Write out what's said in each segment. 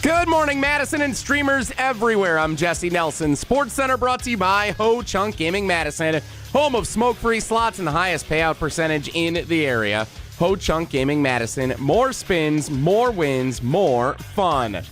Good morning, Madison and streamers everywhere. I'm Jesse Nelson. Sports Center brought to you by Ho Chunk Gaming Madison, home of smoke-free slots and the highest payout percentage in the area. Ho Chunk Gaming Madison. More spins, more wins, more fun.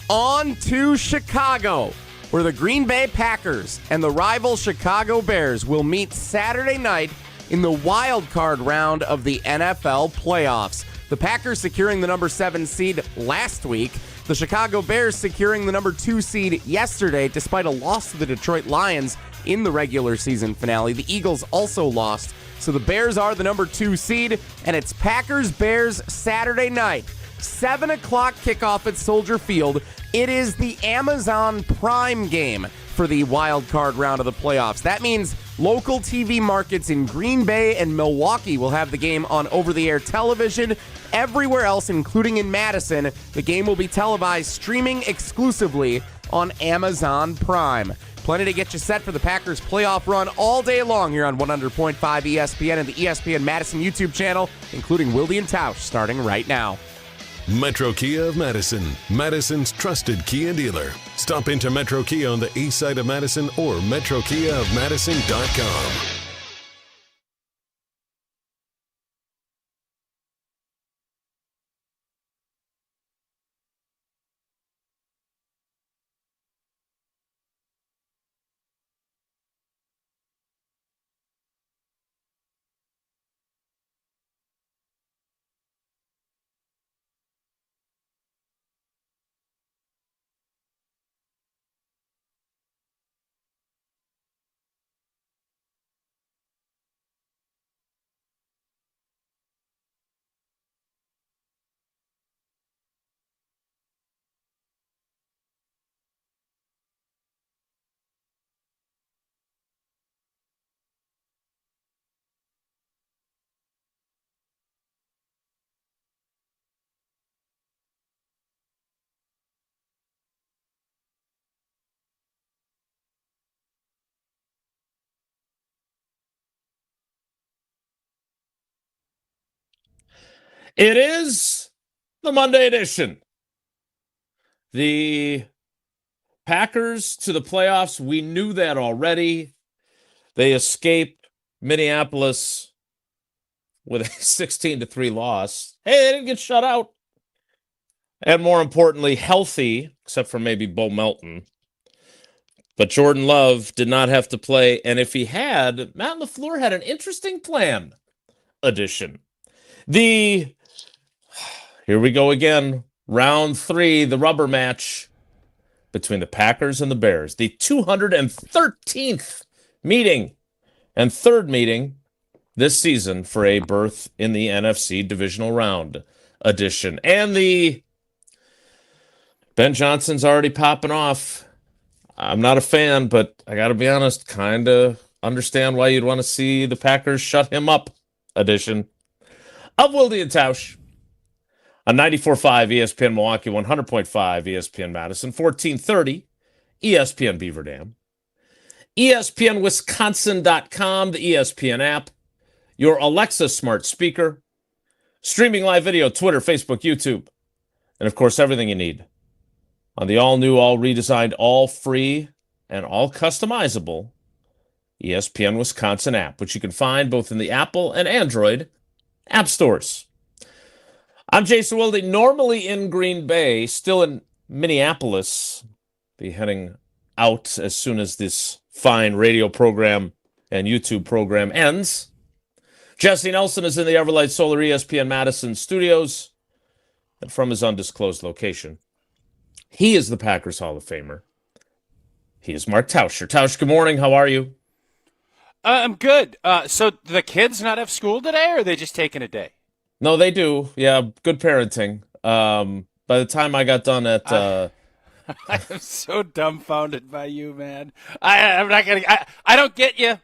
On to Chicago, where the Green Bay Packers and the rival Chicago Bears will meet Saturday night in the wildcard round of the NFL playoffs. The Packers securing the number 7 seed last week. The Chicago Bears securing the number 2 seed yesterday, despite a loss to the Detroit Lions in the regular season finale. The Eagles also lost, so the Bears are the number 2 seed, and it's Packers-Bears Saturday night. 7 o'clock kickoff at Soldier Field. It is the Amazon Prime game for the wild card round of the playoffs. That means local TV markets in Green Bay and Milwaukee will have the game on over-the-air television. Everywhere else, including in Madison, the game will be televised streaming exclusively on Amazon Prime. Plenty to get you set for the Packers playoff run all day long here on 100.5 ESPN and the ESPN Madison YouTube channel, including Wilde and Tausch, starting right now. Metro Kia of Madison, Madison's trusted Kia dealer. Stop into Metro Kia on the east side of Madison or metrokiaofmadison.com. It is the Monday edition. The Packers to the playoffs, we knew that already. They escaped Minneapolis with a 16-3 loss. Hey, they didn't get shut out. And more importantly, healthy, except for maybe Bo Melton. But Jordan Love did not have to play. And if he had, Matt LaFleur had an interesting plan addition. Here we go again. Round 3, the rubber match between the Packers and the Bears. The 213th meeting and third meeting this season for a berth in the NFC Divisional Round edition. And the Ben Johnson's already popping off. I'm not a fan, but I got to be honest, kind of understand why you'd want to see the Packers shut him up edition of Wilde and Tausch on 94.5 ESPN Milwaukee, 100.5 ESPN Madison, 1430 ESPN Beaver Dam, ESPNWisconsin.com, the ESPN app, your Alexa smart speaker, streaming live video, Twitter, Facebook, YouTube, and of course everything you need on the all-new, all-redesigned, all-free, and all-customizable ESPN Wisconsin app, which you can find both in the Apple and Android app stores. I'm Jason Wilde, normally in Green Bay, still in Minneapolis. Be heading out as soon as this fine radio program and YouTube program ends. Jesse Nelson is in the Everlight Solar ESPN Madison studios and from his undisclosed location. He is the Packers Hall of Famer. He is Mark Tauscher. Tausch, good morning. How are you? I'm good. So do the kids not have school today, or are they just taking a day? No, they do. Yeah, good parenting. By the time I got done at... I am so dumbfounded by you, man. I'm not gonna. I don't get you.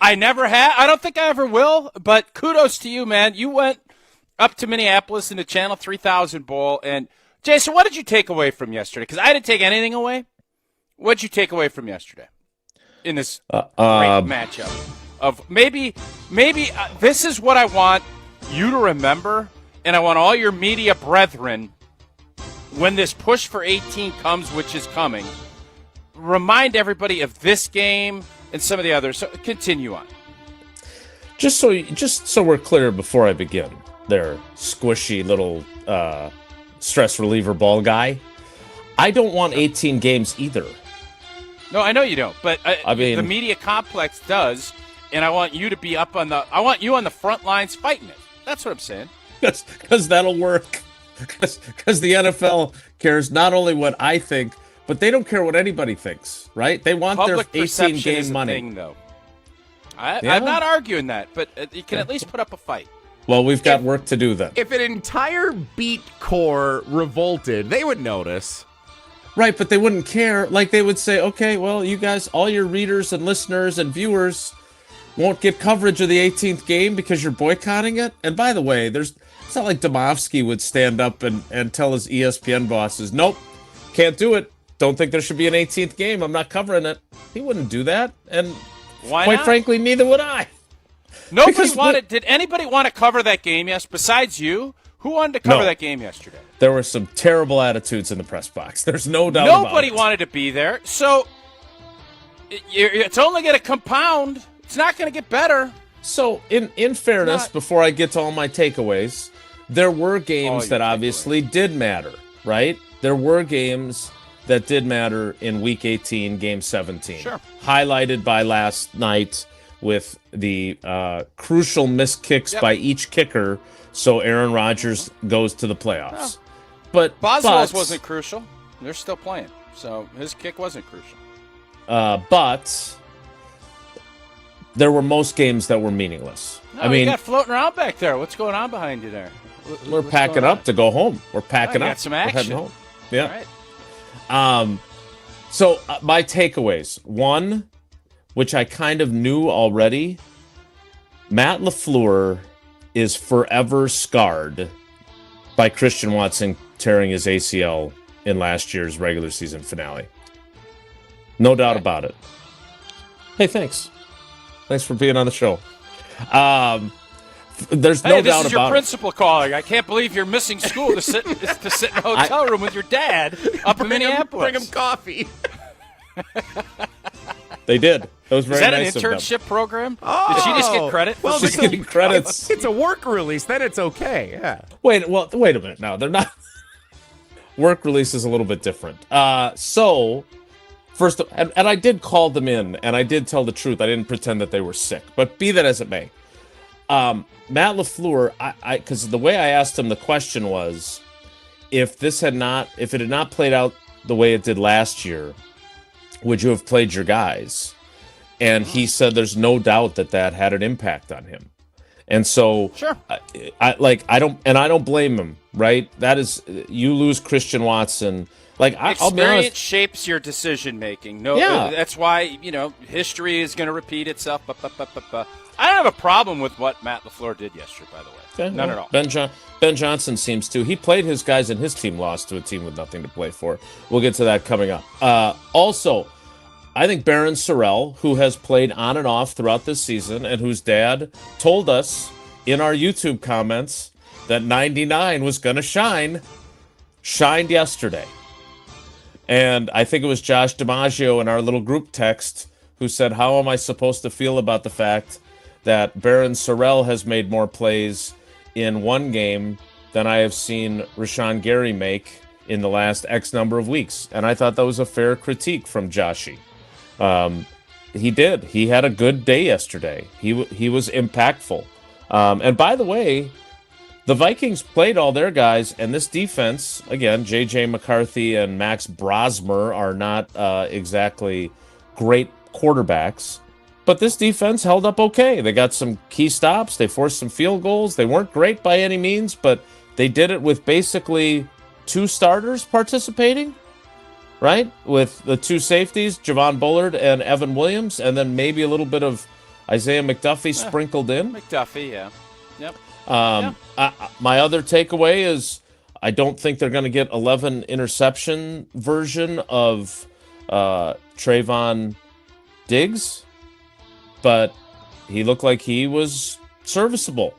I never have. I don't think I ever will. But kudos to you, man. You went up to Minneapolis in the Channel 3000 Bowl. And Jason, what did you take away from yesterday? Because I didn't take anything away. What did you take away from yesterday in this great matchup? Of maybe this is what I want you to remember, and I want all your media brethren when this push for 18 comes, which is coming, remind everybody of this game and some of the others. So continue on. Just so we're clear before I begin, there, squishy little stress reliever ball guy. I don't want 18 games either. No, I know you don't, but I mean, the media complex does, and I want you to be up on the. I want you on the front lines fighting it. That's what I'm saying. Because that'll work. Because the NFL cares not only what I think, but they don't care what anybody thinks, right? They want Public their 18-game money. Thing, though. I'm not arguing that, but you can at least put up a fight. Well, we've got work to do then. If an entire beat core revolted, they would notice. Right, but they wouldn't care. Like, they would say, okay, well, you guys, all your readers and listeners and viewers won't get coverage of the 18th game because you're boycotting it. And by the way, it's not like Domofsky would stand up and tell his ESPN bosses, nope, can't do it. Don't think there should be an 18th game. I'm not covering it. He wouldn't do that. And quite frankly, neither would I. Did anybody want to cover that game, yes, besides you? Who wanted to cover that game yesterday? There were some terrible attitudes in the press box. There's no doubt about it. Nobody wanted to be there. So it's only going to compound. It's not going to get better. So in fairness, before I get to all my takeaways, there were games that obviously did matter, right? There were games that did matter in Week 18, Game 17. Sure. Highlighted by last night with the crucial missed kicks by each kicker, so Aaron Rodgers goes to the playoffs. But Boswell's wasn't crucial. They're still playing, so his kick wasn't crucial. But there were most games that were meaningless. No, I mean, you got floating around back there. What's going on behind you there? We're packing up to go home. We're packing up. Got some action. We're heading home. Yeah. All right. So my takeaways. One, which I kind of knew already, Matt LaFleur is forever scarred by Christian Watson tearing his ACL in last year's regular season finale. No doubt about it. Hey, thanks. Thanks for being on the show. There's no doubt about it. This is your principal calling. I can't believe you're missing school to sit in a hotel room with your dad up in Minneapolis. Bring him coffee. They did. That was very nice of them. Is that an internship program? Oh, did she just get credit? Well, she's getting credits. It's a work release. Then it's okay. Yeah. Wait a minute. No, they're not. Work release is a little bit different. So, first, and I did call them in, and I did tell the truth. I didn't pretend that they were sick. But be that as it may, Matt LaFleur, because the way I asked him the question was, if it had not played out the way it did last year, would you have played your guys? And he said there's no doubt that had an impact on him. And so sure. I don't blame him, right? That is, you lose Christian Watson. Like, I'll be honest, experience shapes your decision making. That's why, history is going to repeat itself. I don't have a problem with what Matt LaFleur did yesterday, by the way. Okay, None at all. Ben Johnson seems to. He played his guys, and his team lost to a team with nothing to play for. We'll get to that coming up. Also, I think Barron Sorrell, who has played on and off throughout this season, and whose dad told us in our YouTube comments that 99 was going to shine, shined yesterday. And I think it was Josh DiMaggio in our little group text who said, how am I supposed to feel about the fact that Barron Sorrell has made more plays in one game than I have seen Rashawn Gary make in the last X number of weeks? And I thought that was a fair critique from Joshy. He did. He had a good day yesterday. He was impactful. And by the way, the Vikings played all their guys, and this defense, again, J.J. McCarthy and Max Brosmer are not exactly great quarterbacks, but this defense held up okay. They got some key stops. They forced some field goals. They weren't great by any means, but they did it with basically two starters participating, right? With the two safeties, Javon Bullard and Evan Williams, and then maybe a little bit of Isaiah McDuffie sprinkled in. McDuffie, yeah. Yep. My other takeaway is I don't think they're going to get 11 interception version of Trayvon Diggs, but he looked like he was serviceable,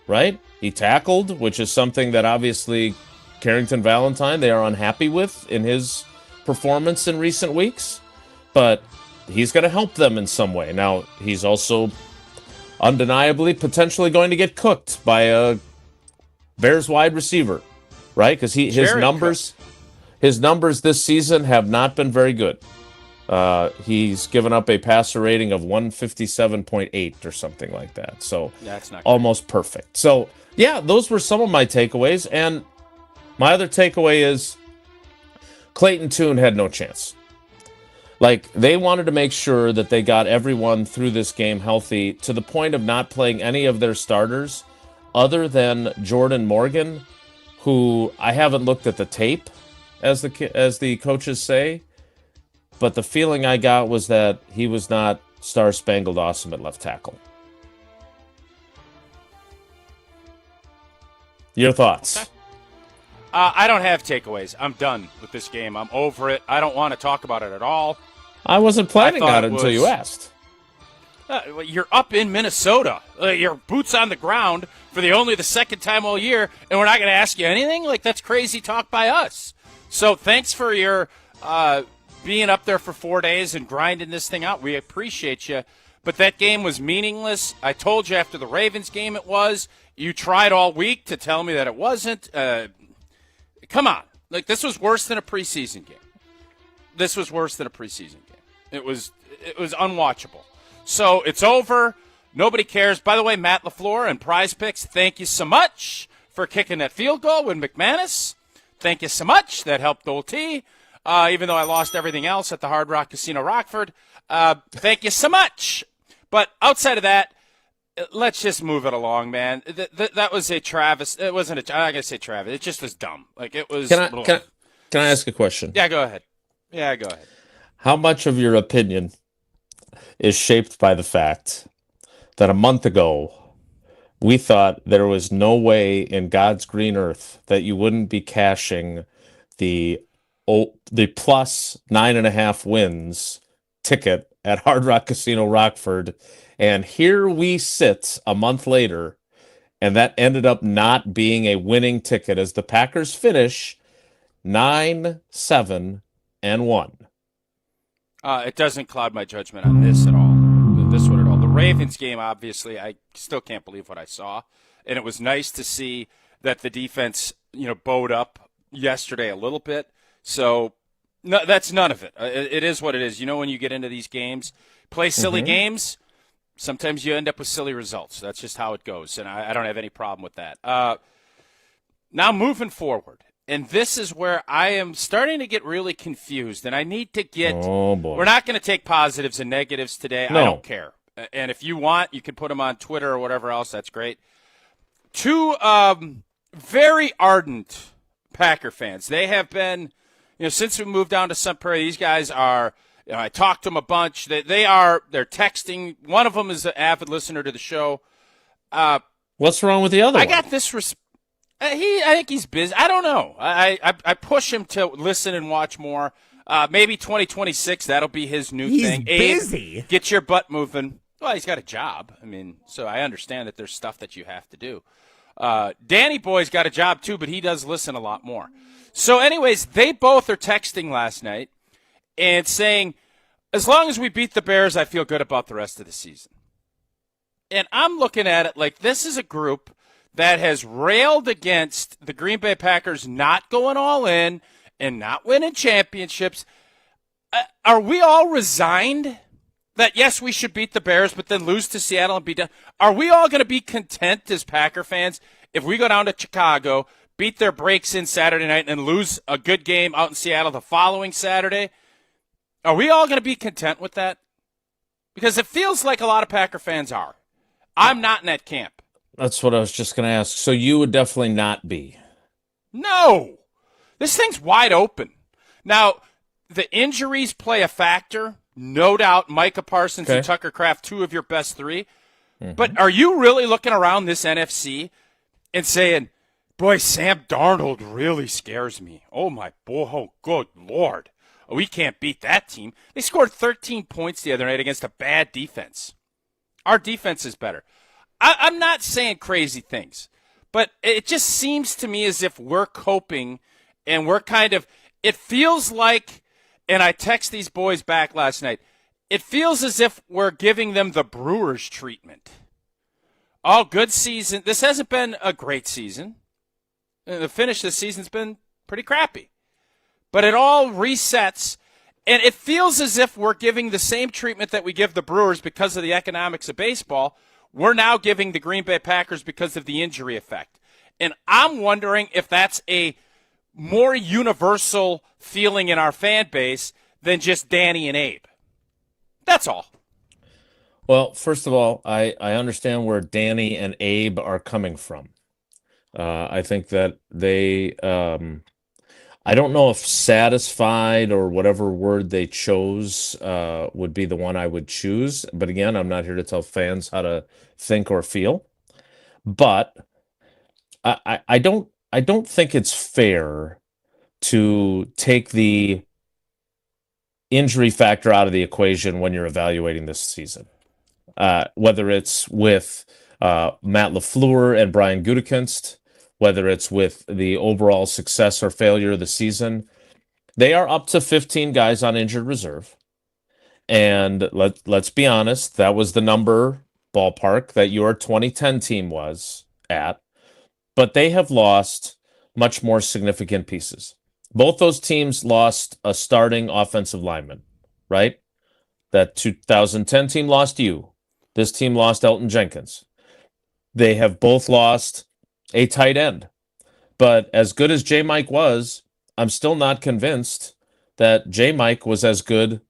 right? He tackled, which is something that obviously Carrington Valentine they are unhappy with in his performance in recent weeks, but he's going to help them in some way. Now, he's also undeniably potentially going to get cooked by a Bears wide receiver, right? Because his numbers this season have not been very good. He's given up a passer rating of 157.8 or something like that. So that's not almost perfect. So, yeah, those were some of my takeaways. And my other takeaway is Clayton Tune had no chance. Like, they wanted to make sure that they got everyone through this game healthy to the point of not playing any of their starters other than Jordan Morgan, who I haven't looked at the tape, as the coaches say, but the feeling I got was that he was not star-spangled awesome at left tackle. Your thoughts? Okay. I don't have takeaways. I'm done with this game. I'm over it. I don't want to talk about it at all. I wasn't planning on it until you asked. You're up in Minnesota. Your boots on the ground for only the second time all year, and we're not going to ask you anything? Like, that's crazy talk by us. So thanks for your being up there for 4 days and grinding this thing out. We appreciate you. But that game was meaningless. I told you after the Ravens game it was. You tried all week to tell me that it wasn't. Come on. Like, this was worse than a preseason game. This was worse than a preseason game. It was unwatchable. So it's over. Nobody cares. By the way, Matt LaFleur and Prize Picks, thank you so much for kicking that field goal with McManus. Thank you so much. That helped old T. Even though I lost everything else at the Hard Rock Casino Rockford. Thank you so much. But outside of that, let's just move it along, man. That was a Travis. It wasn't I'm not going to say Travis. It just was dumb. Like, it was. Can I ask a question? Yeah, go ahead. How much of your opinion is shaped by the fact that a month ago we thought there was no way in God's green earth that you wouldn't be cashing the plus 9.5 wins ticket at Hard Rock Casino Rockford, and here we sit a month later, and that ended up not being a winning ticket as the Packers finish 9-7-1. It doesn't cloud my judgment on this at all. This one at all. The Ravens game, obviously, I still can't believe what I saw, and it was nice to see that the defense, bowed up yesterday a little bit. So no, that's none of it. It is what it is. When you get into these games, play silly games, sometimes you end up with silly results. That's just how it goes, and I don't have any problem with that. Now moving forward, and this is where I am starting to get really confused, and I need to get oh boy. We're not going to take positives and negatives today. No. I don't care. And if you want, you can put them on Twitter or whatever else. That's great. Two very ardent Packer fans. They have been, since we moved down to Sun Prairie, these guys are, I talked to them a bunch. They're texting. One of them is an avid listener to the show. What's wrong with the other one? I got this I think he's busy. I don't know. I push him to listen and watch more. Maybe 2026, that'll be his new thing. He's busy. Get your butt moving. Well, he's got a job. So I understand that there's stuff that you have to do. Danny Boy's got a job too, but he does listen a lot more. So anyways, they both are texting last night and saying, as long as we beat the Bears, I feel good about the rest of the season. And I'm looking at it like this is a group that has railed against the Green Bay Packers not going all in and not winning championships. Are we all resigned that, yes, we should beat the Bears, but then lose to Seattle and be done? Are we all going to be content as Packer fans if we go down to Chicago, beat their breaks in Saturday night, and lose a good game out in Seattle the following Saturday? Are we all going to be content with that? Because it feels like a lot of Packer fans are. I'm not in that camp. That's what I was just going to ask. So you would definitely not be. No. This thing's wide open. Now, the injuries play a factor. No doubt Micah Parsons and Tucker Kraft, two of your best three. Mm-hmm. But are you really looking around this NFC and saying, boy, Sam Darnold really scares me. Oh, my boy, oh, good Lord. We can't beat that team. They scored 13 points the other night against a bad defense. Our defense is better. I'm not saying crazy things, But it just seems to me as if we're coping and we're it feels like, and I text these boys back last night, it feels as if we're giving them the Brewers treatment. Oh, good season. This hasn't been a great season. The finish this season's been pretty crappy. But it all resets, and it feels as if we're giving the same treatment that we give the Brewers because of the economics of baseball. We're now giving the Green Bay Packers because of the injury effect. And I'm wondering if that's a more universal feeling in our fan base than just Danny and Abe. That's all. Well, first of all, I understand where Danny and Abe are coming from. I think that they, I don't know if satisfied or whatever word they chose would be the one I would choose. But again, I'm not here to tell fans how to think or feel. But I don't think it's fair to take the injury factor out of the equation when you're evaluating this season. Whether it's with Matt LaFleur and Brian Gutekunst, whether it's with the overall success or failure of the season, they are up to 15 guys on injured reserve. And let's be honest, that was the number ballpark that your 2010 team was at. But they have lost much more significant pieces. Both those teams lost a starting offensive lineman, right? That 2010 team lost you. This team lost Elton Jenkins. They have both lost a tight end. But as good as J. Mike was, I'm still not convinced that J. Mike was as good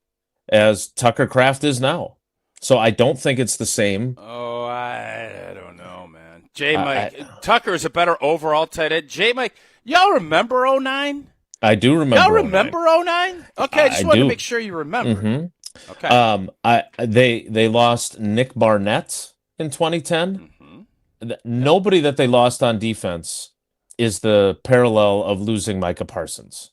as Tucker Kraft is now. So I don't think it's the same. Oh, I don't know, man. J. Mike. Tucker is a better overall tight end. J. Mike, y'all remember 09? I do remember. Y'all remember 09? Okay, I just wanted to make sure you remember. Mm-hmm. Okay. They lost Nick Barnett in 2010. Nobody that they lost on defense is the parallel of losing Micah Parsons.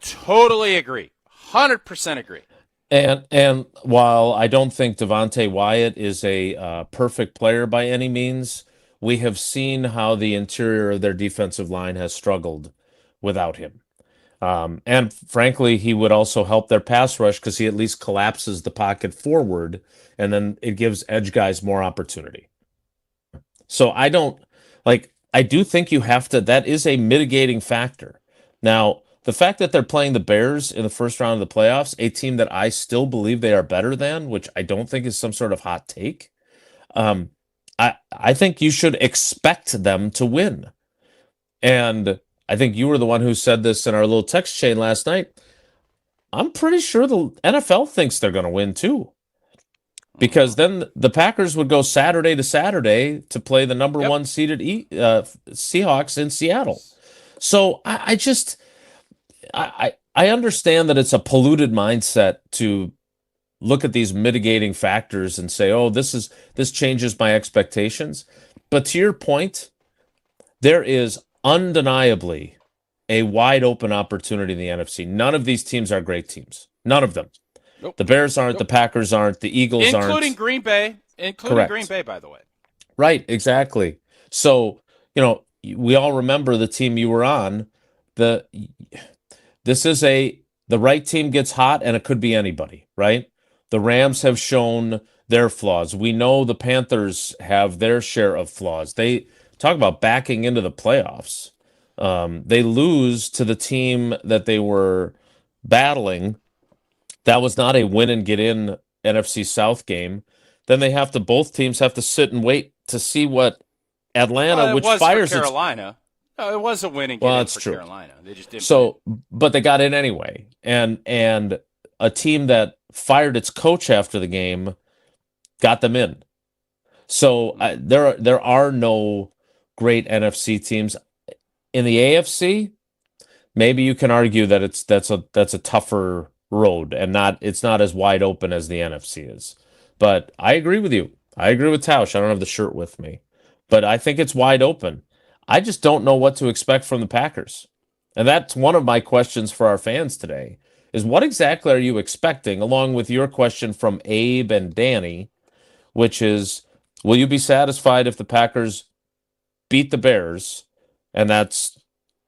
Totally agree. 100% agree. And while I don't think Devontae Wyatt is a perfect player by any means, we have seen how the interior of their defensive line has struggled without him. And frankly, he would also help their pass rush because he at least collapses the pocket forward, and then it gives edge guys more opportunity. So I do think you have to, that is a mitigating factor. Now, the fact that they're playing the Bears in the first round of the playoffs, a team that I still believe they are better than, which I don't think is some sort of hot take, I think you should expect them to win. And I think you were the one who said this in our little text chain last night. I'm pretty sure the NFL thinks they're going to win too. Because then the Packers would go Saturday to Saturday to play the number one seeded Seahawks in Seattle. So I understand that it's a polluted mindset to look at these mitigating factors and say, oh, this changes my expectations. But to your point, there is undeniably a wide open opportunity in the NFC. None of these teams are great teams. None of them. Nope. The Bears aren't, the Packers aren't, the Eagles aren't. Including Green Bay. Correct. Green Bay, by the way. Right, exactly. So, we all remember the team you were on. The right team gets hot, and it could be anybody, right? The Rams have shown their flaws. We know the Panthers have their share of flaws. They talk about backing into the playoffs. They lose to the team that they were battling. That was not a win and get in NFC South game. Then both teams have to sit and wait to see what Atlanta, which fires Carolina. No, it was a win and get in for Carolina. They just didn't. So, but they got in anyway, and a team that fired its coach after the game got them in. So there are no great NFC teams in the AFC. Maybe you can argue that that's a tougher road and it's not as wide open as the NFC is. But I agree with you. I agree with Tausch. I don't have the shirt with me, but I think it's wide open. I just don't know what to expect from the Packers. And that's one of my questions for our fans today is what exactly are you expecting, along with your question from Abe and Danny, which is, will you be satisfied if the Packers beat the Bears, and that's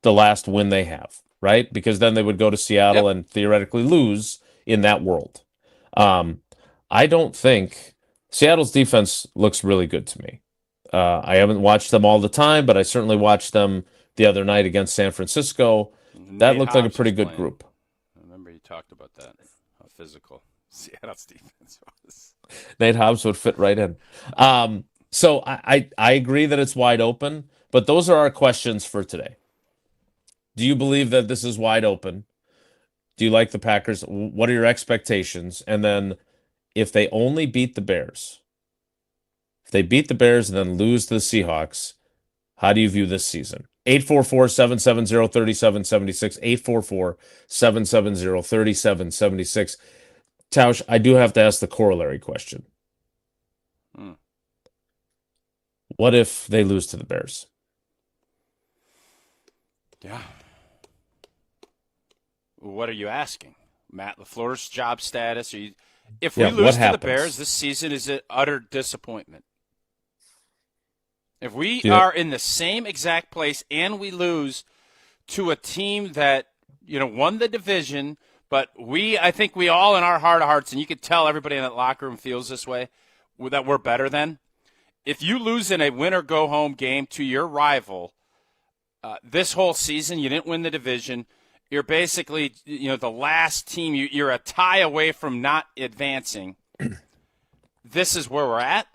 the last win they have, right? Because then they would go to Seattle and theoretically lose in that world. I don't think Seattle's defense looks really good to me. I haven't watched them all the time, but I certainly watched them the other night against San Francisco. That looked like a pretty good group. I remember you talked about that, how physical Seattle's defense was. Nate Hobbs would fit right in. So I agree that it's wide open, but those are our questions for today. Do you believe that this is wide open? Do you like the Packers? What are your expectations? And then if they only beat the Bears, if they beat the Bears and then lose to the Seahawks, how do you view this season? 844-770-3776, 844-770-3776. Tausch, I do have to ask the corollary question. What if they lose to the Bears? Yeah. What are you asking? Matt LaFleur's job status? If we lose to the Bears, this season is an utter disappointment. If we are in the same exact place and we lose to a team that, won the division, but I think we all in our heart of hearts, and you could tell everybody in that locker room feels this way, that we're better than. If you lose in a win-or-go-home game to your rival this whole season, you didn't win the division, you're basically, the last team, you're a tie away from not advancing. This is where we're at.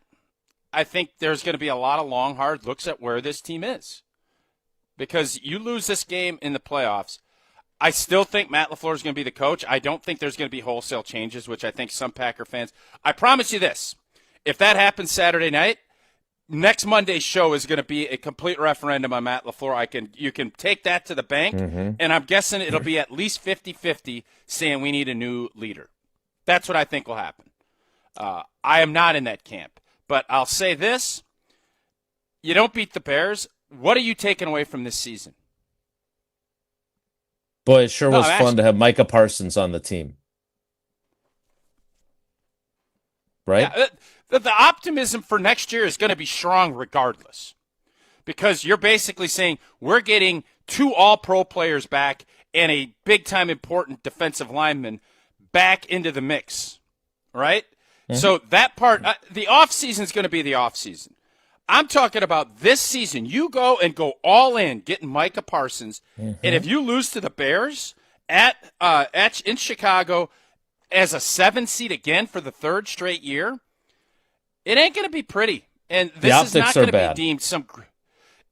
I think there's going to be a lot of long, hard looks at where this team is. Because you lose this game in the playoffs, I still think Matt LaFleur is going to be the coach. I don't think there's going to be wholesale changes, which I think some Packer fans – I promise you this. If that happens Saturday night, next Monday's show is going to be a complete referendum on Matt LaFleur. You can take that to the bank, and I'm guessing it'll be at least 50-50 saying we need a new leader. That's what I think will happen. I am not in that camp. But I'll say this. You don't beat the Bears. What are you taking away from this season? Boy, it sure was fun to have Micah Parsons on the team. Right? Yeah, the optimism for next year is going to be strong regardless. Because you're basically saying we're getting 2 all-pro players back and a big-time important defensive lineman back into the mix. Right? Mm-hmm. So that part, the offseason is going to be the offseason. I'm talking about this season. You go all in getting Micah Parsons, and if you lose to the Bears in Chicago as a 7 seed again for the 3rd straight year, it ain't going to be pretty. And this is not going to be deemed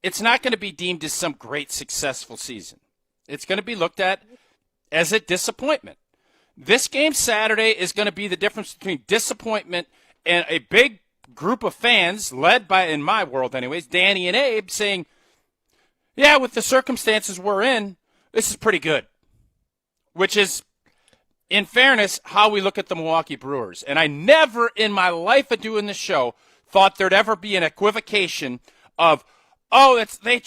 it's not going to be deemed as some great successful season. It's going to be looked at as a disappointment. This game Saturday is going to be the difference between disappointment and a big group of fans, led by, in my world anyways, Danny and Abe, saying, yeah, with the circumstances we're in, this is pretty good. Which is, in fairness, how we look at the Milwaukee Brewers. And I never in my life of doing this show thought there'd ever be an equivocation of, they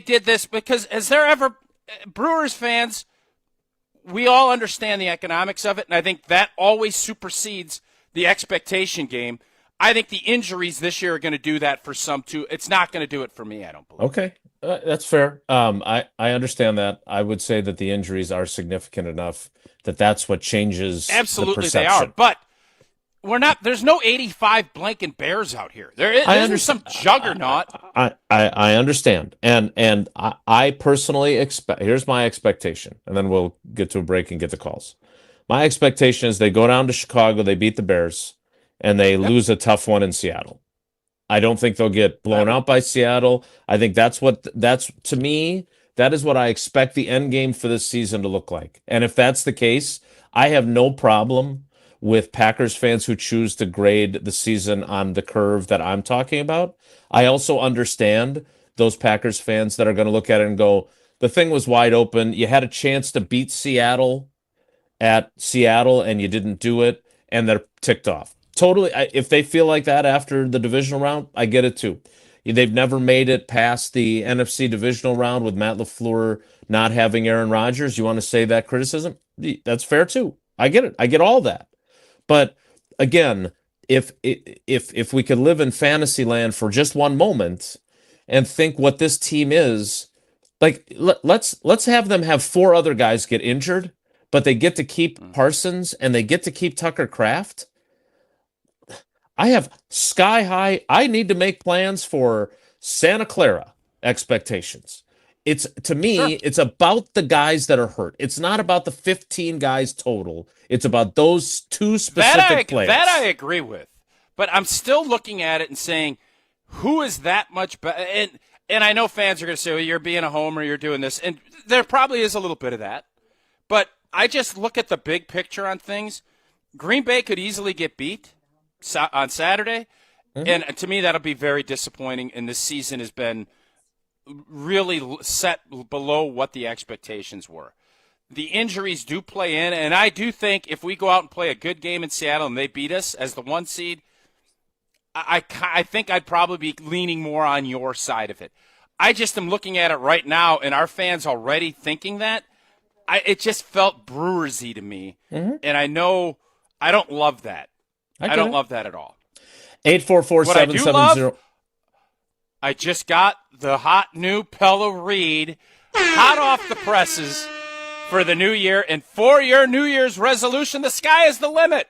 did this, because has there ever, Brewers fans, we all understand the economics of it, and I think that always supersedes the expectation game. I think the injuries this year are going to do that for some, too. It's not going to do it for me, I don't believe. Okay, that's fair. I understand that. I would say that the injuries are significant enough that that's what changes the perception. They are, but we're not. There's no 85 blanket Bears out here. There isn't some juggernaut. I understand, and I personally expect. Here's my expectation, and then we'll get to a break and get the calls. My expectation is they go down to Chicago, they beat the Bears, and they lose a tough one in Seattle. I don't think they'll get blown out by Seattle. I think that's to me, that is what I expect the end game for this season to look like. And if that's the case, I have no problem with Packers fans who choose to grade the season on the curve that I'm talking about. I also understand those Packers fans that are going to look at it and go, the thing was wide open. You had a chance to beat Seattle at Seattle and you didn't do it, and they're ticked off. Totally. If they feel like that after the divisional round, I get it too. They've never made it past the NFC divisional round with Matt LaFleur not having Aaron Rodgers. You want to say that criticism? That's fair too. I get it. I get all that. But again, if we could live in fantasy land for just one moment, and think what this team is. Like, let's have them have 4 other guys get injured, but they get to keep Parsons and they get to keep Tucker Kraft. I have sky high. I need to make plans for Santa Clara expectations. To me, it's about the guys that are hurt. It's not about the 15 guys total. It's about those 2 specific players. That I agree with. But I'm still looking at it and saying, who is that much better? And I know fans are going to say, well, you're being a homer, you're doing this. And there probably is a little bit of that. But I just look at the big picture on things. Green Bay could easily get beat on Saturday. And to me, that'll be very disappointing. And this season has been really set below what the expectations were. The injuries do play in. And I do think if we go out and play a good game in Seattle and they beat us as the 1 seed, I think I'd probably be leaning more on your side of it. I just am looking at it right now, and our fans already thinking that. It just felt Brewersy to me, and I know I don't love that. I don't love that at all. 844-770. I just got the hot new Pella Reed, hot off the presses for the new year, and for your New Year's resolution, the sky is the limit.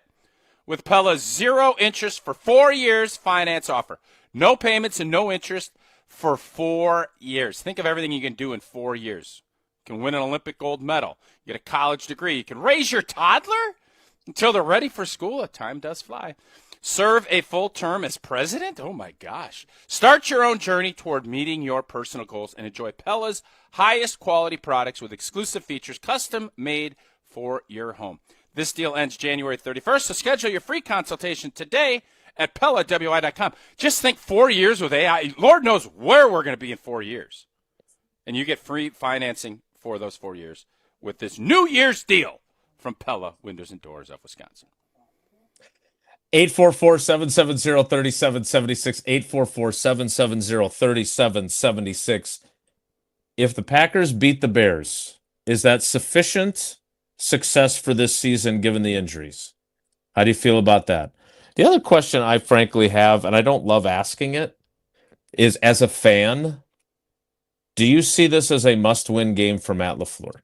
With Pella's 0 interest for 4 years finance offer. No payments and no interest for 4 years. Think of everything you can do in 4 years. You can win an Olympic gold medal. You get a college degree. You can raise your toddler until they're ready for school. Time does fly. Serve a full term as president? Oh, my gosh. Start your own journey toward meeting your personal goals and enjoy Pella's highest quality products with exclusive features custom made for your home. This deal ends January 31st, so schedule your free consultation today at PellaWI.com. Just think 4 years with AI. Lord knows where we're going to be in 4 years. And you get free financing for those 4 years with this New Year's deal from Pella Windows and Doors of Wisconsin. 844-770-3776, 844-770-3776. If the Packers beat the Bears, is that sufficient success for this season given the injuries? How do you feel about that? The other question I frankly have, and I don't love asking it, is as a fan, do you see this as a must-win game for Matt LaFleur?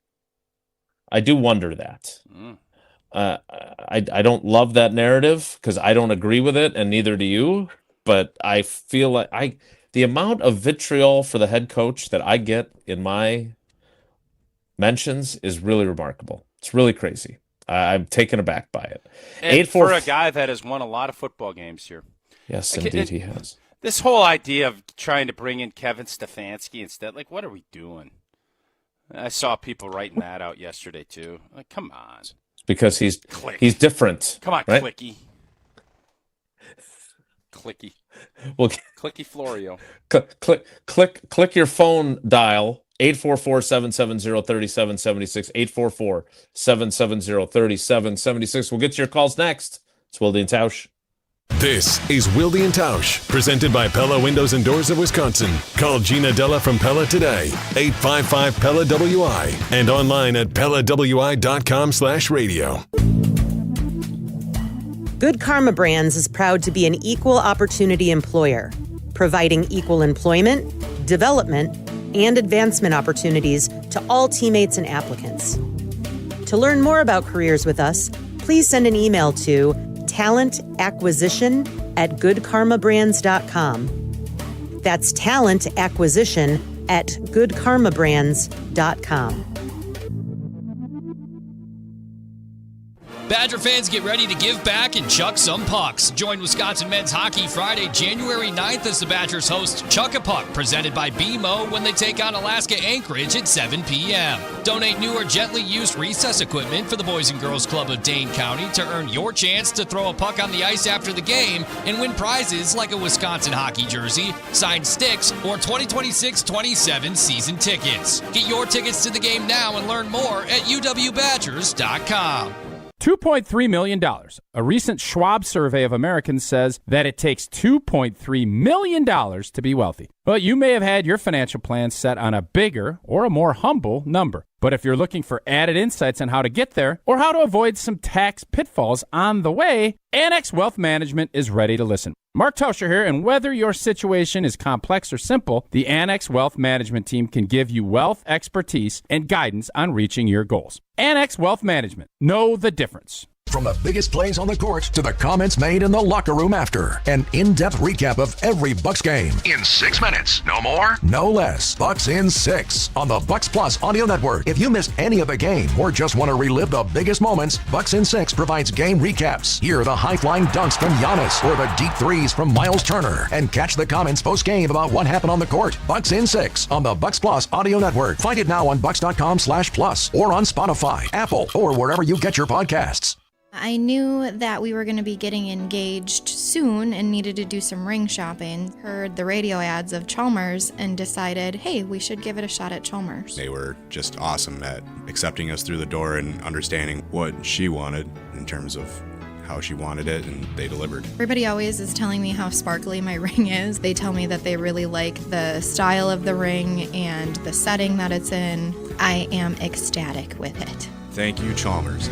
I do wonder that. I don't love that narrative because I don't agree with it, and neither do you, but I feel like the amount of vitriol for the head coach that I get in my mentions is really remarkable. It's really crazy. I'm taken aback by it. And for a guy that has won a lot of football games here. Yes, indeed he has. This whole idea of trying to bring in Kevin Stefanski instead, like, what are we doing? I saw people writing that out yesterday, too. Like, come on. It's because he's different. Come on, right? Clicky. Well, Clicky Florio. Click your phone dial. 844-770-3776, 844-770-3776. We'll get to your calls next. It's Wilde and Tausch. This is Wilde and Tausch, presented by Pella Windows and Doors of Wisconsin. Call Gina Della from Pella today, 855-PELLA-WI, and online at PellaWI.com/radio. Good Karma Brands is proud to be an equal opportunity employer, providing equal employment, development, and advancement opportunities to all teammates and applicants. To learn more about careers with us, please send an email to talentacquisition@goodkarmabrands.com. That's talentacquisition@goodkarmabrands.com. Badger fans, get ready to give back and chuck some pucks. Join Wisconsin Men's Hockey Friday, January 9th as the Badgers host Chuck a Puck, presented by BMO when they take on Alaska Anchorage at 7 p.m. Donate new or gently used recess equipment for the Boys and Girls Club of Dane County to earn your chance to throw a puck on the ice after the game and win prizes like a Wisconsin hockey jersey, signed sticks, or 2026-27 season tickets. Get your tickets to the game now and learn more at uwbadgers.com. $2.3 million. A recent Schwab survey of Americans says that it takes $2.3 million to be wealthy. Well, you may have had your financial plan set on a bigger or a more humble number. But if you're looking for added insights on how to get there or how to avoid some tax pitfalls on the way, Annex Wealth Management is ready to listen. Mark Tauscher here, and whether your situation is complex or simple, the Annex Wealth Management team can give you wealth expertise and guidance on reaching your goals. Annex Wealth Management. Know the difference. From the biggest plays on the court to the comments made in the locker room after. An in-depth recap of every Bucks game. In 6 minutes. No more, no less. Bucks in 6 on the Bucks Plus audio network. If you missed any of the game or just want to relive the biggest moments, Bucks in 6 provides game recaps. Hear the high-flying dunks from Giannis or the deep threes from Miles Turner. And catch the comments post-game about what happened on the court. Bucks in 6 on the Bucks Plus audio network. Find it now on bucks.com/plus or on Spotify, Apple, or wherever you get your podcasts. I knew that we were going to be getting engaged soon and needed to do some ring shopping. Heard the radio ads of Chalmers and decided, hey, we should give it a shot at Chalmers. They were just awesome at accepting us through the door and understanding what she wanted in terms of how she wanted it, and they delivered. Everybody always is telling me how sparkly my ring is. They tell me that they really like the style of the ring and the setting that it's in. I am ecstatic with it. Thank you, Chalmers.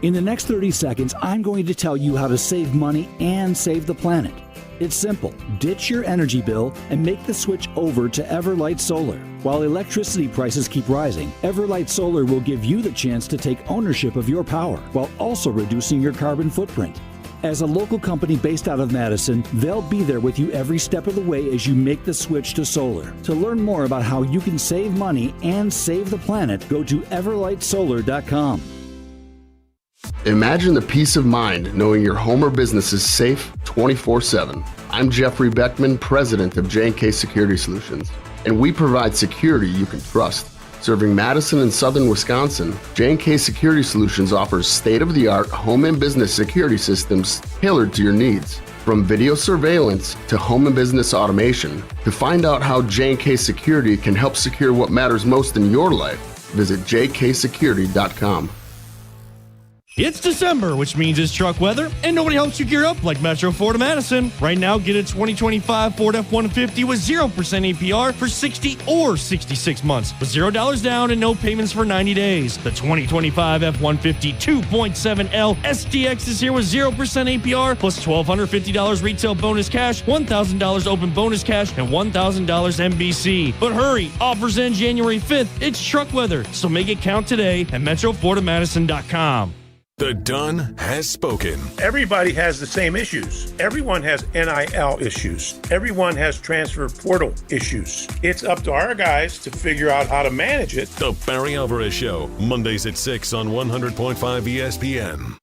In the next 30 seconds, I'm going to tell you how to save money and save the planet. It's simple. Ditch your energy bill and make the switch over to Everlight Solar. While electricity prices keep rising, Everlight Solar will give you the chance to take ownership of your power while also reducing your carbon footprint. As a local company based out of Madison, they'll be there with you every step of the way as you make the switch to solar. To learn more about how you can save money and save the planet, go to everlightsolar.com. Imagine the peace of mind knowing your home or business is safe 24/7. I'm Jeffrey Beckman, president of J&K Security Solutions, and we provide security you can trust. Serving Madison and southern Wisconsin, J&K Security Solutions offers state-of-the-art home and business security systems tailored to your needs. From video surveillance to home and business automation, to find out how J&K Security can help secure what matters most in your life, visit jksecurity.com. It's December, which means it's truck weather, and nobody helps you gear up like Metro Ford of Madison. Right now, get a 2025 Ford F-150 with 0% APR for 60 or 66 months, with $0 down and no payments for 90 days. The 2025 F-150 2.7L SDX is here with 0% APR, plus $1,250 retail bonus cash, $1,000 open bonus cash, and $1,000 MBC. But hurry, offers end January 5th. It's truck weather, so make it count today at MetroFordofMadison.com. The Don has spoken. Everybody has the same issues. Everyone has NIL issues. Everyone has transfer portal issues. It's up to our guys to figure out how to manage it. The Barry Alvarez Show, Mondays at 6 on 100.5 ESPN.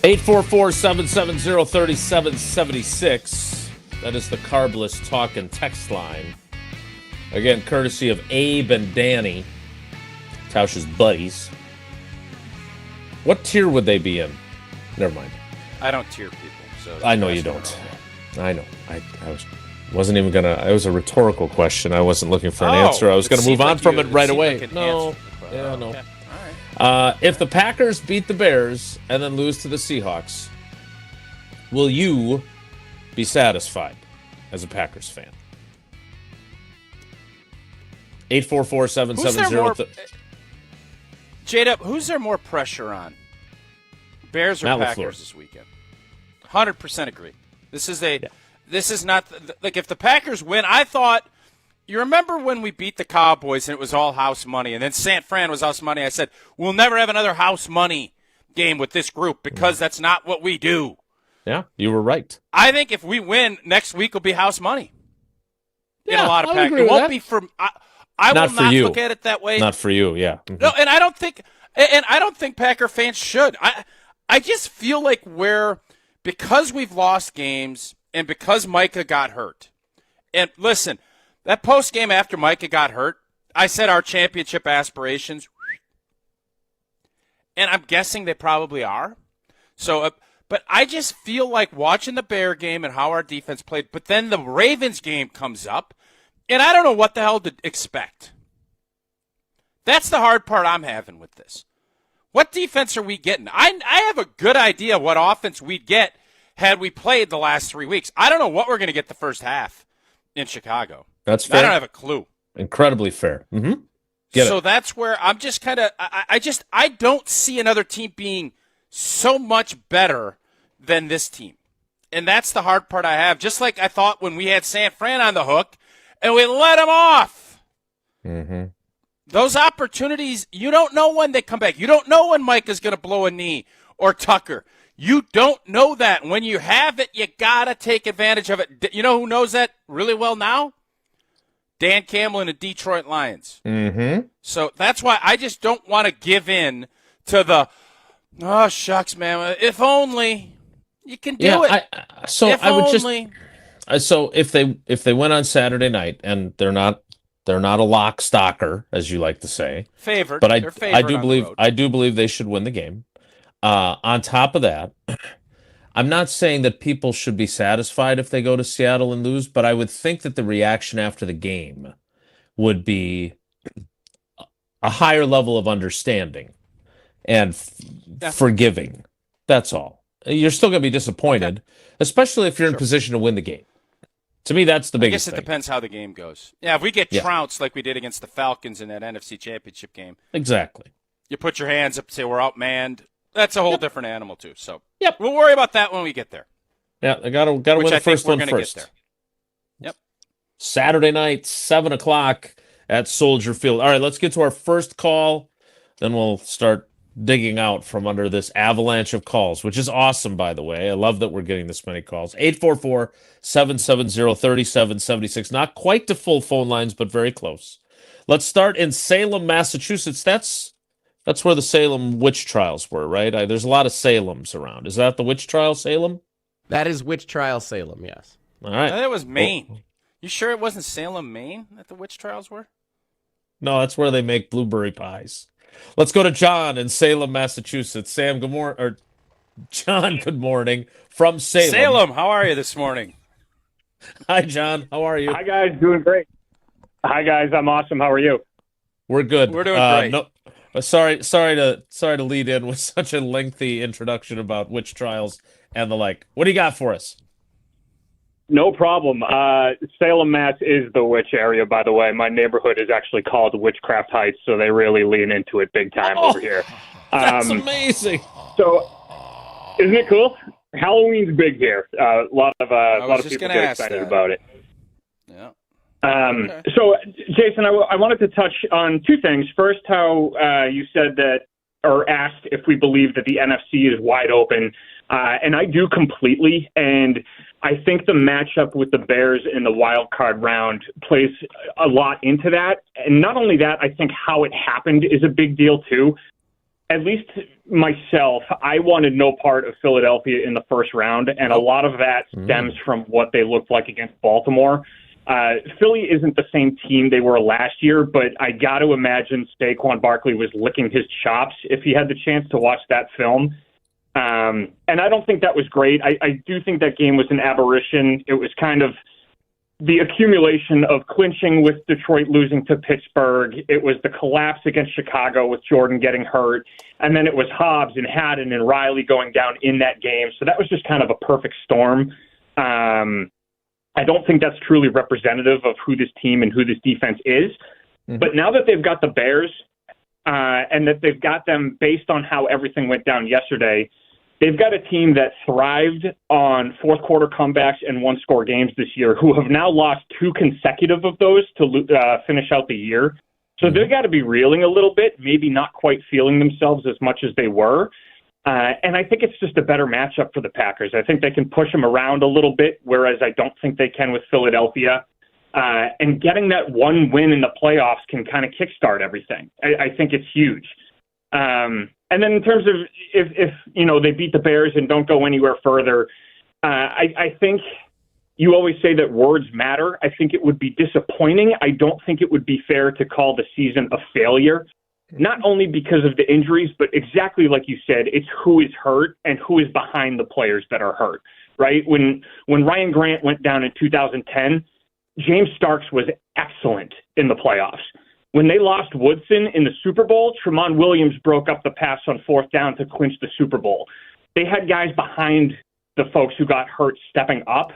Eight 844-770-3776. That is the Carbless Talk and Text line. Again, courtesy of Abe and Danny, Tausch's buddies. What tier would they be in? Never mind. I don't tier people. So I know you don't. I know. I wasn't even going to... It was a rhetorical question. I wasn't looking for an answer. I was going to move on from it right away. No. Yeah, no. Okay. If the Packers beat the Bears and then lose to the Seahawks, will you be satisfied as a Packers fan? 844-770. J-Dub, who's there more pressure on? Bears or Matt Packers LaFleur. this weekend? 100% agree. This is not like if the Packers win. I thought. You remember when we beat the Cowboys and it was all house money, and then San Fran was house money? I said, we'll never have another house money game with this group because that's not what we do. Yeah, you were right. I think if we win, next week will be house money. Yeah, in a lot of Packers. It won't be for I will not look at it that way. Not for you, yeah. Mm-hmm. No, and I don't think Packer fans should. I just feel like where because we've lost games and because Micah got hurt. And listen, that post game after Micah got hurt, I said our championship aspirations, and I'm guessing they probably are. So, but I just feel like watching the Bear game and how our defense played, but then the Ravens game comes up, and I don't know what the hell to expect. That's the hard part I'm having with this. What defense are we getting? I have a good idea what offense we'd get had we played the last 3 weeks. I don't know what we're going to get the first half in Chicago. That's fair. I don't have a clue. Incredibly fair. Mm-hmm. So that's where I'm just kind of I don't see another team being so much better than this team. And that's the hard part I have. Just like I thought when we had San Fran on the hook and we let him off. Mm-hmm. Those opportunities, you don't know when they come back. You don't know when Micah's going to blow a knee or Tucker. You don't know that. When you have it, you got to take advantage of it. You know who knows that really well now? Dan Campbell and the Detroit Lions. Mm-hmm. So that's why I just don't want to give in to the, oh, shucks, man, if only you can do it. So if they went on Saturday night, and they're not a lock stocker, as you like to say, favored, but I do believe they should win the game. On top of that, I'm not saying that people should be satisfied if they go to Seattle and lose, but I would think that the reaction after the game would be a higher level of understanding and forgiving. That's all. You're still going to be disappointed, especially if you're in position to win the game. To me, that's the biggest thing. I guess it depends how the game goes. Yeah, if we get trounced like we did against the Falcons in that NFC Championship game. Exactly. You put your hands up and say we're outmanned. That's a whole different animal, too. So we'll worry about that when we get there. Yeah, I gotta win the first one first. Get there. Yep. Saturday night, 7 o'clock at Soldier Field. All right, let's get to our first call. Then we'll start digging out from under this avalanche of calls, which is awesome, by the way. I love that we're getting this many calls. 844-770-3776. Not quite to full phone lines, but very close. Let's start in Salem, Massachusetts. That's where the Salem witch trials were, right? There's a lot of Salems around. Is that the witch trial, Salem? That is witch trial, Salem, yes. All right. That was Maine. You sure it wasn't Salem, Maine, that the witch trials were? No, that's where they make blueberry pies. Let's go to John in Salem, Massachusetts. Sam, good morning. Or John, good morning from Salem. Salem, how are you this morning? Hi, John. How are you? Hi, guys. Doing great. Hi, guys. I'm awesome. How are you? We're good. We're doing great. No, sorry to lead in with such a lengthy introduction about witch trials and the like. What do you got for us? No problem. Salem, Mass. is the witch area, by the way. My neighborhood is actually called Witchcraft Heights, so they really lean into it big time over here. That's amazing. So, isn't it cool? Halloween's big here. A lot of people get excited about it. Yeah. So, Jason, I wanted to touch on two things. First, how you said that, or asked if we believe that the NFC is wide open. And I do completely. And I think the matchup with the Bears in the wild card round plays a lot into that. And not only that, I think how it happened is a big deal too. At least myself, I wanted no part of Philadelphia in the first round. And a lot of that stems from what they looked like against Baltimore. Philly isn't the same team they were last year, but I got to imagine Saquon Barkley was licking his chops if he had the chance to watch that film. And I don't think that was great. I do think that game was an aberration. It was kind of the accumulation of clinching with Detroit losing to Pittsburgh. It was the collapse against Chicago with Jordan getting hurt. And then it was Hobbs and Haddon and Riley going down in that game. So that was just kind of a perfect storm. I don't think that's truly representative of who this team and who this defense is. Mm-hmm. But now that they've got the Bears and that they've got them based on how everything went down yesterday, they've got a team that thrived on fourth quarter comebacks and one-score games this year who have now lost 2 consecutive of those to finish out the year. So they've got to be reeling a little bit, maybe not quite feeling themselves as much as they were. And I think it's just a better matchup for the Packers. I think they can push them around a little bit, whereas I don't think they can with Philadelphia. And getting that one win in the playoffs can kind of kickstart everything. I think it's huge. And then in terms of if they beat the Bears and don't go anywhere further, I think you always say that words matter. I think it would be disappointing. I don't think it would be fair to call the season a failure, not only because of the injuries, but exactly like you said, it's who is hurt and who is behind the players that are hurt, right? When Ryan Grant went down in 2010, James Starks was excellent in the playoffs. When they lost Woodson in the Super Bowl, Tramon Williams broke up the pass on fourth down to clinch the Super Bowl. They had guys behind the folks who got hurt stepping up.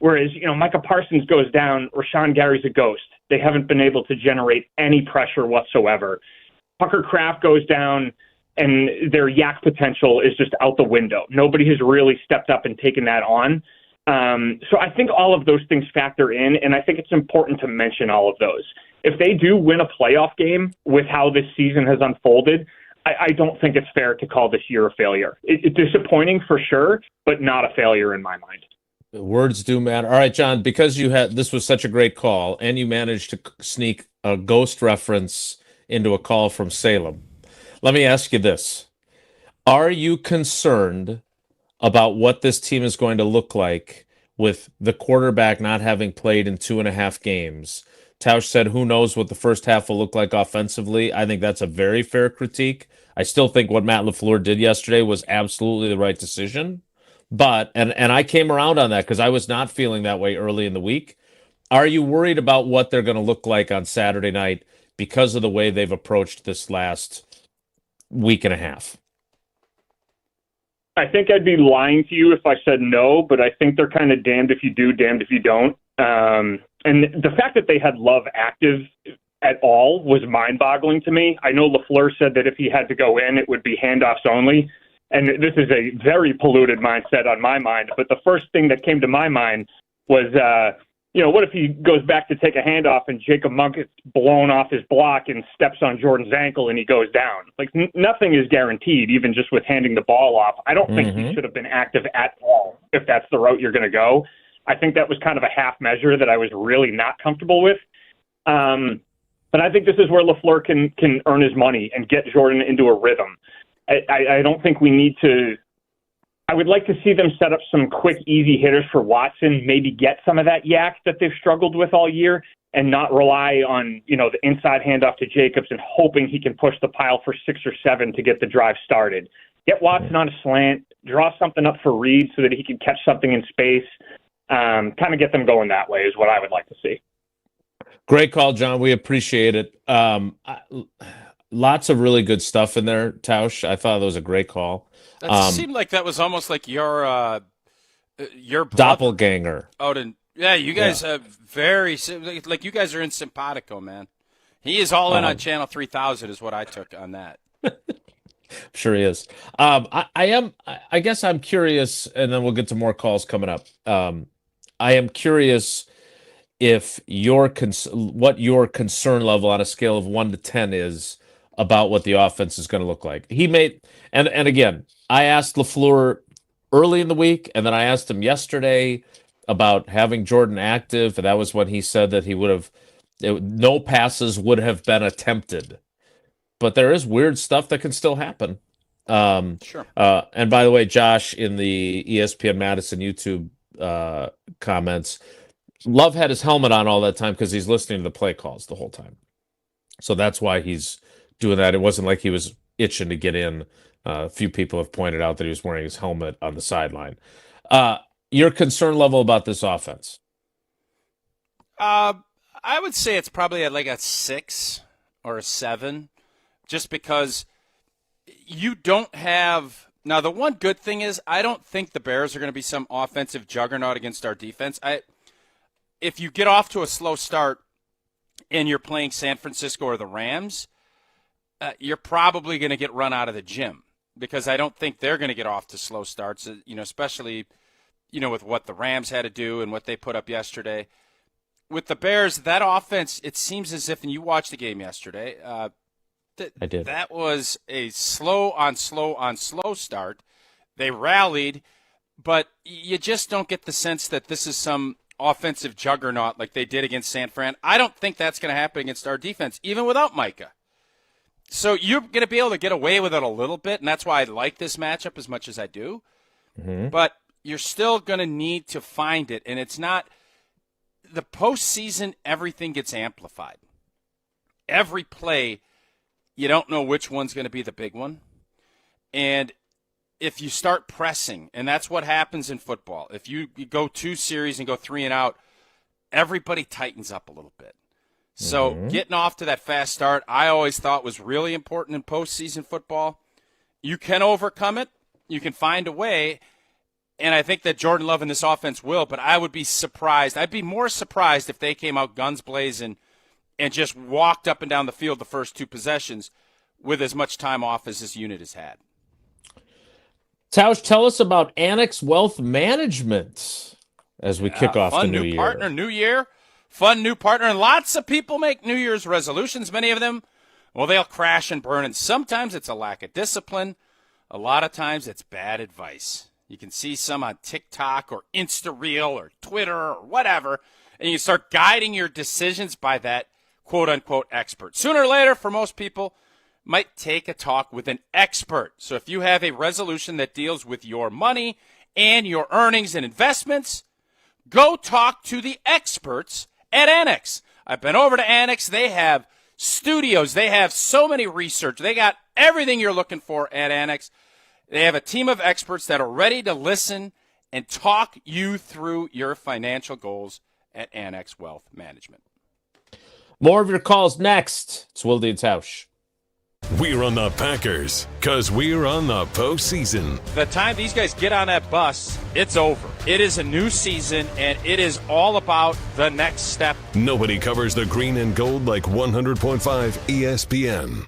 Whereas, Micah Parsons goes down, Rashawn Gary's a ghost. They haven't been able to generate any pressure whatsoever. Tucker Kraft goes down, and their yak potential is just out the window. Nobody has really stepped up and taken that on. So I think all of those things factor in, and I think it's important to mention all of those. If they do win a playoff game with how this season has unfolded, I don't think it's fair to call this year a failure. It's disappointing for sure, but not a failure in my mind. Words do matter. All right, John, because this was such a great call, and you managed to sneak a ghost reference into a call from Salem. Let me ask you this. Are you concerned about what this team is going to look like with the quarterback not having played in 2.5 games? Tausch said, who knows what the first half will look like offensively. I think that's a very fair critique. I still think what Matt LaFleur did yesterday was absolutely the right decision. But, and I came around on that because I was not feeling that way early in the week. Are you worried about what they're going to look like on Saturday night because of the way they've approached this last week and a half? I think I'd be lying to you if I said no, but I think they're kind of damned if you do, damned if you don't. And the fact that they had Love active at all was mind-boggling to me. I know LaFleur said that if he had to go in, it would be handoffs only. And this is a very polluted mindset on my mind. But the first thing that came to my mind was, what if he goes back to take a handoff and Jacob Monk gets blown off his block and steps on Jordan's ankle and he goes down? Like, nothing is guaranteed, even just with handing the ball off. I don't think he should have been active at all if that's the route you're going to go. I think that was kind of a half measure that I was really not comfortable with. But I think this is where LaFleur can earn his money and get Jordan into a rhythm. I don't think we need to – I would like to see them set up some quick, easy hitters for Watson, maybe get some of that yak that they've struggled with all year and not rely on, the inside handoff to Jacobs and hoping he can push the pile for 6 or 7 to get the drive started. Get Watson on a slant, draw something up for Reed so that he can catch something in space. Kind of get them going that way is what I would like to see. Great call, John. We appreciate it. Lots of really good stuff in there, Tausch. I thought that was a great call. That seemed like that was almost like your doppelganger. You guys have very like you guys are in simpatico, man. He is all in on Channel 3000, is what I took on that. Sure he is. I guess I'm curious, and then we'll get to more calls coming up. I am curious if what your concern level on a scale of 1 to 10 is about what the offense is going to look like. And again, I asked LaFleur early in the week, and then I asked him yesterday about having Jordan active, and that was when he said that no passes would have been attempted. But there is weird stuff that can still happen. Sure. And by the way, Josh in the ESPN Madison YouTube comments, Love had his helmet on all that time because he's listening to the play calls the whole time. So that's why he's doing that. It wasn't like he was itching to get in. A few people have pointed out that he was wearing his helmet on the sideline. Your concern level about this offense? I would say it's probably at like a 6 or a 7, just because you don't have. Now, the one good thing is I don't think the Bears are going to be some offensive juggernaut against our defense. If you get off to a slow start and you're playing San Francisco or the Rams, you're probably going to get run out of the gym, because I don't think they're going to get off to slow starts, especially, with what the Rams had to do and what they put up yesterday. With the Bears, that offense, it seems as if, and you watched the game yesterday, I did. That was a slow start. They rallied, but you just don't get the sense that this is some offensive juggernaut like they did against San Fran. I don't think that's going to happen against our defense, even without Micah. So you're going to be able to get away with it a little bit, and that's why I like this matchup as much as I do. Mm-hmm. But you're still going to need to find it, and it's not the postseason. Everything gets amplified. Every play, you don't know which one's going to be the big one, and if you start pressing, and that's what happens in football. If you go 2 series and go 3 and out, everybody tightens up a little bit. So getting off to that fast start, I always thought was really important in postseason football. You can overcome it. You can find a way. And I think that Jordan Love and this offense will, but I would be surprised. I'd be more surprised if they came out guns blazing and just walked up and down the field the first 2 possessions with as much time off as this unit has had. Tausch, tell us about Annex Wealth Management as we kick off the new year. Partner, new year. Fun new partner, and lots of people make New Year's resolutions. Many of them, well, they'll crash and burn, and sometimes it's a lack of discipline. A lot of times it's bad advice. You can see some on TikTok or Insta-Reel or Twitter or whatever, and you start guiding your decisions by that quote-unquote expert. Sooner or later, for most people, might take a talk with an expert. So if you have a resolution that deals with your money and your earnings and investments, go talk to the experts at Annex. I've been over to Annex. They have studios. They have so many research. They got everything you're looking for at Annex. They have a team of experts that are ready to listen and talk you through your financial goals at Annex Wealth Management. More of your calls next. It's Wilde and Tausch. We're on the Packers because we're on the postseason. The time these guys get on that bus, it's over. It is a new season, and it is all about the next step. Nobody covers the green and gold like 100.5 ESPN.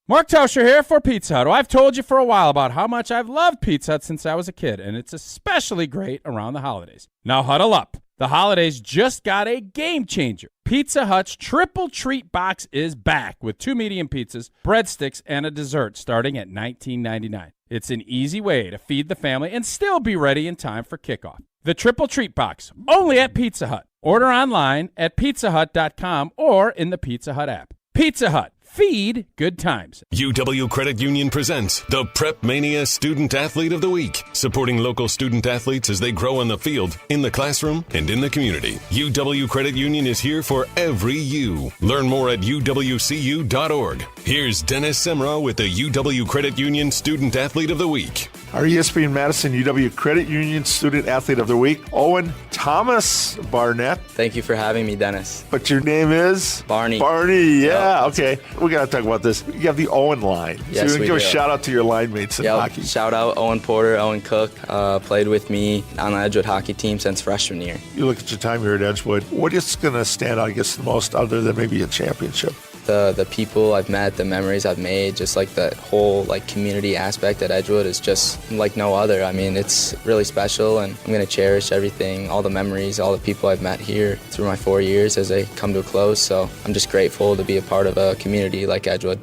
Mark Tauscher here for Pizza Hut. I've told you for a while about how much I've loved Pizza Hut since I was a kid, and it's especially great around the holidays. Now huddle up. The holidays just got a game changer. Pizza Hut's Triple Treat Box is back with 2 medium pizzas, breadsticks, and a dessert starting at $19.99. It's an easy way to feed the family and still be ready in time for kickoff. The Triple Treat Box, only at Pizza Hut. Order online at pizzahut.com or in the Pizza Hut app. Pizza Hut. Feed good times. UW Credit Union presents the Prep Mania Student Athlete of the Week, supporting local student athletes as they grow on the field, in the classroom, and in the community. UW Credit Union is here for every U. Learn more at uwcu.org. Here's Dennis Semrau with the UW Credit Union Student Athlete of the Week. Our ESPN Madison UW Credit Union Student Athlete of the Week, Owen Thomas Barnett. Thank you for having me, Dennis. But your name is? Barney. Barney, yeah, okay. We got to talk about this. You have the Owen line. Yes, so we give do. a shout out to your line mates in hockey. Shout out Owen Porter, Owen Cook, played with me on the Edgewood hockey team since freshman year. You look at your time here at Edgewood. What is going to stand out, I guess, the most other than maybe a championship? The people I've met, the memories I've made, just like the whole community aspect at Edgewood is just like no other. I mean, it's really special, and I'm going to cherish everything, all the memories, all the people I've met here through my 4 years as they come to a close. So I'm just grateful to be a part of a community like Edgewood.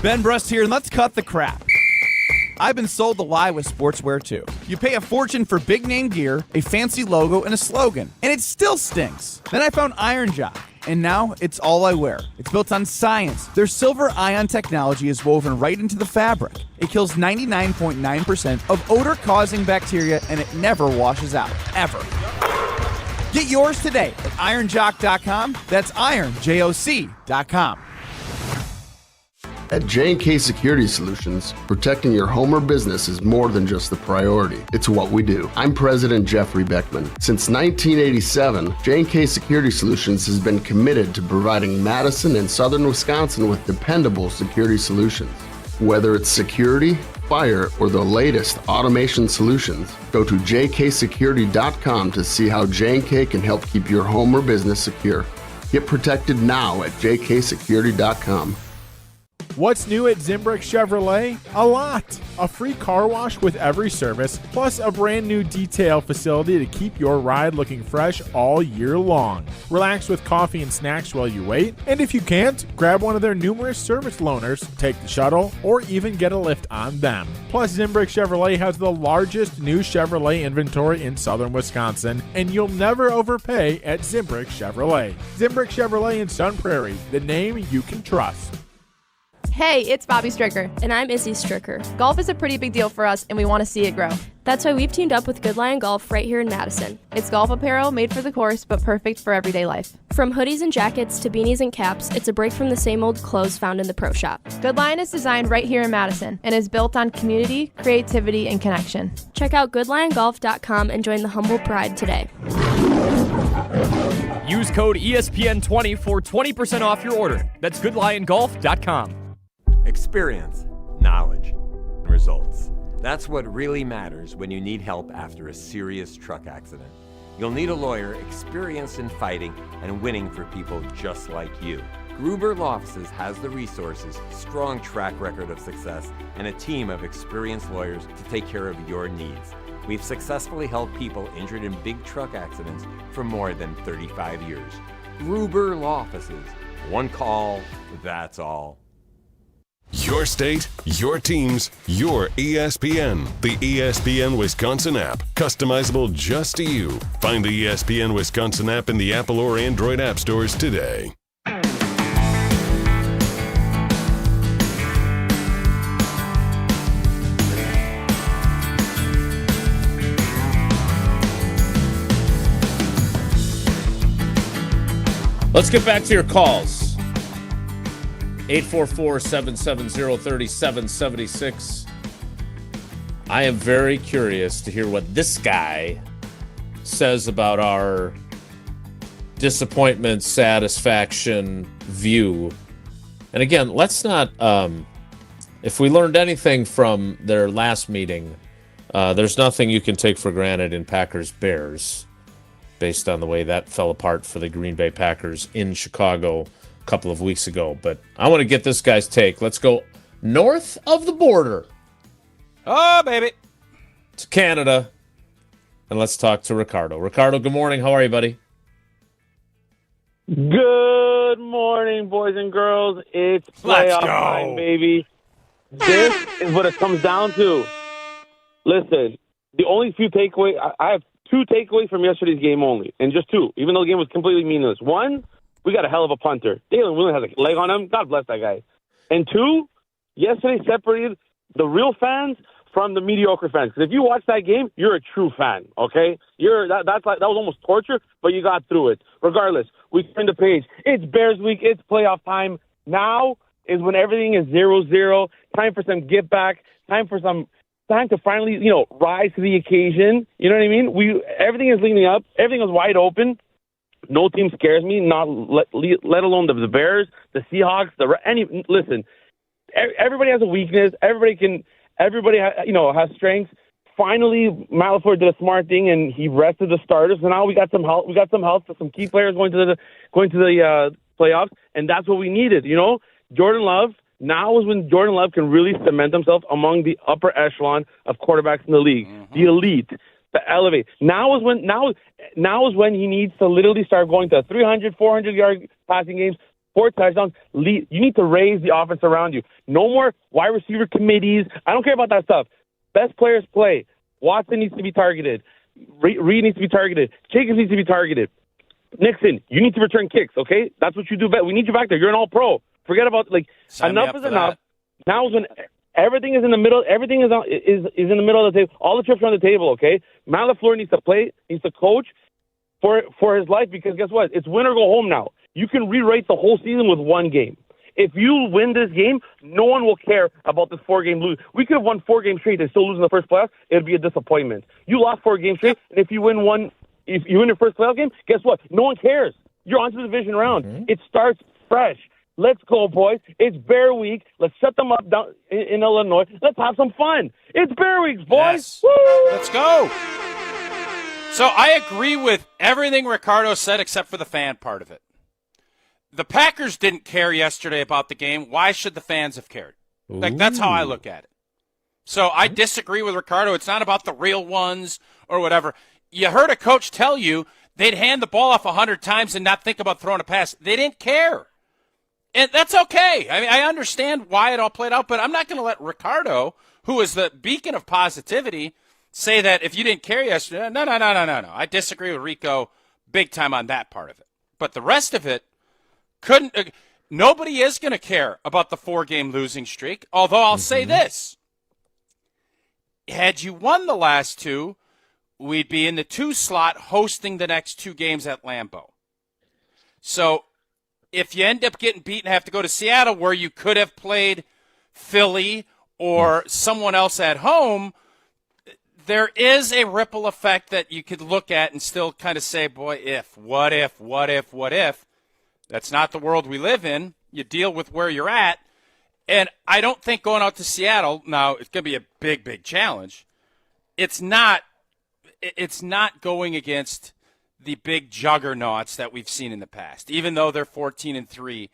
Ben Brust here, and let's cut the crap. I've been sold the lie with sportswear too. You pay a fortune for big name gear, a fancy logo, and a slogan, and it still stinks. Then I found Iron Jock, and now it's all I wear. It's built on science. Their silver ion technology is woven right into the fabric. It kills 99.9% of odor-causing bacteria, and it never washes out, ever. Get yours today at ironjock.com. That's ironjoc.com. At J&K Security Solutions, protecting your home or business is more than just a priority. It's what we do. I'm President Jeffrey Beckman. Since 1987, J&K Security Solutions has been committed to providing Madison and Southern Wisconsin with dependable security solutions. Whether it's security, fire, or the latest automation solutions, go to jksecurity.com to see how J&K can help keep your home or business secure. Get protected now at jksecurity.com. What's new at Zimbrick Chevrolet? A lot. A free car wash with every service, plus a brand new detail facility to keep your ride looking fresh all year long. Relax with coffee and snacks while you wait, and if you can't, grab one of their numerous service loaners, take the shuttle, or even get a lift on them. Plus, Zimbrick Chevrolet has the largest new Chevrolet inventory in southern Wisconsin, and you'll never overpay at Zimbrick Chevrolet. Zimbrick Chevrolet in Sun Prairie, the name you can trust. Hey, it's Bobby Stricker. And I'm Izzy Stricker. Golf is a pretty big deal for us, and we want to see it grow. That's why we've teamed up with Good Lion Golf right here in Madison. It's golf apparel made for the course, but perfect for everyday life. From hoodies and jackets to beanies and caps, it's a break from the same old clothes found in the pro shop. Good Lion is designed right here in Madison and is built on community, creativity, and connection. Check out goodliongolf.com and join the humble pride today. Use code ESPN20 for 20% off your order. That's goodliongolf.com. Experience, knowledge, results. That's what really matters when you need help after a serious truck accident. You'll need a lawyer experienced in fighting and winning for people just like you. Gruber Law Offices has the resources, strong track record of success, and a team of experienced lawyers to take care of your needs. We've successfully helped people injured in big truck accidents for more than 35 years. Gruber Law Offices. One call, that's all. Your state, your teams, your ESPN. The ESPN Wisconsin app. Customizable just to you. Find the ESPN Wisconsin app in the Apple or Android app stores today. Let's get back to your calls. 844-770-3776. I am very curious to hear what this guy says about our disappointment, satisfaction view. And again, let's not, if we learned anything from their last meeting, there's nothing you can take for granted in Packers-Bears based on the way that fell apart for the Green Bay Packers in Chicago a couple of weeks ago. But I want to get this guy's take. Let's go north of the border. Oh, baby. To Canada. And let's talk to Ricardo. Ricardo, good morning. How are you, buddy? Good morning, boys and girls. It's playoff time, baby. This is what it comes down to. Listen, the only few takeaways, I have two takeaways from yesterday's game only, and just two, even though the game was completely meaningless. One, we got a hell of a punter. Dalen Williams has a leg on him. God bless that guy. And two, yesterday separated the real fans from the mediocre fans. Because if you watch that game, you're a true fan, okay? That was almost torture, but you got through it. Regardless, we turn the page. It's Bears week. It's playoff time. Now is when everything is 0-0. Time for some give back. Time to finally, rise to the occasion. You know what I mean? Everything is leaning up. Everything is wide open. No team scares me, not let alone the Bears, the Seahawks, listen, everybody has a weakness. Everybody has strengths. Finally, Matt LaFleur did a smart thing and he rested the starters. So now we got some help. We got some help for some key players going to the playoffs, and that's what we needed. Jordan Love. Now is when Jordan Love can really cement himself among the upper echelon of quarterbacks in the league, the elite, the elevate. Now is when he needs to literally start going to 300, 400-yard passing games, 4 touchdowns. You need to raise the offense around you. No more wide receiver committees. I don't care about that stuff. Best players play. Watson needs to be targeted. Reed needs to be targeted. Jacobs needs to be targeted. Nixon, you need to return kicks, okay? That's what you do best. We need you back there. You're an all-pro. Forget about, enough is enough. Now is when everything is in the middle. Everything is in the middle of the table. All the chips are on the table, okay? Matt LaFleur needs to play, needs to coach for his life, because guess what? It's win or go home now. You can rewrite the whole season with one game. If you win this game, no one will care about this 4-game lose. We could have won 4 games straight and still lose in the first playoff. It would be a disappointment. You lost 4 games straight, and if you win your first playoff game, guess what? No one cares. You're on to the division round. Mm-hmm. It starts fresh. Let's go, boys. It's Bear Week. Let's shut them up down in Illinois. Let's have some fun. It's Bear Week, boys. Yes. Let's go. So I agree with everything Ricardo said except for the fan part of it. the Packers didn't care yesterday about the game. Why should the fans have cared? Like, that's how I look at it. So I disagree with Ricardo. It's not about the real ones or whatever. You heard a coach tell you they'd hand the ball off 100 times and not think about throwing a pass. They didn't care. And that's okay. I mean, I understand why it all played out, but I'm not going to let Ricardo, who is the beacon of positivity, say that if you didn't care yesterday. No. I disagree with Rico big time on that part of it. But the rest of it, nobody is going to care about the 4-game losing streak, although I'll say this. Had you won the last 2, we'd be in the 2 slot hosting the next 2 games at Lambeau. So if you end up getting beat and have to go to Seattle, where you could have played Philly or someone else at home, there is a ripple effect that you could look at and still kind of say, boy, what if. That's not the world we live in. You deal with where you're at. And I don't think going out to Seattle, now it's going to be a big, big challenge. It's not going against the big juggernauts that we've seen in the past. Even though they're 14-3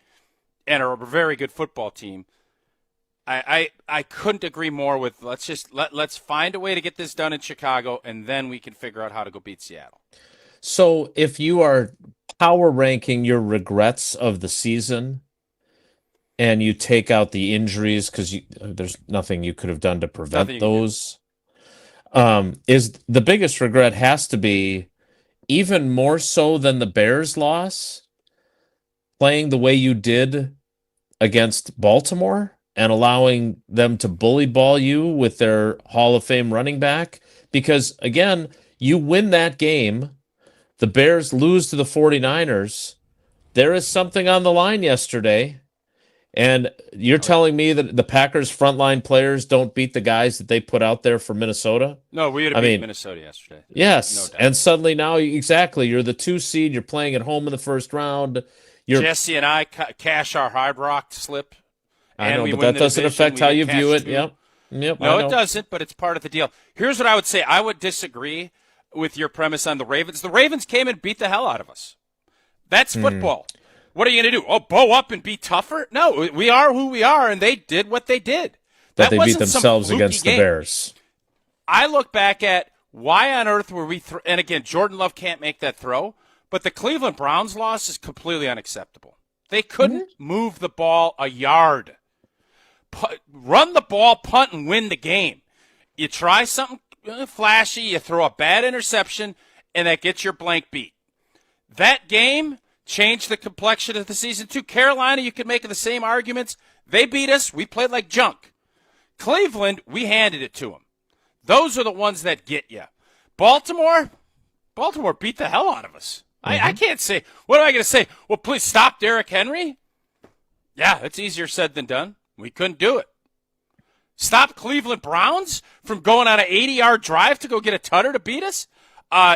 and are a very good football team, I couldn't agree more with let's find a way to get this done in Chicago, and then we can figure out how to go beat Seattle. So if you are power ranking your regrets of the season and you take out the injuries because there's nothing you could have done to prevent those, is the biggest regret has to be, even more so than the Bears loss, playing the way you did against Baltimore and allowing them to bully ball you with their Hall of Fame running back. Because, again, you win that game, the Bears lose to the 49ers. There is something on the line yesterday. And you're telling me that the Packers' frontline players don't beat the guys that they put out there for Minnesota? No, we had to beat Minnesota yesterday. Yes, no doubt. And suddenly now, you're the 2 seed. You're playing at home in the first round. Jesse and I cash our Hard Rock slip. I know, but that doesn't affect how you view it. Yep. No, it doesn't, but it's part of the deal. Here's what I would say. I would disagree with your premise on the Ravens. The Ravens came and beat the hell out of us. That's football. What are you going to do? Oh, bow up and be tougher? No, we are who we are, and they did what they did. But they beat themselves against the Bears. I look back at why on earth were we and again, Jordan Love can't make that throw, but the Cleveland Browns loss is completely unacceptable. They couldn't move the ball a yard. Run the ball, punt, and win the game. You try something flashy, you throw a bad interception, and that gets your blank beat. That game changed the complexion of the season, too. Carolina, you could make the same arguments. They beat us. We played like junk. Cleveland, we handed it to them. Those are the ones that get you. Baltimore beat the hell out of us. I can't say. What am I going to say? Well, please stop Derrick Henry? Yeah, it's easier said than done. We couldn't do it. Stop Cleveland Browns from going on an 80-yard drive to go get a tutter to beat us?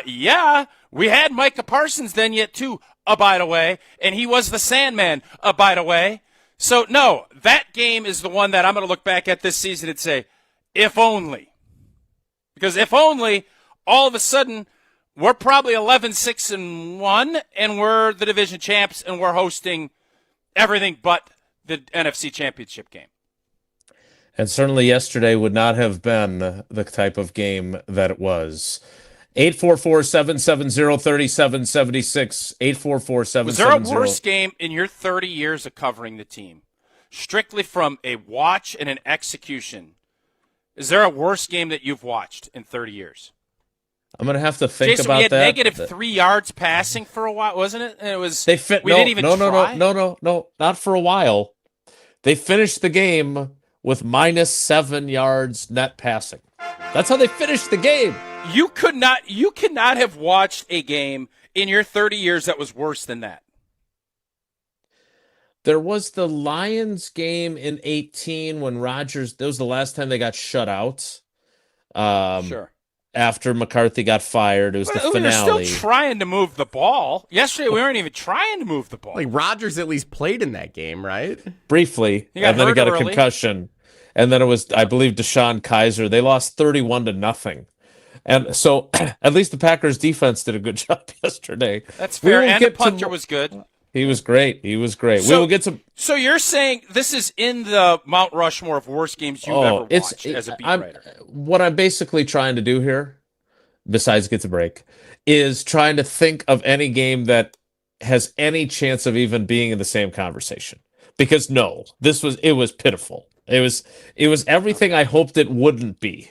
Yeah, we had Micah Parsons then yet too, by the way, and he was the Sandman, by the way. So, no, that game is the one that I'm going to look back at this season and say, if only. Because if only, all of a sudden, we're probably 11-6-1, and we're the division champs, and we're hosting everything but the NFC Championship game. And certainly yesterday would not have been the type of game that it was. 844-770-3776. 844-770. Was there a worse game in your 30 years of covering the team, strictly from a watch and an execution? Is there a worse game that you've watched in 30 years? I'm going to have to think Jason, about we had that. negative 3 yards passing for a while, wasn't it? And it was. We didn't even try. No, not for a while. They finished the game with -7 yards net passing. That's how they finished the game. You cannot have watched a game in your 30 years that was worse than that. There was the Lions game in 2018 when Rodgers, that was the last time they got shut out. Sure. After McCarthy got fired, it was the finale. We were still trying to move the ball. Yesterday, we weren't even trying to move the ball. Like, Rodgers at least played in that game, right? Briefly, and then he got a concussion. And then it was, I believe, Deshaun Kaiser. They lost 31-0. And so, at least the Packers defense did a good job yesterday. That's fair, and the punter was good. He was great. He was great. So, we will get some. So you're saying this is in the Mount Rushmore of worst games you've ever watched as a beat writer? What I'm basically trying to do here, besides get to break, is trying to think of any game that has any chance of even being in the same conversation. Because no, it was pitiful. It was everything I hoped it wouldn't be.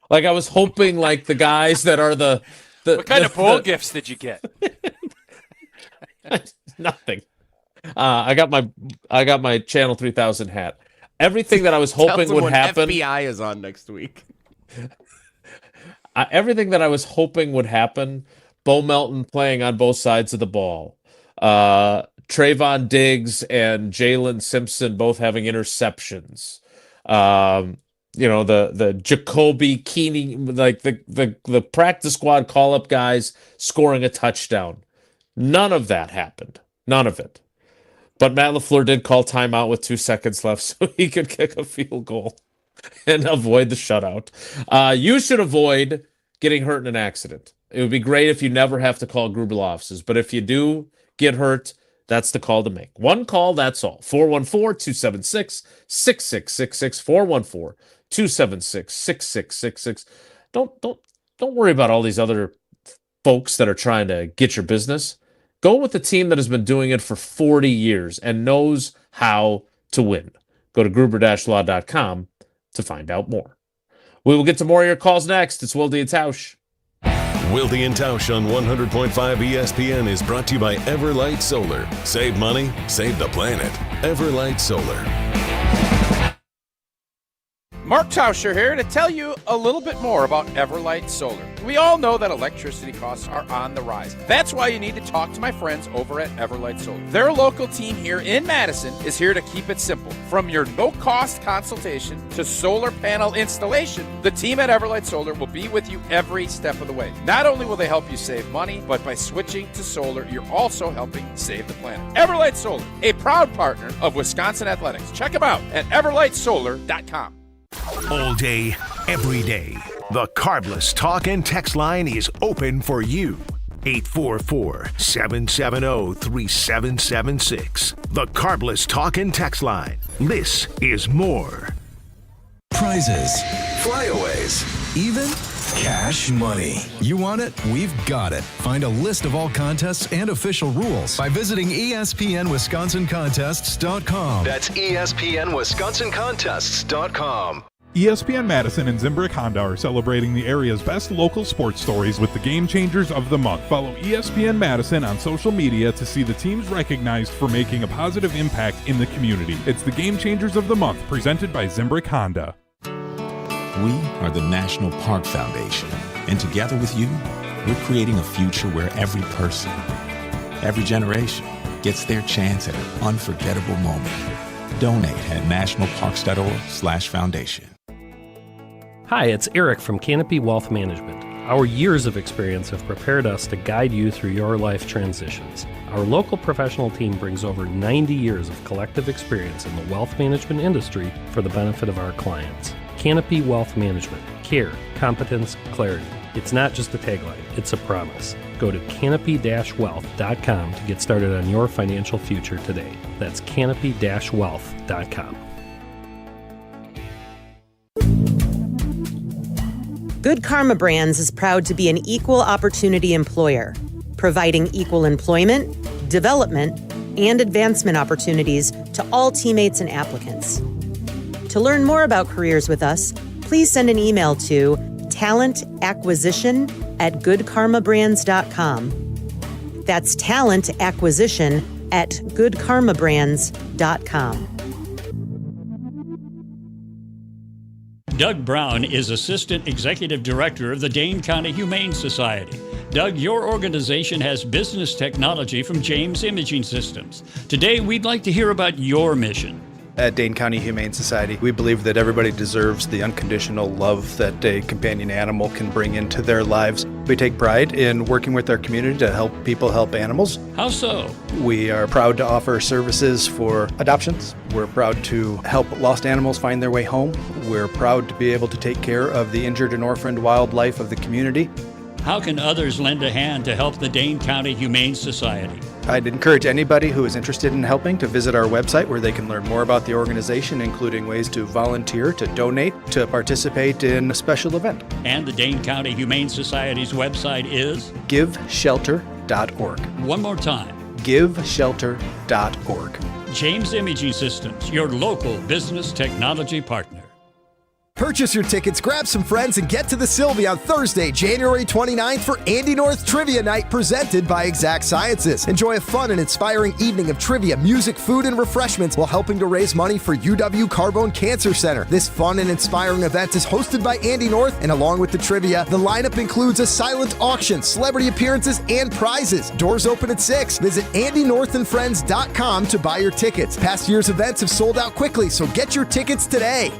Like I was hoping like the guys that are the what kind of bowl gifts did you get? Nothing. I got my Channel 3000 hat. Everything that I was hoping would happen. FBI is on next week. Everything that I was hoping would happen. Bo Melton playing on both sides of the ball. Trayvon Diggs and Jalen Simpson both having interceptions. The Jacoby Keeney, like the practice squad call-up guys scoring a touchdown. None of that happened. None of it. But Matt LaFleur did call timeout with 2 seconds left so he could kick a field goal and avoid the shutout. You should avoid getting hurt in an accident. It would be great if you never have to call Gruber Law Offices. But if you do get hurt, that's the call to make. One call, that's all. 414-276-6666. 414-276-6666. Don't worry about all these other folks that are trying to get your business. Go with the team that has been doing it for 40 years and knows how to win. Go to gruber-law.com to find out more. We will get to more of your calls next. It's Wilde and Tausch. Wilde and Tausch on 100.5 ESPN is brought to you by Everlight Solar. Save money, save the planet. Everlight Solar. Mark Tauscher here to tell you a little bit more about Everlight Solar. We all know that electricity costs are on the rise. That's why you need to talk to my friends over at Everlight Solar. Their local team here in Madison is here to keep it simple. From your no-cost consultation to solar panel installation, the team at Everlight Solar will be with you every step of the way. Not only will they help you save money, but by switching to solar, you're also helping save the planet. Everlight Solar, a proud partner of Wisconsin Athletics. Check them out at everlightsolar.com. All day, every day, the Carbless Talk and Text line is open for you. 844-770-3776. The Carbless Talk and Text line. This is more. Prizes, flyaways, even cash money. You want it? We've got it. Find a list of all contests and official rules by visiting ESPNWisconsinContests.com. That's ESPNWisconsinContests.com. ESPN Madison and Zimbrick Honda are celebrating the area's best local sports stories with the Game Changers of the Month. Follow ESPN Madison on social media to see the teams recognized for making a positive impact in the community. It's the Game Changers of the Month, presented by Zimbrick Honda. We are the National Park Foundation, and together with you, we're creating a future where every person, every generation gets their chance at an unforgettable moment. Donate at nationalparks.org/foundation. Hi, it's Eric from Canopy Wealth Management. Our years of experience have prepared us to guide you through your life transitions. Our local professional team brings over 90 years of collective experience in the wealth management industry for the benefit of our clients. Canopy Wealth Management. Care, competence, clarity. It's not just a tagline, it's a promise. Go to canopy-wealth.com to get started on your financial future today. That's canopy-wealth.com. Good Karma Brands is proud to be an equal opportunity employer, providing equal employment, development, and advancement opportunities to all teammates and applicants. To learn more about careers with us, please send an email to talentacquisition@goodkarmabrands.com. That's talentacquisition@goodkarmabrands.com. Doug Brown is Assistant Executive Director of the Dane County Humane Society. Doug, your organization has business technology from James Imaging Systems. Today, we'd like to hear about your mission. At Dane County Humane Society, we believe that everybody deserves the unconditional love that a companion animal can bring into their lives. We take pride in working with our community to help people help animals. How so? We are proud to offer services for adoptions. We're proud to help lost animals find their way home. We're proud to be able to take care of the injured and orphaned wildlife of the community. How can others lend a hand to help the Dane County Humane Society? I'd encourage anybody who is interested in helping to visit our website where they can learn more about the organization, including ways to volunteer, to donate, to participate in a special event. And the Dane County Humane Society's website is GiveShelter.org. one more time. GiveShelter.org. James Imaging Systems, your local business technology partner. Purchase your tickets, grab some friends, and get to the Sylvie on Thursday, January 29th for Andy North Trivia Night presented by Exact Sciences. Enjoy a fun and inspiring evening of trivia, music, food, and refreshments while helping to raise money for UW Carbone Cancer Center. This fun and inspiring event is hosted by Andy North, and along with the trivia, the lineup includes a silent auction, celebrity appearances, and prizes. Doors open at 6. Visit AndyNorthAndFriends.com to buy your tickets. Past year's events have sold out quickly, so get your tickets today.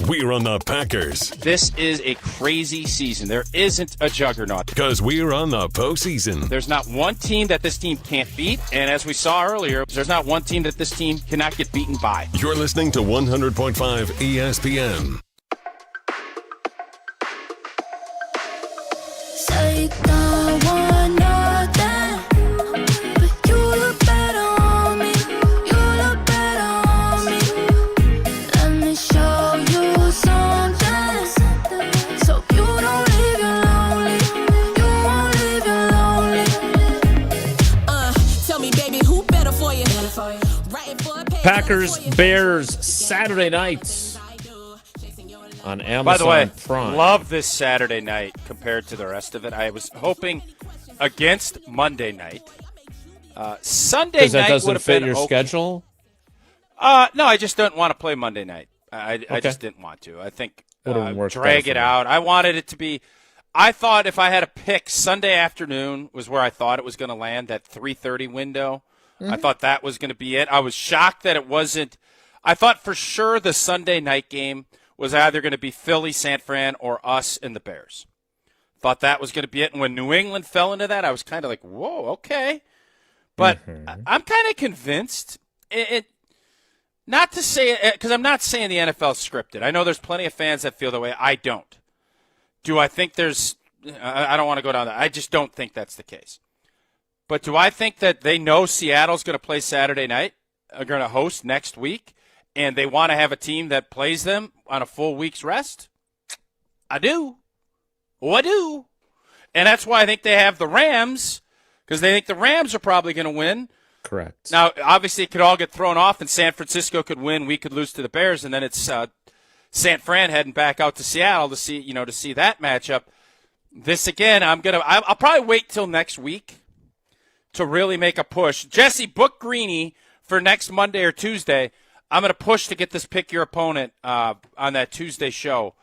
We're on the Packers. This is a crazy season. There isn't a juggernaut. Because we're on the postseason. There's not one team that this team can't beat. And as we saw earlier, there's not one team that this team cannot get beaten by. You're listening to 100.5 ESPN. Say don't want nothing, but you look better on me. You look better on me. Let me show you something, so you don't leave you lonely. You won't leave you lonely. Tell me, baby, who better for you? Packers, Bears, Saturday night on Amazon By the way, Prime. love this Saturday night compared to the rest of it. I was hoping against Monday night. Sunday night that doesn't would have fit been your okay. schedule? No, I just don't want to play Monday night. I just didn't want to. I think Would've worked drag better it for me. out. I wanted it to be – I thought if I had to pick, Sunday afternoon was where I thought it was going to land, that 3:30 window. I thought that was going to be it. I was shocked that it wasn't – I thought for sure the Sunday night game was either going to be Philly, San Fran, or us and the Bears. Thought that was going to be it. And when New England fell into that, I was kind of like, whoa, okay. But I'm kind of convinced it not to say it, because I'm not saying the NFL's scripted. I know there's plenty of fans that feel that way. I don't. Do I think there's – I don't want to go down that. I just don't think that's the case. But do I think that they know Seattle's going to play Saturday night, are going to host next week, and they want to have a team that plays them on a full week's rest? I do. Oh, I do. And that's why I think they have the Rams, because they think the Rams are probably going to win. Correct. Now, obviously, it could all get thrown off, and San Francisco could win. We could lose to the Bears, and then it's San Fran heading back out to Seattle to see that matchup. This again, I'll probably wait till next week to really make a push. Jesse, book Greeny for next Monday or Tuesday. I'm going to push to get this Pick Your Opponent on that Tuesday show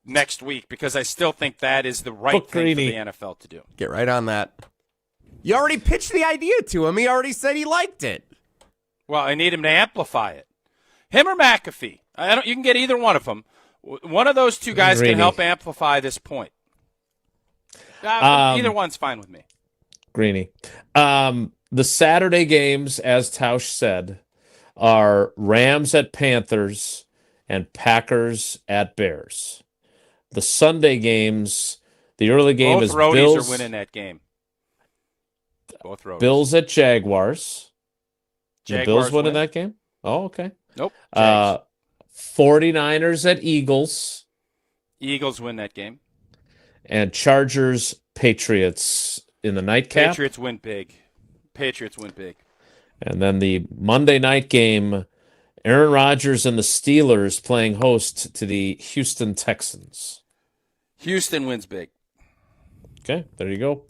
next week, because I still think that is the right thing for the NFL to do. Get right on that. You already pitched the idea to him. He already said he liked it. Well, I need him to amplify it. Him or McAfee. You can get either one of them. One of those two guys can help amplify this point. Either one's fine with me. Greeny. The Saturday games, as Tausch said, are Rams at Panthers and Packers at Bears. The Sunday games, the early game is Both roadies Bills are winning that game. Both roadies. Bills at Jaguars. The Bills Jaguars winning win. that game? Oh, okay. Nope. 49ers at Eagles. Eagles win that game. And Chargers, Patriots in the nightcap. Patriots win big. And then the Monday night game, Aaron Rodgers and the Steelers playing host to the Houston Texans. Houston wins big. Okay, there you go.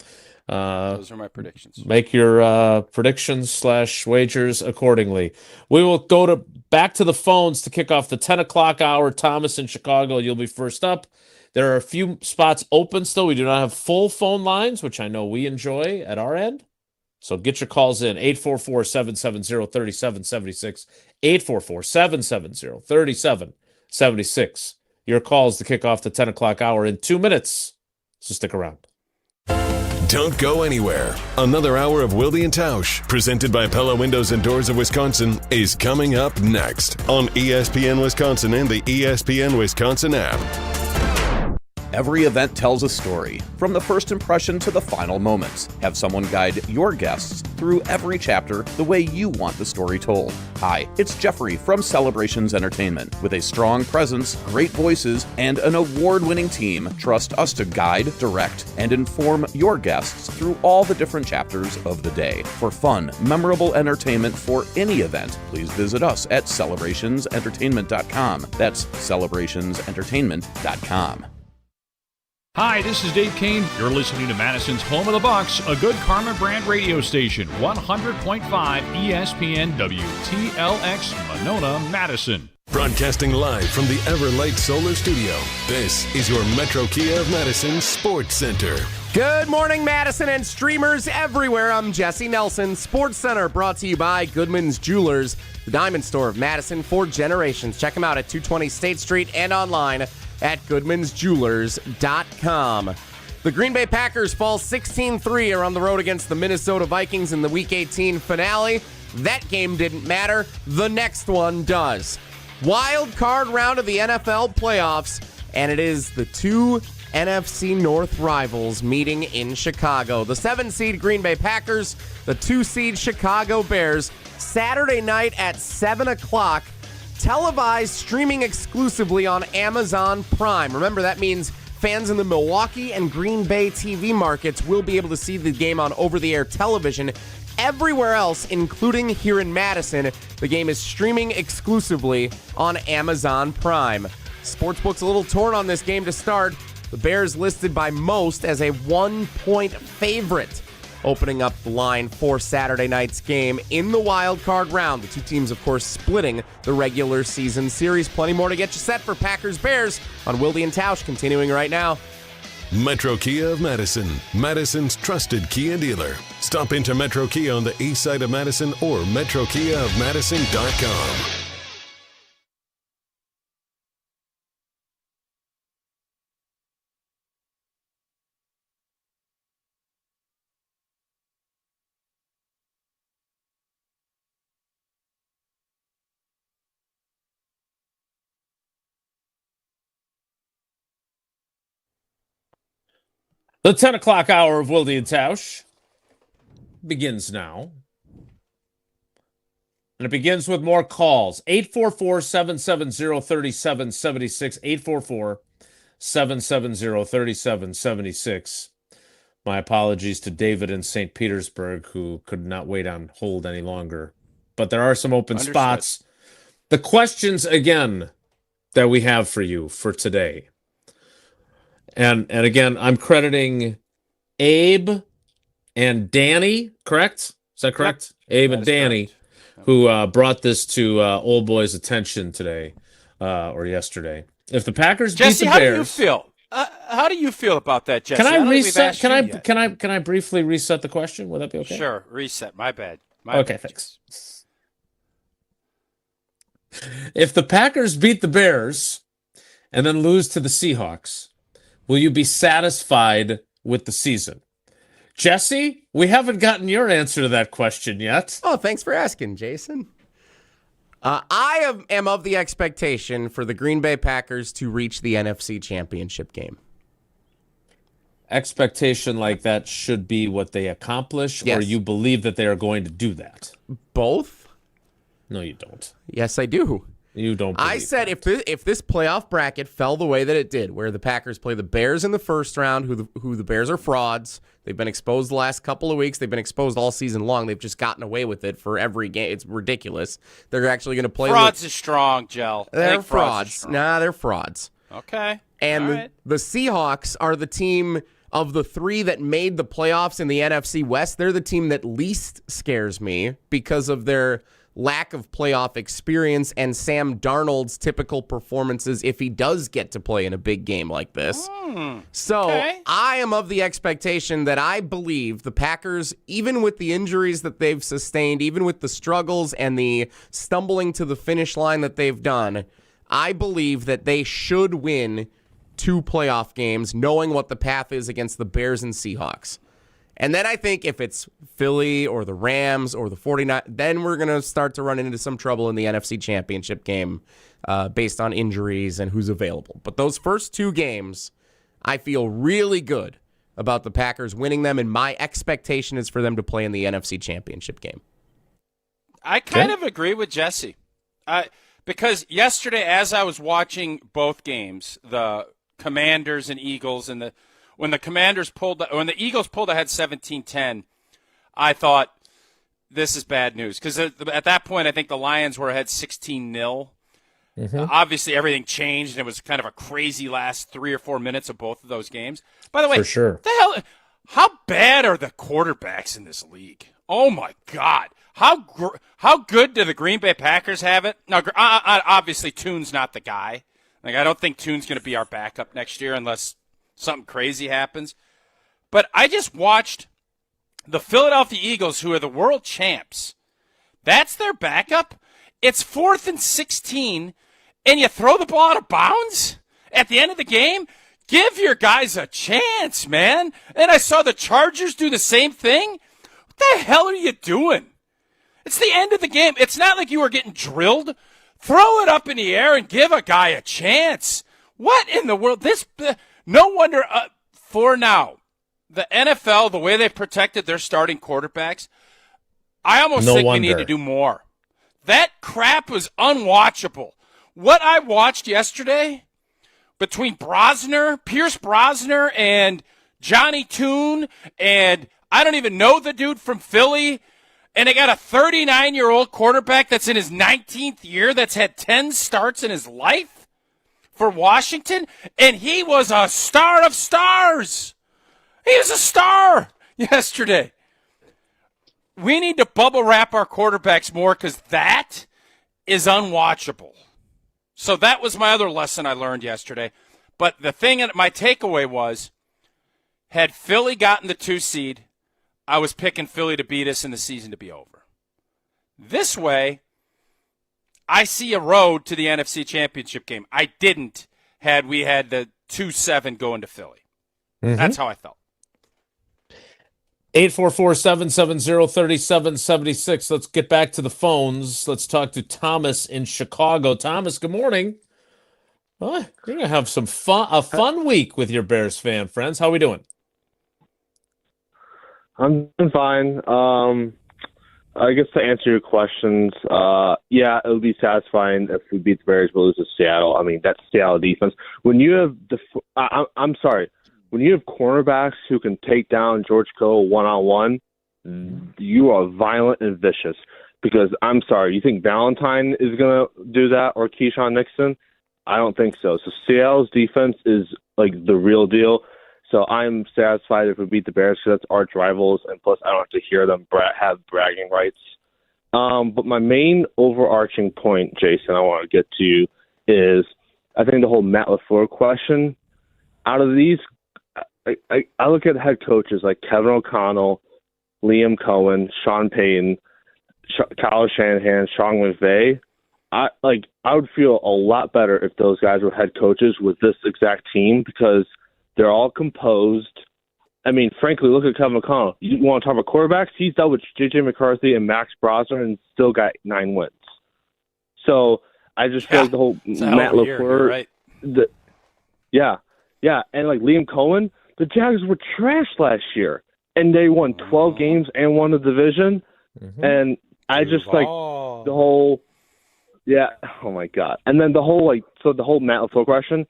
Those are my predictions. Make your predictions / wagers accordingly. We will go back to the phones to kick off the 10 o'clock hour. Thomas in Chicago, you'll be first up. There are a few spots open still. We do not have full phone lines, which I know we enjoy at our end. So get your calls in, 844-770-3776, 844-770-3776. Your calls to kick off the 10 o'clock hour in 2 minutes. So stick around. Don't go anywhere. Another hour of Wilde and Tausch, presented by Pella Windows and Doors of Wisconsin, is coming up next on ESPN Wisconsin and the ESPN Wisconsin app. Every event tells a story, from the first impression to the final moments. Have someone guide your guests through every chapter the way you want the story told. Hi, it's Jeffrey from Celebrations Entertainment. With a strong presence, great voices, and an award-winning team, trust us to guide, direct, and inform your guests through all the different chapters of the day. For fun, memorable entertainment for any event, please visit us at celebrationsentertainment.com. That's celebrationsentertainment.com. Hi, this is Dave Kane. You're listening to Madison's Home of the Bucks, a good Karma brand radio station, 100.5 ESPN WTLX, Monona, Madison. Broadcasting live from the Everlight Solar Studio, this is your Metro Kia of Madison Sports Center. Good morning, Madison and streamers everywhere. I'm Jesse Nelson. Sports Center brought to you by Goodman's Jewelers, the diamond store of Madison for generations. Check them out at 220 State Street and online at goodmansjewelers.com. The Green Bay Packers fall 16-3 are on the road against the Minnesota Vikings in the Week 18 finale. That game didn't matter. The next one does. Wild card round of the NFL playoffs, and it is the two NFC North rivals meeting in Chicago. The 7-seed Green Bay Packers, the 2-seed Chicago Bears, Saturday night at 7 o'clock. Televised, streaming exclusively on Amazon Prime. Remember, that means fans in the Milwaukee and Green Bay TV markets will be able to see the game on over-the-air television. Everywhere else, including here in Madison, the game is streaming exclusively on Amazon Prime. Sportsbook's a little torn on this game to start. The Bears listed by most as a 1-point favorite, opening up the line for Saturday night's game in the wild card round. The two teams, of course, splitting the regular season series. Plenty more to get you set for Packers-Bears on Wilde and Tausch, continuing right now. Metro Kia of Madison, Madison's trusted Kia dealer. Stop into Metro Kia on the east side of Madison or metrokiaofmadison.com. The 10 o'clock hour of Wilde and Tausch begins now. And it begins with more calls. 844-770-3776. 844-770-3776. My apologies to David in St. Petersburg, who could not wait on hold any longer. But there are some open spots. The questions, again, that we have for you for today. And again, I'm crediting Abe and Danny, correct? Is that correct? Yep. Abe and Danny, who brought this to Old Boy's attention today or yesterday. If the Packers Jesse, beat the Bears, how do you feel? How do you feel about that, Jesse? Can I reset? Can I briefly reset the question? Would that be okay? Sure, reset. My bad. Okay, thanks. If the Packers beat the Bears and then lose to the Seahawks, will you be satisfied with the season? Jesse, we haven't gotten your answer to that question yet. Oh, thanks for asking, Jason. I am of the expectation for the Green Bay Packers to reach the NFC Championship game. Expectation like that should be what they accomplish, yes. Or you believe that they are going to do that? Both? No, you don't. Yes, I do. You don't believe I said that. if this playoff bracket fell the way that it did, where the Packers play the Bears in the first round, who the Bears are frauds. They've been exposed the last couple of weeks. They've been exposed all season long. They've just gotten away with it for every game. It's ridiculous. They're actually going to play. Frauds is strong, Gel. They're frauds. Nah, they're frauds. Okay. And the Seahawks are the team of the three that made the playoffs in the NFC West. They're the team that least scares me because of their lack of playoff experience and Sam Darnold's typical performances if he does get to play in a big game like this. I am of the expectation that I believe the Packers, even with the injuries that they've sustained, even with the struggles and the stumbling to the finish line that they've done, I believe that they should win 2 playoff games, knowing what the path is against the Bears and Seahawks. And then I think if it's Philly or the Rams or the 49ers, then we're going to start to run into some trouble in the NFC Championship game based on injuries and who's available. But those first 2 games, I feel really good about the Packers winning them, and my expectation is for them to play in the NFC Championship game. I kind of agree with Jesse. Because yesterday, as I was watching both games, the Commanders and Eagles, and when the Eagles pulled ahead 17-10, I thought, this is bad news. Because at that point, I think the Lions were ahead 16-0. Obviously, everything changed, and it was kind of a crazy last 3 or 4 minutes of both of those games. By the way, For sure. how bad are the quarterbacks in this league? Oh, my God. How good do the Green Bay Packers have it? Now, obviously, Tune's not the guy. Like, I don't think Tune's going to be our backup next year unless something crazy happens. But I just watched the Philadelphia Eagles, who are the world champs. That's their backup? It's 4th and 16, and you throw the ball out of bounds at the end of the game? Give your guys a chance, man. And I saw the Chargers do the same thing. What the hell are you doing? It's the end of the game. It's not like you were getting drilled. Throw it up in the air and give a guy a chance. What in the world? No wonder, for now, the NFL, the way they've protected their starting quarterbacks, I almost think we need to do more. That crap was unwatchable. What I watched yesterday between Pierce Brosner, and Johnny Tune, and I don't even know the dude from Philly, and they got a 39-year-old quarterback that's in his 19th year that's had 10 starts in his life for Washington, and he was a star of stars. He was a star yesterday. We need to bubble wrap our quarterbacks more because that is unwatchable. So that was my other lesson I learned yesterday. But the thing, my takeaway was, had Philly gotten the 2 seed, I was picking Philly to beat us and the season to be over. This way, I see a road to the NFC Championship game. I didn't had we had the 2-7 going to Philly. That's how I felt. 844-770-3776. Let's get back to the phones. Let's talk to Thomas in Chicago. Thomas, good morning. You're going to have a fun week with your Bears fan friends. How are we doing? I'm doing fine. I guess to answer your questions, yeah, it would be satisfying if we beat the Bears but lose to Seattle. I mean, that's Seattle defense. When you have I'm sorry. When you have cornerbacks who can take down George Kittle one-on-one, you are violent and vicious. Because, I'm sorry, you think Valentine is going to do that or Keyshawn Nixon? I don't think so. So Seattle's defense is, like, the real deal. So I'm satisfied if we beat the Bears because that's arch rivals, and plus I don't have to hear them have bragging rights. But my main overarching point, Jason, I want to get to is I think the whole Matt LaFleur question. Out of these, I look at head coaches like Kevin O'Connell, Liam Cohen, Sean Payton, Kyle Shanahan, Sean McVay. I would feel a lot better if those guys were head coaches with this exact team because they're all composed. I mean, frankly, look at Kevin O'Connell. You want to talk about quarterbacks? He's dealt with J.J. McCarthy and Max Brosner and still got 9 wins. So I just feel like the whole Matt LaFleur. Right. Yeah. And like Liam Cohen, the Jags were trash last year. And they won 12 games and won the division. And I just like the whole, oh my God. And then the whole the whole Matt LaFleur question,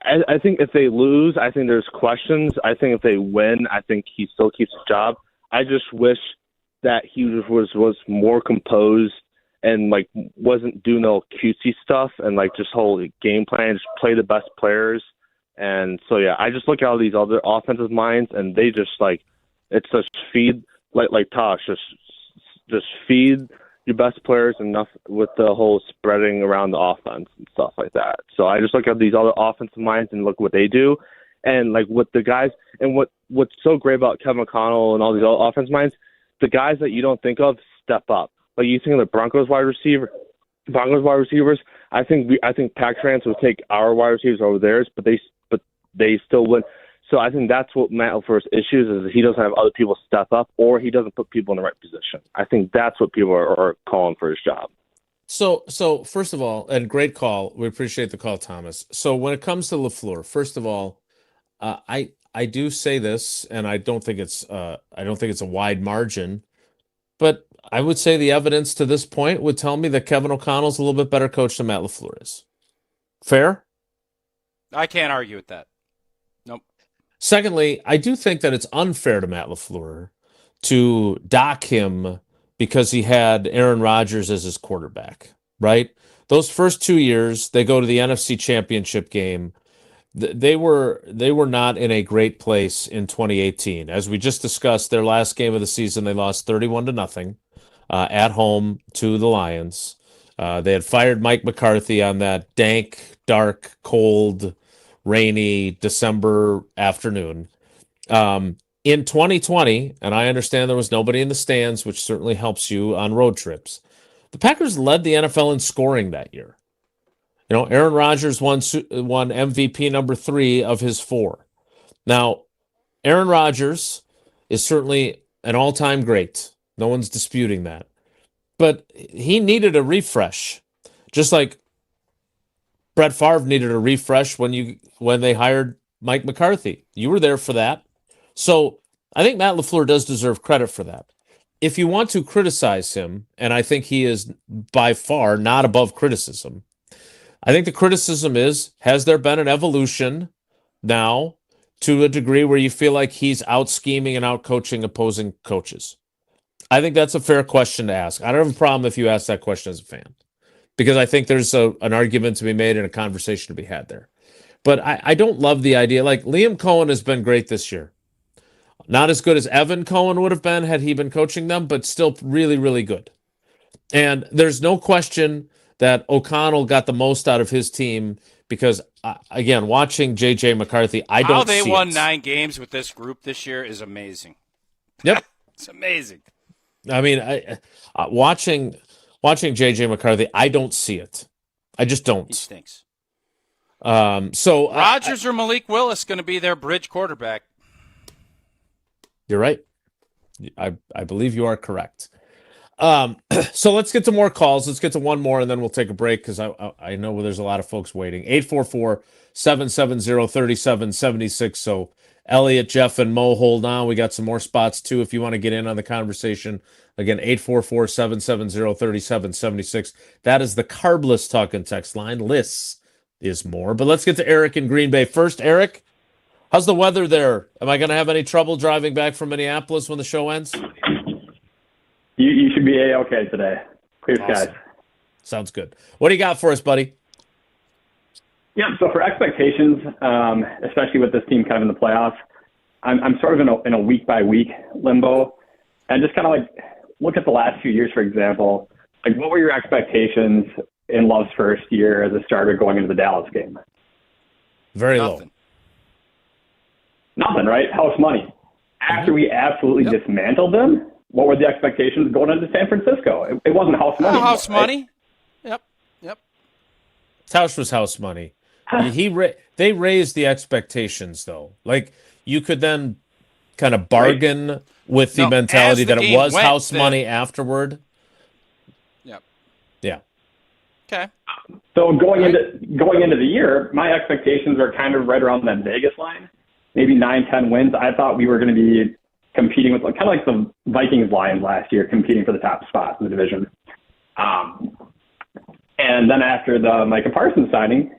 I think if they lose, I think there's questions. I think if they win, I think he still keeps his job. I just wish that he was more composed and like wasn't doing no cutesy stuff and like just whole game plan, just play the best players. And so I just look at all these other offensive minds and they just like it's just feed like Tosh, just feed your best players enough with the whole spreading around the offense and stuff like that. So I just look at these other offensive minds and look what they do. And like with the guys and what's so great about Kevin McConnell and all these other offensive minds, the guys that you don't think of step up. Like you think of the Broncos wide receivers. I think Pack fans would take our wide receivers over theirs, but they still win. So I think that's what Matt LaFleur's issues is that he doesn't have other people step up or he doesn't put people in the right position. I think that's what people are calling for his job. So first of all, and great call. We appreciate the call, Thomas. So when it comes to LaFleur, first of all, I do say this, and I don't think it's a wide margin, but I would say the evidence to this point would tell me that Kevin O'Connell's a little bit better coach than Matt LaFleur is. Fair? I can't argue with that. Nope. Secondly, I do think that it's unfair to Matt LaFleur to dock him because he had Aaron Rodgers as his quarterback, right? Those first 2 years, they go to the NFC Championship game. They were not in a great place in 2018. As we just discussed, their last game of the season, they lost 31-0 at home to the Lions. They had fired Mike McCarthy on that dank, dark, cold, rainy December afternoon. In 2020, and I understand there was nobody in the stands, which certainly helps you on road trips, the Packers led the NFL in scoring that year. You know, Aaron Rodgers won MVP number 3 of his 4. Now, Aaron Rodgers is certainly an all-time great. No one's disputing that. But he needed a refresh, just like Brett Favre needed a refresh when they hired Mike McCarthy. You were there for that. So I think Matt LaFleur does deserve credit for that. If you want to criticize him, and I think he is by far not above criticism, I think the criticism is, has there been an evolution now to a degree where you feel like he's out scheming and out coaching opposing coaches? I think that's a fair question to ask. I don't have a problem if you ask that question as a fan, because I think there's an argument to be made and a conversation to be had there. But I don't love the idea. Like, Liam Cohen has been great this year. Not as good as Evan Cohen would have been had he been coaching them, but still really, really good. And there's no question that O'Connell got the most out of his team because, again, watching J.J. McCarthy, I don't see How they won it. 9 games with this group this year is amazing. Yep. It's amazing. I mean, watching J.J. McCarthy, I don't see it. I just don't. He stinks. So Rodgers or Malik Willis going to be their bridge quarterback. You're right. I believe you are correct. So let's get to more calls. Let's get to one more, and then we'll take a break because I know there's a lot of folks waiting. 844-770-3776. So Elliot, Jeff, and Mo, hold on. We got some more spots, too, if you want to get in on the conversation. Again, 844-770-3776. That is the carbless talk and text line. Lists is more. But let's get to Eric in Green Bay first. Eric, how's the weather there? Am I going to have any trouble driving back from Minneapolis when the show ends? You should be A-okay today. Clear skies. Sounds good. What do you got for us, buddy? Yeah, so for expectations, especially with this team kind of in the playoffs, I'm sort of in a week-by-week limbo. And just kind of like look at the last few years, for example. Like, what were your expectations in Love's first year as a starter going into the Dallas game? Very low. Nothing, right? House money. After we absolutely dismantled them, what were the expectations going into San Francisco? It wasn't house money. House anymore, money. Yep. Tausch was house money. They raised the expectations, though. Like, you could then kind of bargain with the mentality that it was house money afterward. Yep. Yeah. Okay. So going into the year, my expectations are kind of right around that Vegas line, maybe 9-10 wins. I thought we were going to be competing with kind of like the Vikings Lions last year, competing for the top spot in the division. And then after the Micah Parsons signing,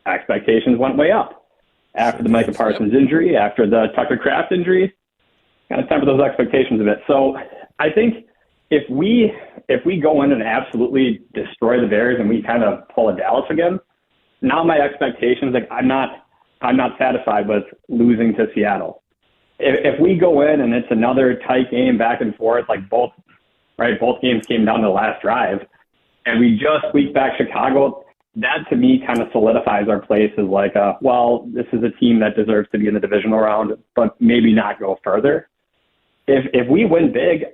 expectations went way up. After the Micah Parsons injury, after the Tucker Kraft injury, kind of temper those expectations a bit. So I think if we go in and absolutely destroy the Bears and we kind of pull a Dallas again, now my expectations, like I'm not satisfied with losing to Seattle. If we go in and it's another tight game back and forth, like both games came down to the last drive, and we just squeak back Chicago, that to me kind of solidifies our place as like, this is a team that deserves to be in the divisional round, but maybe not go further. If we win big,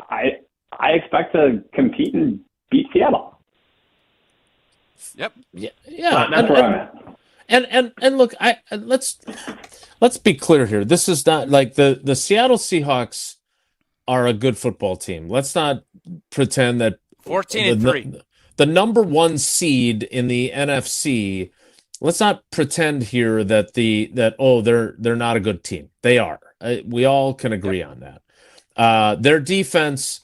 I expect to compete and beat Seattle. Yep. Yeah. That's where I'm at. And look, let's be clear here. This is not like the Seattle Seahawks are a good football team. Let's not pretend that 14-3. The number 1 seed in the NFC let's not pretend here that they're not a good team. They are. We all can agree on that. Their defense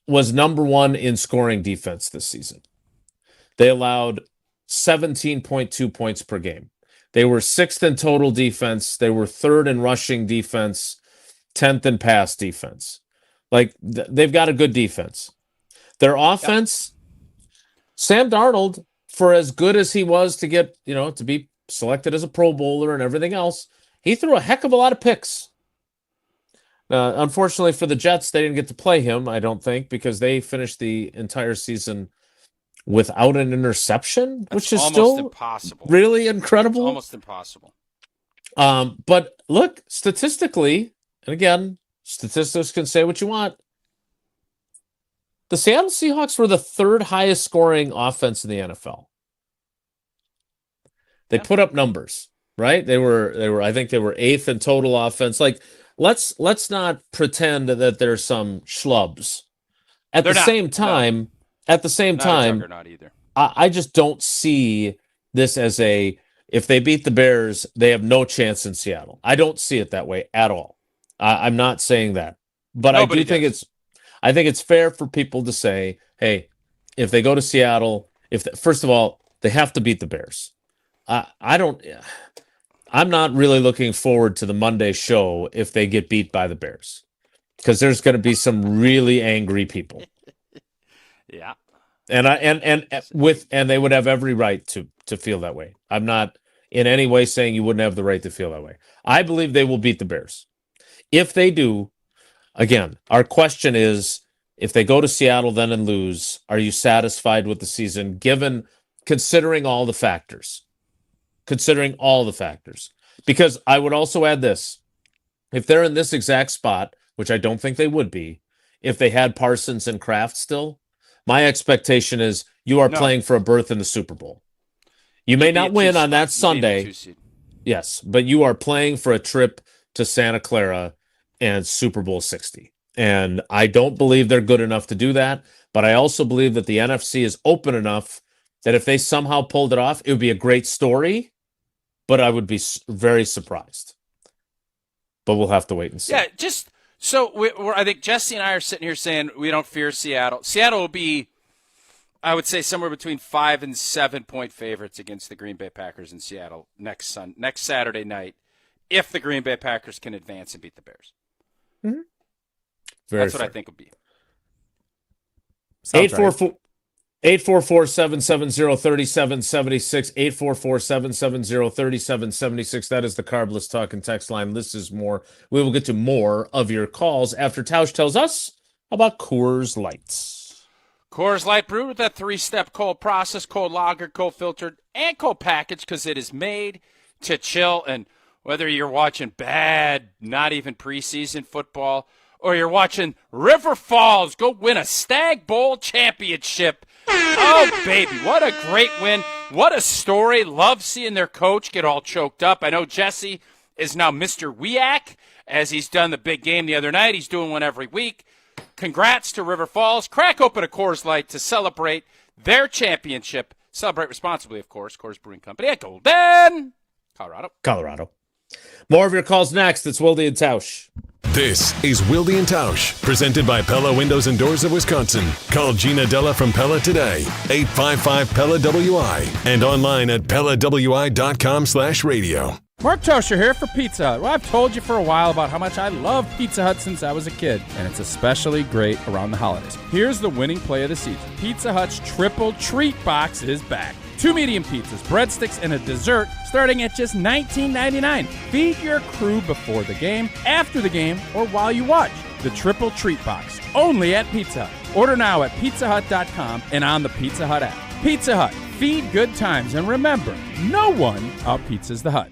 was number one in scoring defense this season. They allowed 17.2 points per game. They were 6th in total defense. They were 3rd in rushing defense, 10th in pass defense. Like, they've got a good defense. Their offense, Sam Darnold, for as good as he was to get, to be selected as a Pro Bowler and everything else, he threw a heck of a lot of picks. Unfortunately for the Jets, they didn't get to play him, I don't think, because they finished the entire season without an interception, which is still impossible. Really incredible. It's almost impossible. But look, statistically, and again, statistics can say what you want. The Seattle Seahawks were the 3rd highest scoring offense in the NFL. They put up numbers, right? They were I think they were 8th in total offense. Like, let's not pretend that they're some schlubs. At the same time, I just don't see this as if they beat the Bears, they have no chance in Seattle. I don't see it that way at all. I'm not saying that, but I do think it's fair for people to say, hey, if they go to Seattle, first of all, they have to beat the Bears. I'm not really looking forward to the Monday show if they get beat by the Bears, because there's going to be some really angry people. Yeah. And they would have every right to feel that way. I'm not in any way saying you wouldn't have the right to feel that way. I believe they will beat the Bears. If they do, again, our question is, if they go to Seattle then and lose, are you satisfied with the season, considering all the factors? Considering all the factors. Because I would also add this. If they're in this exact spot, which I don't think they would be, if they had Parsons and Kraft still, my expectation is you are playing for a berth in the Super Bowl. You may not win on that Sunday. Yes, but you are playing for a trip to Santa Clara and Super Bowl 60. And I don't believe they're good enough to do that, but I also believe that the NFC is open enough that if they somehow pulled it off, it would be a great story, but I would be very surprised. But we'll have to wait and see. Yeah, I think Jesse and I are sitting here saying we don't fear Seattle. Seattle will be, I would say, somewhere between 5 and 7 point favorites against the Green Bay Packers in Seattle next Saturday night, if the Green Bay Packers can advance and beat the Bears. Mm-hmm. That's what I think would be. 844-770-3776, 844-770-3776. That is the Carbless Talk and Text line. This is more. We will get to more of your calls after Tausch tells us about Coors Lights. Coors Light brewed with that 3-step cold process, cold lager, cold filtered, and cold package, because it is made to chill. And whether you're watching bad, not even preseason football, or you're watching River Falls go win a Stag Bowl championship. Oh, baby, what a great win. What a story. Love seeing their coach get all choked up. I know Jesse is now Mr. Weak, as he's done the big game the other night. He's doing one every week. Congrats to River Falls. Crack open a Coors Light to celebrate their championship. Celebrate responsibly, of course. Coors Brewing Company at Golden, Colorado. More of your calls next. It's Wilde and Tausch. This is Wilde and Tausch, presented by Pella Windows and Doors of Wisconsin. Call Gina Della from Pella today, 855-PELLA-WI, and online at PellaWI.com/radio. Mark Tosher here for Pizza Hut. Well, I've told you for a while about how much I love Pizza Hut since I was a kid, and it's especially great around the holidays. Here's the winning play of the season. Pizza Hut's Triple Treat Box is back. 2 medium pizzas, breadsticks, and a dessert starting at just $19.99. Feed your crew before the game, after the game, or while you watch. The Triple Treat Box, only at Pizza Hut. Order now at pizzahut.com and on the Pizza Hut app. Pizza Hut, feed good times, and remember, no one out-pizzas the Hut.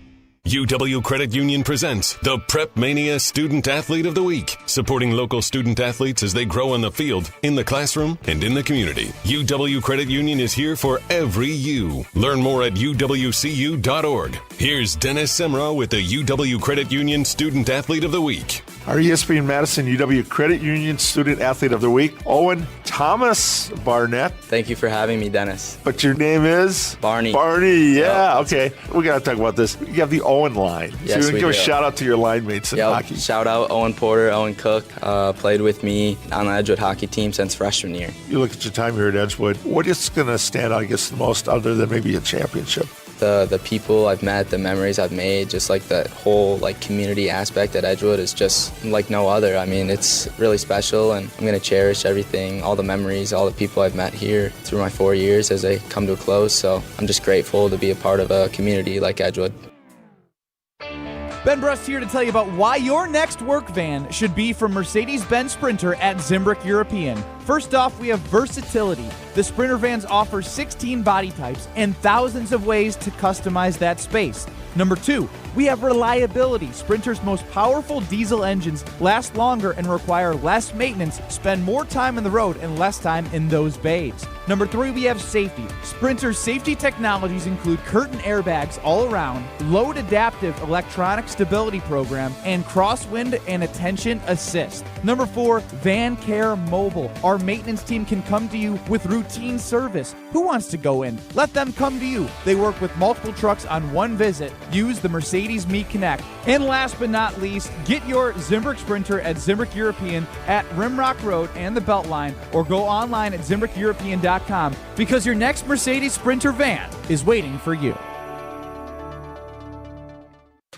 UW Credit Union presents the Prep Mania Student Athlete of the Week, supporting local student athletes as they grow on the field, in the classroom, and in the community. UW Credit Union is here for every you. Learn more at uwcu.org. Here's Dennis Semrau with the UW Credit Union Student Athlete of the Week. our ESPN Madison UW Credit Union Student Athlete of the Week, Owen Thomas Barnett. Thank you for having me, Dennis. But your name is? Barney. Barney, yeah, okay. We got to talk about this. You have the Owen line. Yes, so we give a do. shout out to your line mates in hockey. Shout out Owen Porter, Owen Cook, played with me on the Edgewood hockey team since freshman year. You look at your time here at Edgewood. What is going to stand out, I guess, the most other than maybe a championship? The people I've met, the memories I've made, just like the whole like community aspect at Edgewood is just like no other. I mean, it's really special, and I'm going to cherish everything, all the memories, all the people I've met here through my 4 years as they come to a close. So I'm just grateful to be a part of a community like Edgewood. Ben Brust here to tell you about why your next work van should be from Mercedes-Benz Sprinter at Zimbrick European. First off, we have versatility. The Sprinter vans offer 16 body types and thousands of ways to customize that space. Number 2, we have reliability. Sprinter's most powerful diesel engines last longer and require less maintenance, spend more time on the road and less time in those bays. Number 3, we have safety. Sprinter's safety technologies include curtain airbags all around, load adaptive electronic stability program, and crosswind and attention assist. Number 4, Van Care Mobile. Our maintenance team can come to you with routine service. Who wants to go in? Let them come to you. They work with multiple trucks on one visit. Use the Mercedes Me Connect. And last but not least, get your Zimbrick Sprinter at Zimbrick European at Rimrock Road and the Beltline, or go online at ZimbrickEuropean.com, because your next Mercedes Sprinter van is waiting for you.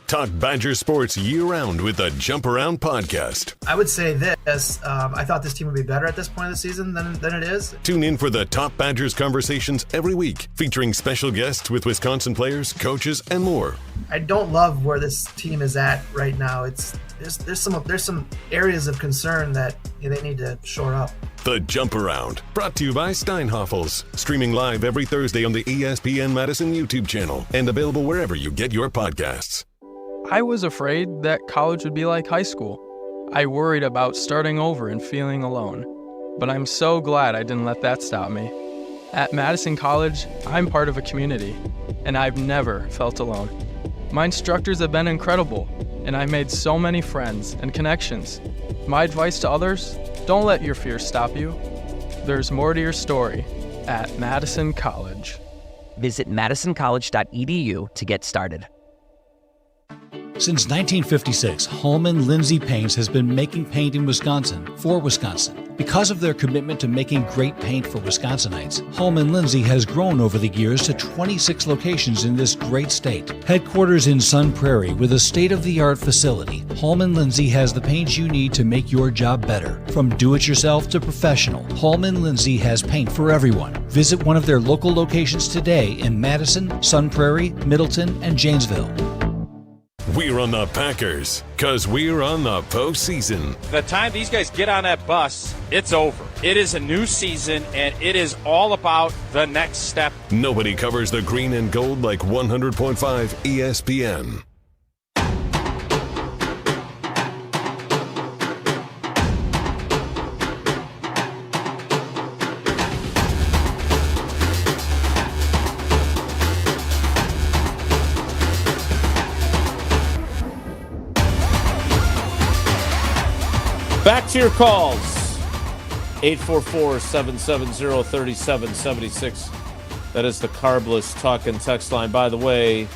Talk Badger sports year-round with the Jump Around podcast. I would say this. I thought this team would be better at this point of the season than it is. Tune in for the top Badgers conversations every week, featuring special guests with Wisconsin players, coaches, and more. I don't love where this team is at right now. There's some areas of concern that they need to shore up. The Jump Around, brought to you by Steinhoffels, streaming live every Thursday on the ESPN Madison YouTube channel and available wherever you get your podcasts. I was afraid that college would be like high school. I worried about starting over and feeling alone. But I'm so glad I didn't let that stop me. At Madison College, I'm part of a community, and I've never felt alone. My instructors have been incredible, and I made so many friends and connections. My advice to others, don't let your fears stop you. There's more to your story at Madison College. Visit madisoncollege.edu to get started. Since 1956, Holman Lindsay Paints has been making paint in Wisconsin for Wisconsin. Because of their commitment to making great paint for Wisconsinites, Holman Lindsay has grown over the years to 26 locations in this great state. Headquarters in Sun Prairie with a state-of-the-art facility, Holman Lindsay has the paint you need to make your job better. From do-it-yourself to professional, Holman Lindsay has paint for everyone. Visit one of their local locations today in Madison, Sun Prairie, Middleton, and Janesville. We're on the Packers, because we're on the postseason. The time these guys get on that bus, it's over. It is a new season, and it is all about the next step. Nobody covers the green and gold like 100.5 ESPN. Back to your calls. 844-770-3776. That is the Carbless talk and text line. By the way,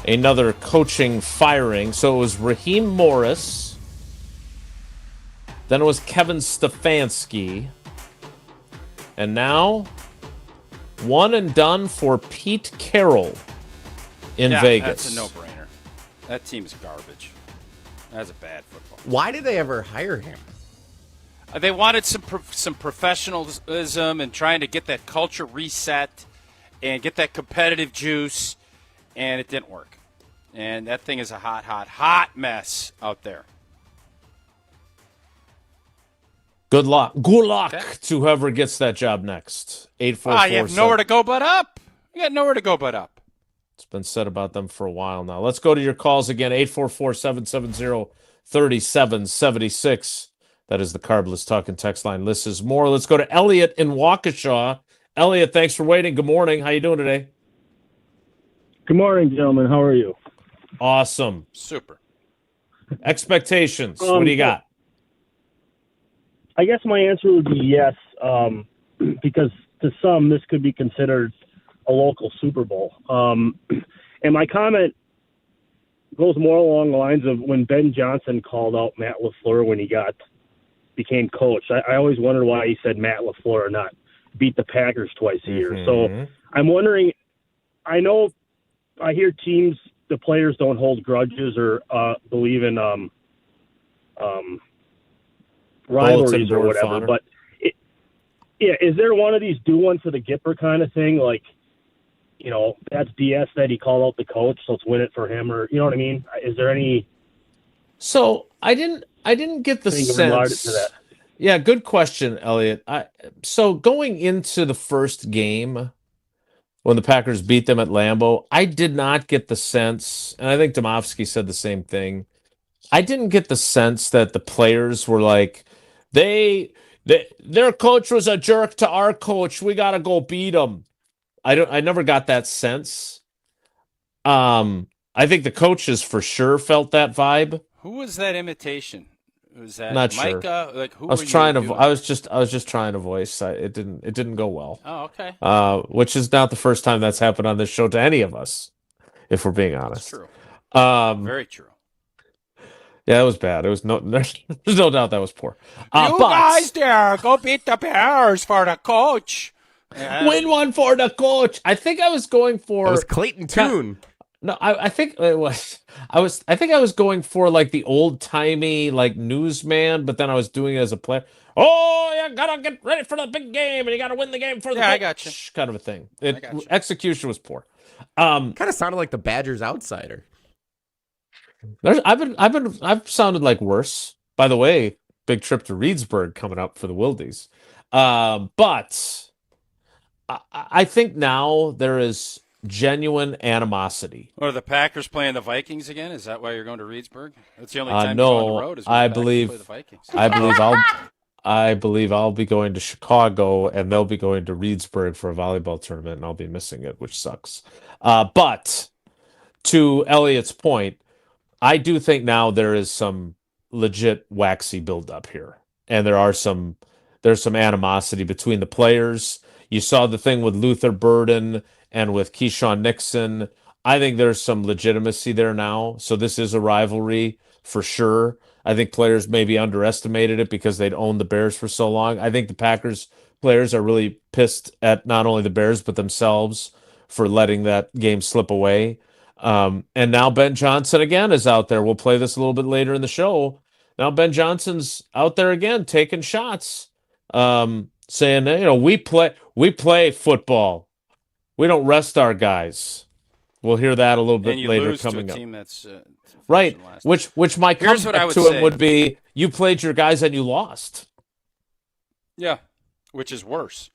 another coaching firing. So it was Raheem Morris. Then it was Kevin Stefanski. And now, one and done for Pete Carroll in Vegas. That's a no-brainer. That team's garbage. That's a bad football. Why did they ever hire him? They wanted some professionalism and trying to get that culture reset and get that competitive juice, and it didn't work. And that thing is a hot mess out there. Good luck. Good luck to whoever gets that job next. 844. You have nowhere to go but up. You got nowhere to go but up. It's been said about them for a while now. Let's go to your calls again. 844-770-3776. That is the Carbless Talk and Text line. List is more. Let's go to Elliot in Waukesha. Elliot, thanks for waiting. Good morning. How you doing today? Good morning, gentlemen. How are you? Awesome. Super. Expectations. What do you got? I guess my answer would be yes, because to some this could be considered a local Super Bowl. And my comment goes more along the lines of when Ben Johnson called out Matt LaFleur when he became coach. I always wondered why he said Matt LaFleur, not beat the Packers twice a year. So I'm wondering, I know I hear teams, the players don't hold grudges or believe in rivalries or whatever, but is there one of these do one for the Gipper kind of thing? Like, you know, that's BS that he called out the coach, so let's win it for him, or you know what I mean? Is there any? So I didn't get the sense. To that. Yeah, good question, Elliot. So going into the first game, when the Packers beat them at Lambeau, I did not get the sense, and I think Domofsky said the same thing. I didn't get the sense that the players were like, their coach was a jerk to our coach. We got to go beat him. I never got that sense. I think the coaches for sure felt that vibe. Who was that imitation? Was that Not Micah? Sure. Like who? I was just trying to voice. It didn't go well. Oh, okay. Which is not the first time that's happened on this show to any of us, if we're being honest. That's true. Very true. Yeah, it was bad. There's no doubt that was poor. You guys there, go beat the Bears for the coach. Win one for the coach. I think I was going for. It was Clayton Toon. No, I think it was. I think I was going for like the old timey like newsman, but then I was doing it as a player. Oh, you gotta get ready for the big game, and you gotta win the game for the. Yeah, I got you. Kind of a thing. Execution was poor. Kind of sounded like the Badgers outsider. I've sounded like worse. By the way, big trip to Reedsburg coming up for the Wildies. But I think now there is genuine animosity. Or the Packers playing the Vikings again? Is that why you're going to Reedsburg? That's the only time you go on the road. Is when I the believe. Packers play the Vikings. I believe I'll be going to Chicago, and they'll be going to Reedsburg for a volleyball tournament, and I'll be missing it, which sucks. But to Elliot's point, I do think now there is some legit waxy buildup here, and there's some animosity between the players. You saw the thing with Luther Burden and with Keyshawn Nixon. I think there's some legitimacy there now. So this is a rivalry for sure. I think players maybe underestimated it because they'd owned the Bears for so long. I think the Packers players are really pissed at not only the Bears but themselves for letting that game slip away. And now Ben Johnson again is out there. We'll play this a little bit later in the show. Now Ben Johnson's out there again taking shots, saying, you know, we play football. We don't rest our guys. We'll hear that a little bit later coming up. Team that's, right, which my comeback to him would be, you played your guys and you lost. Yeah, which is worse.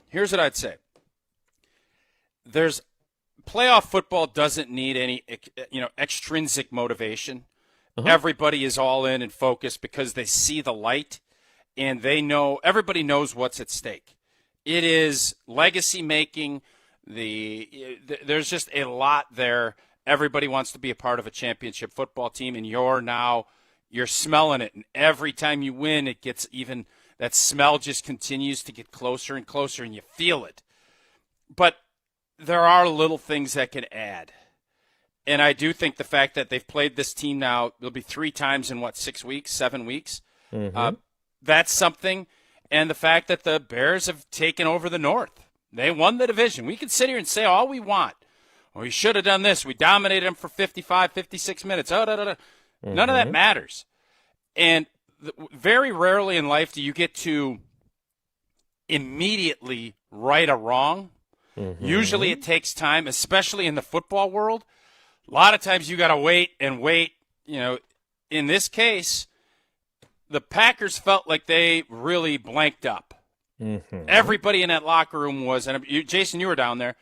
Here's what I'd say. Playoff football doesn't need any, extrinsic motivation. Everybody is all in and focused because they see the light, and everybody knows what's at stake. It is legacy making. There's just a lot there. Everybody wants to be a part of a championship football team, and you're smelling it. And every time you win, it gets even. That smell just continues to get closer and closer, and you feel it. But there are little things that can add. And I do think the fact that they've played this team now, it'll be 3 times in 7 weeks. That's something. And the fact that the Bears have taken over the North. They won the division. We can sit here and say all we want. Well, we should have done this. We dominated them for 55, 56 minutes. None of that matters. And very rarely in life do you get to immediately right a wrong. Usually it takes time, especially in the football world. A lot of times you got to wait and wait. In this case, the Packers felt like they really blanked up. Everybody in that locker room was, and Jason, you were down there.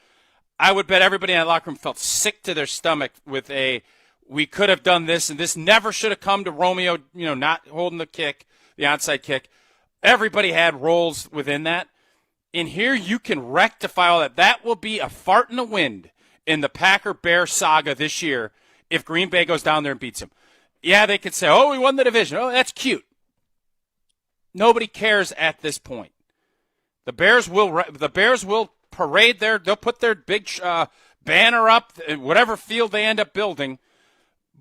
I would bet everybody in that locker room felt sick to their stomach with we could have done this, and this never should have come to Romeo, not holding the onside kick. Everybody had roles within that. And here you can rectify all that. That will be a fart in the wind in the Packer-Bear saga this year if Green Bay goes down there and beats them. Yeah, they could say, oh, we won the division. Oh, that's cute. Nobody cares at this point. The Bears will parade they'll put their big banner up, whatever field they end up building.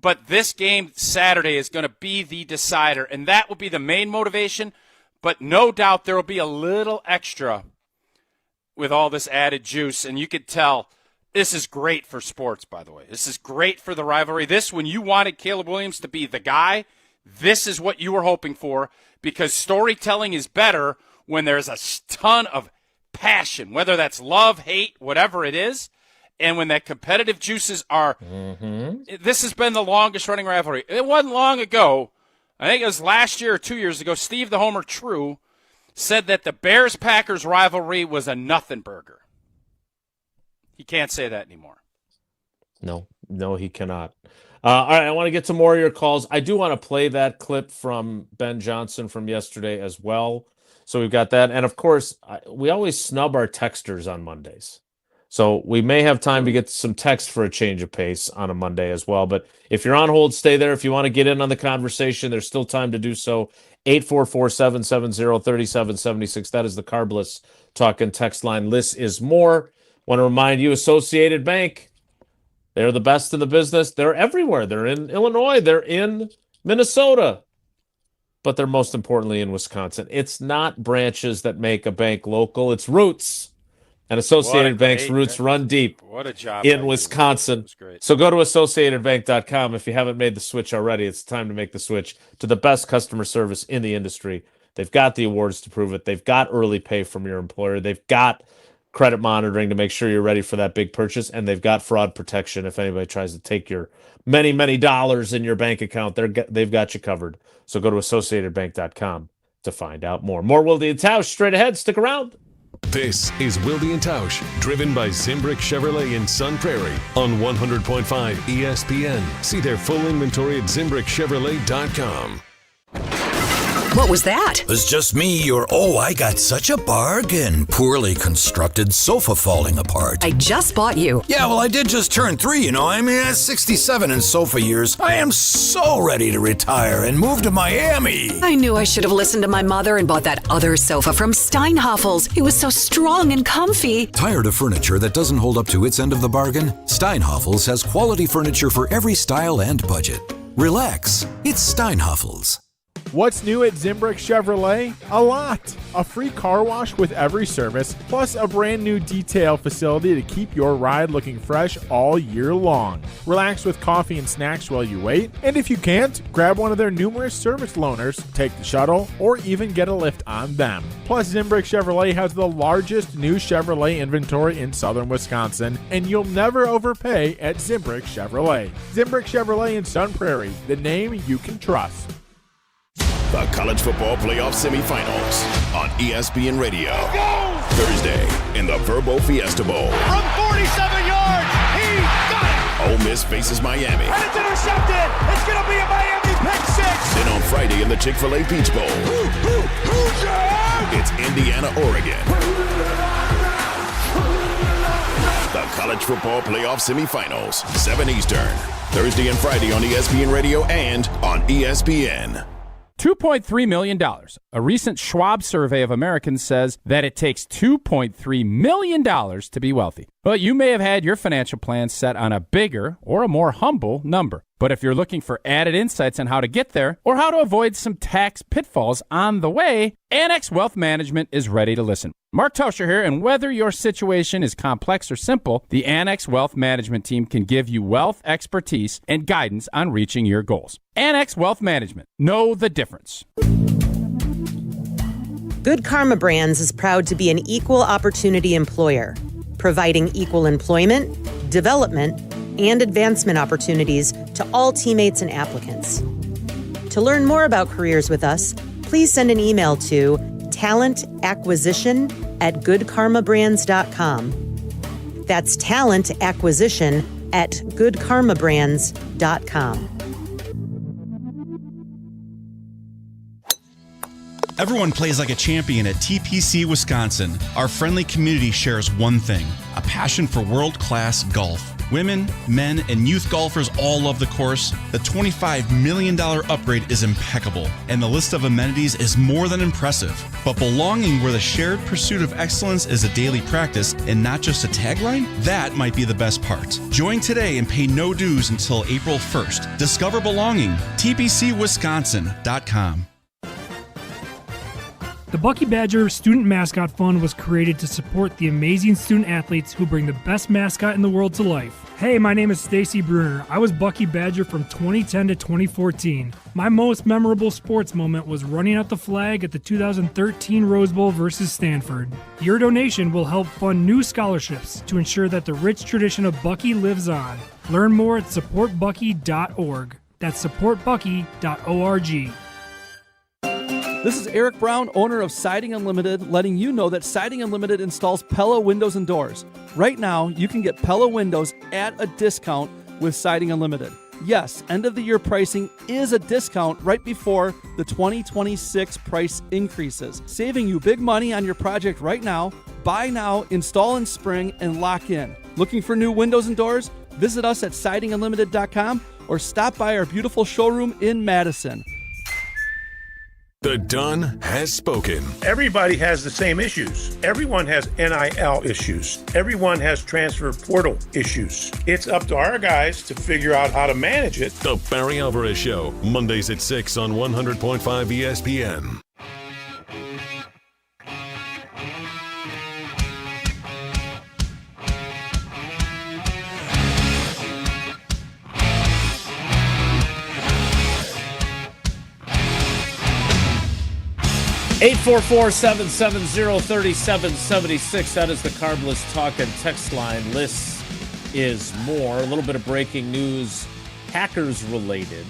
But this game Saturday is going to be the decider, and that will be the main motivation. But no doubt there will be a little extra with all this added juice, and you could tell this is great for sports, by the way. This is great for the rivalry. This, when you wanted Caleb Williams to be the guy, this is what you were hoping for, because storytelling is better when there's a ton of passion, whether that's love, hate, whatever it is, and when that competitive juices are This has been the longest-running rivalry. It wasn't long ago. I think it was last year or 2 years ago, Steve the Homer True said that the Bears-Packers rivalry was a nothing burger. He can't say that anymore. No, he cannot. All right, I want to get to more of your calls. I do want to play that clip from Ben Johnson from yesterday as well. So we've got that. And, of course, we always snub our texters on Mondays. So we may have time to get some text for a change of pace on a Monday as well. But if you're on hold, stay there. If you want to get in on the conversation, there's still time to do so. 844-770-3776. That is the Carbless Talking text line. Less is more. Want to remind you, Associated Bank, they're the best in the business. They're everywhere. They're in Illinois. They're in Minnesota. But they're most importantly in Wisconsin. It's not branches that make a bank local. It's roots. And Associated Bank's roots run deep in Wisconsin. So go to AssociatedBank.com. If you haven't made the switch already, it's time to make the switch to the best customer service in the industry. They've got the awards to prove it. They've got early pay from your employer. They've got credit monitoring to make sure you're ready for that big purchase. And they've got fraud protection. If anybody tries to take your many, many dollars in your bank account, they've got you covered. So go to AssociatedBank.com to find out more. More Wilde and Tausch straight ahead. Stick around. This is Wilde and Tausch, driven by Zimbrick Chevrolet in Sun Prairie on 100.5 ESPN. See their full inventory at ZimbrickChevrolet.com. What was that? It was just me or, I got such a bargain. Poorly constructed sofa falling apart. I just bought you. Yeah, well, I did just turn 3, I'm 67 in sofa years. I am so ready to retire and move to Miami. I knew I should have listened to my mother and bought that other sofa from Steinhafels. It was so strong and comfy. Tired of furniture that doesn't hold up to its end of the bargain? Steinhafels has quality furniture for every style and budget. Relax. It's Steinhafels. What's new at Zimbrick Chevrolet? A lot. A free car wash with every service, plus a brand new detail facility to keep your ride looking fresh all year long. Relax with coffee and snacks while you wait, and if you can't, grab one of their numerous service loaners, take the shuttle, or even get a lift on them. Plus, Zimbrick Chevrolet has the largest new Chevrolet inventory in southern Wisconsin, and you'll never overpay at Zimbrick Chevrolet. Zimbrick Chevrolet in Sun Prairie, the name you can trust. The college football playoff semifinals on ESPN Radio. Thursday in the Verbo Fiesta Bowl. From 47 yards, he got it! Ole Miss faces Miami. And it's intercepted! It's going to be a Miami pick six! Then on Friday in the Chick-fil-A Peach Bowl. It's Indiana, Oregon. The college football playoff semifinals, 7 Eastern. Thursday and Friday on ESPN Radio and on ESPN. $2.3 million. A recent Schwab survey of Americans says that it takes $2.3 million to be wealthy. But you may have had your financial plan set on a bigger or a more humble number. But if you're looking for added insights on how to get there or how to avoid some tax pitfalls on the way, Annex Wealth Management is ready to listen. Mark Tauscher here, and whether your situation is complex or simple, the Annex Wealth Management team can give you wealth expertise and guidance on reaching your goals. Annex Wealth Management. Know the difference. Good Karma Brands is proud to be an equal opportunity employer, providing equal employment, development, and advancement opportunities to all teammates and applicants. To learn more about careers with us, please send an email to talentacquisition@goodkarmabrands.com. That's talentacquisition@goodkarmabrands.com. Everyone plays like a champion at TPC Wisconsin. Our friendly community shares one thing, a passion for world-class golf. Women, men, and youth golfers all love the course. The $25 million upgrade is impeccable, and the list of amenities is more than impressive. But belonging where the shared pursuit of excellence is a daily practice and not just a tagline? That might be the best part. Join today and pay no dues until April 1st. Discover belonging. TBCWisconsin.com. The Bucky Badger Student Mascot Fund was created to support the amazing student athletes who bring the best mascot in the world to life. Hey, my name is Stacy Bruner. I was Bucky Badger from 2010 to 2014. My most memorable sports moment was running out the flag at the 2013 Rose Bowl versus Stanford. Your donation will help fund new scholarships to ensure that the rich tradition of Bucky lives on. Learn more at supportbucky.org. That's supportbucky.org. This is Eric Brown, owner of Siding Unlimited, letting you know that Siding Unlimited installs Pella windows and doors. Right now, you can get Pella windows at a discount with Siding Unlimited. Yes, end-of-the-year pricing is a discount right before the 2026 price increases, saving you big money on your project right now. Buy now, install in spring, and lock in. Looking for new windows and doors? Visit us at sidingunlimited.com or stop by our beautiful showroom in Madison. The Don has spoken. Everybody has the same issues. Everyone has NIL issues. Everyone has transfer portal issues. It's up to our guys to figure out how to manage it. The Barry Alvarez Show, Mondays at 6 on 100.5 ESPN. Eight 844-770-3776. That is the Carbless Talk and Text line. Lists is more. A little bit of breaking news, Packers related,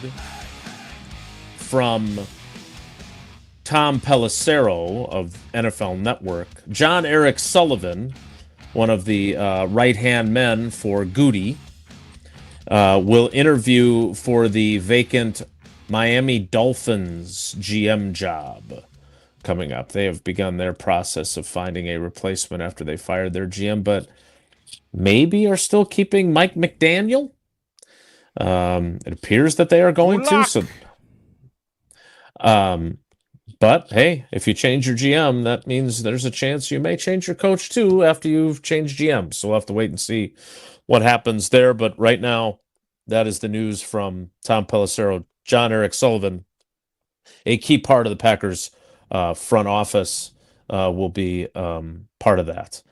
from Tom Pelissero of NFL Network. John Eric Sullivan, one of the right-hand men for Goody, will interview for the vacant Miami Dolphins GM job coming up. They have begun their process of finding a replacement after they fired their GM, but maybe are still keeping Mike McDaniel. It appears that they are going to. So, but hey, if you change your GM, that means there's a chance you may change your coach too after you've changed GM. So we'll have to wait and see what happens there. But right now, that is the news from Tom Pelissero. John Eric Sullivan, a key part of the Packers front office, will be part of that.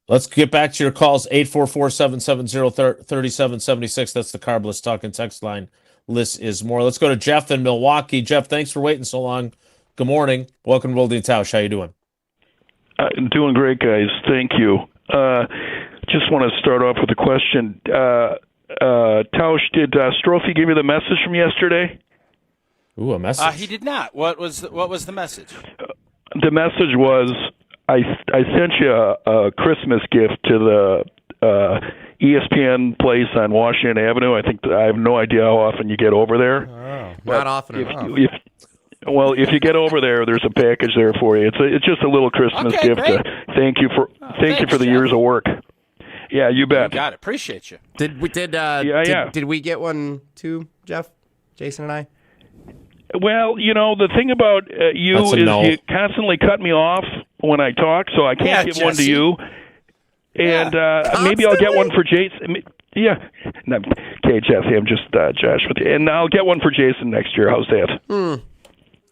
Let's get back to your calls. 844-770-3776. That's the Carbless Talk and Text line. List is more. Let's go to Jeff in Milwaukee. Jeff, thanks for waiting so long. Good morning. Welcome to Wilde and Tausch. How you doing? Doing great, guys. Thank you. Just want to start off with a question. Tausch, did Strophy give you the message from yesterday? Ooh, a message. He did not. What was the message? The message was, I sent you a Christmas gift to the ESPN place on Washington Avenue. I have no idea how often you get over there. Oh, not often enough. If you get over there, there's a package there for you. It's just a little Christmas gift. Thank you for the years of work. Yeah, you bet. You got it. Appreciate you. Did we get one too, Jeff, Jason, and I? Well, the thing about you is you constantly cut me off when I talk, so I can't give one to you. And maybe I'll get one for Jason. Yeah. No, okay, Jesse, I'm just Josh with you. And I'll get one for Jason next year. How's that?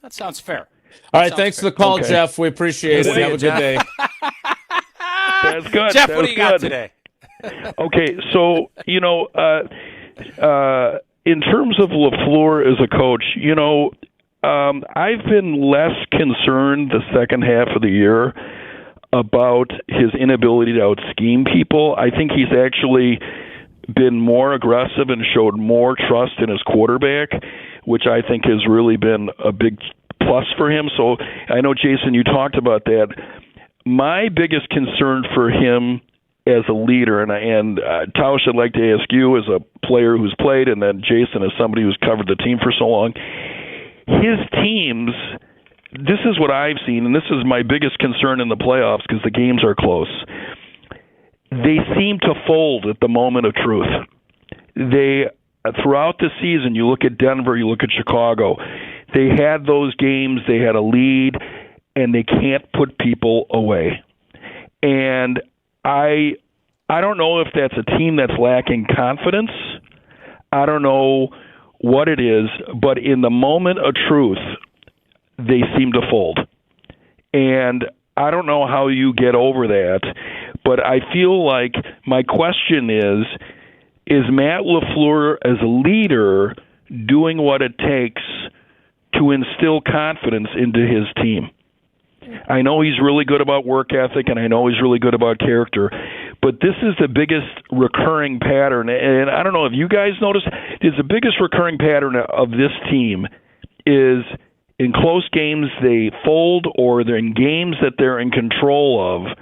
That sounds fair. All right, thanks for the call, Jeff. We appreciate it. Have a good day. That's good. Jeff, what do you got today? Okay, so, in terms of LaFleur as a coach, I've been less concerned the second half of the year about his inability to out-scheme people. I think he's actually been more aggressive and showed more trust in his quarterback, which I think has really been a big plus for him. So I know, Jason, you talked about that. My biggest concern for him as a leader, and Tausch, I'd like to ask you as a player who's played, and then Jason as somebody who's covered the team for so long, his teams, this is what I've seen, and this is my biggest concern in the playoffs because the games are close. they seem to fold at the moment of truth. They, throughout the season, you look at Denver, you look at Chicago, they had those games, they had a lead, and they can't put people away. And I don't know if that's a team that's lacking confidence. I don't know what it is, but in the moment of truth, they seem to fold. And I don't know how you get over that, but I feel like my question is Matt LaFleur as a leader doing what it takes to instill confidence into his team? I know he's really good about work ethic, and I know he's really good about character, but this is the biggest recurring pattern, and I don't know if you guys notice, is the biggest recurring pattern of this team is in close games they fold, or they're in games that they're in control of,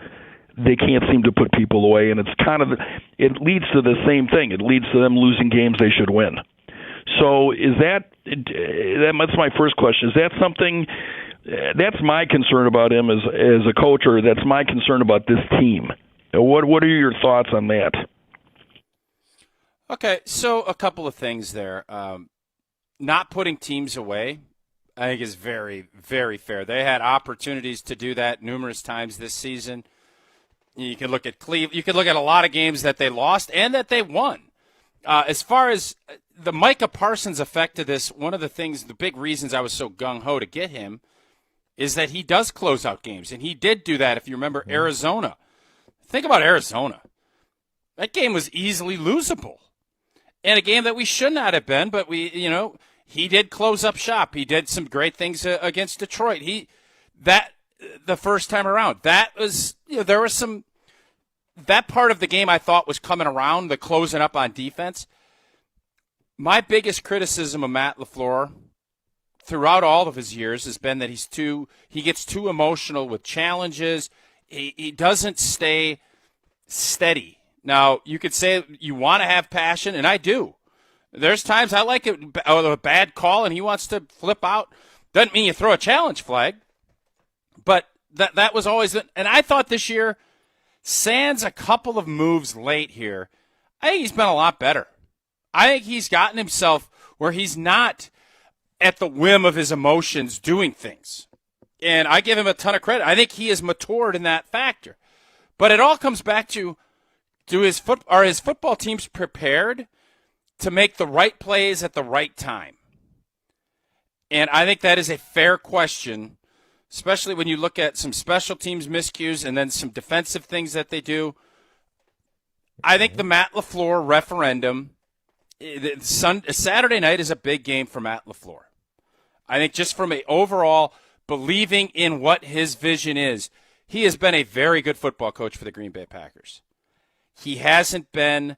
they can't seem to put people away, and it leads to the same thing. It leads to them losing games they should win. So that's my first question. Is that something, that's my concern about him as a coach, or that's my concern about this team? What are your thoughts on that? Okay, so a couple of things there. Not putting teams away, I think, is very, very fair. They had opportunities to do that numerous times this season. You can look at Cleveland. You can look at a lot of games that they lost and that they won. As far as the Micah Parsons effect to this, one of the things, the big reasons I was so gung-ho to get him is that he does close out games, and he did do that, if you remember, Arizona. Think about Arizona. That game was easily losable. And a game that we should not have been, but he did close up shop. He did some great things against Detroit. The first time around, that was, there was some, that part of the game I thought was coming around, the closing up on defense. My biggest criticism of Matt LaFleur throughout all of his years has been that he gets too emotional with challenges. He doesn't stay steady. Now, you could say you want to have passion, and I do. There's times I like a bad call and he wants to flip out. Doesn't mean you throw a challenge flag. But that was always – and I thought this year, sans a couple of moves late here, I think he's been a lot better. I think he's gotten himself where he's not at the whim of his emotions doing things. And I give him a ton of credit. I think he has matured in that factor. But it all comes back to are his football teams prepared to make the right plays at the right time? And I think that is a fair question, especially when you look at some special teams miscues and then some defensive things that they do. I think the Matt LaFleur referendum, Saturday night is a big game for Matt LaFleur. I think just from an overall believing in what his vision is, he has been a very good football coach for the Green Bay Packers. He hasn't been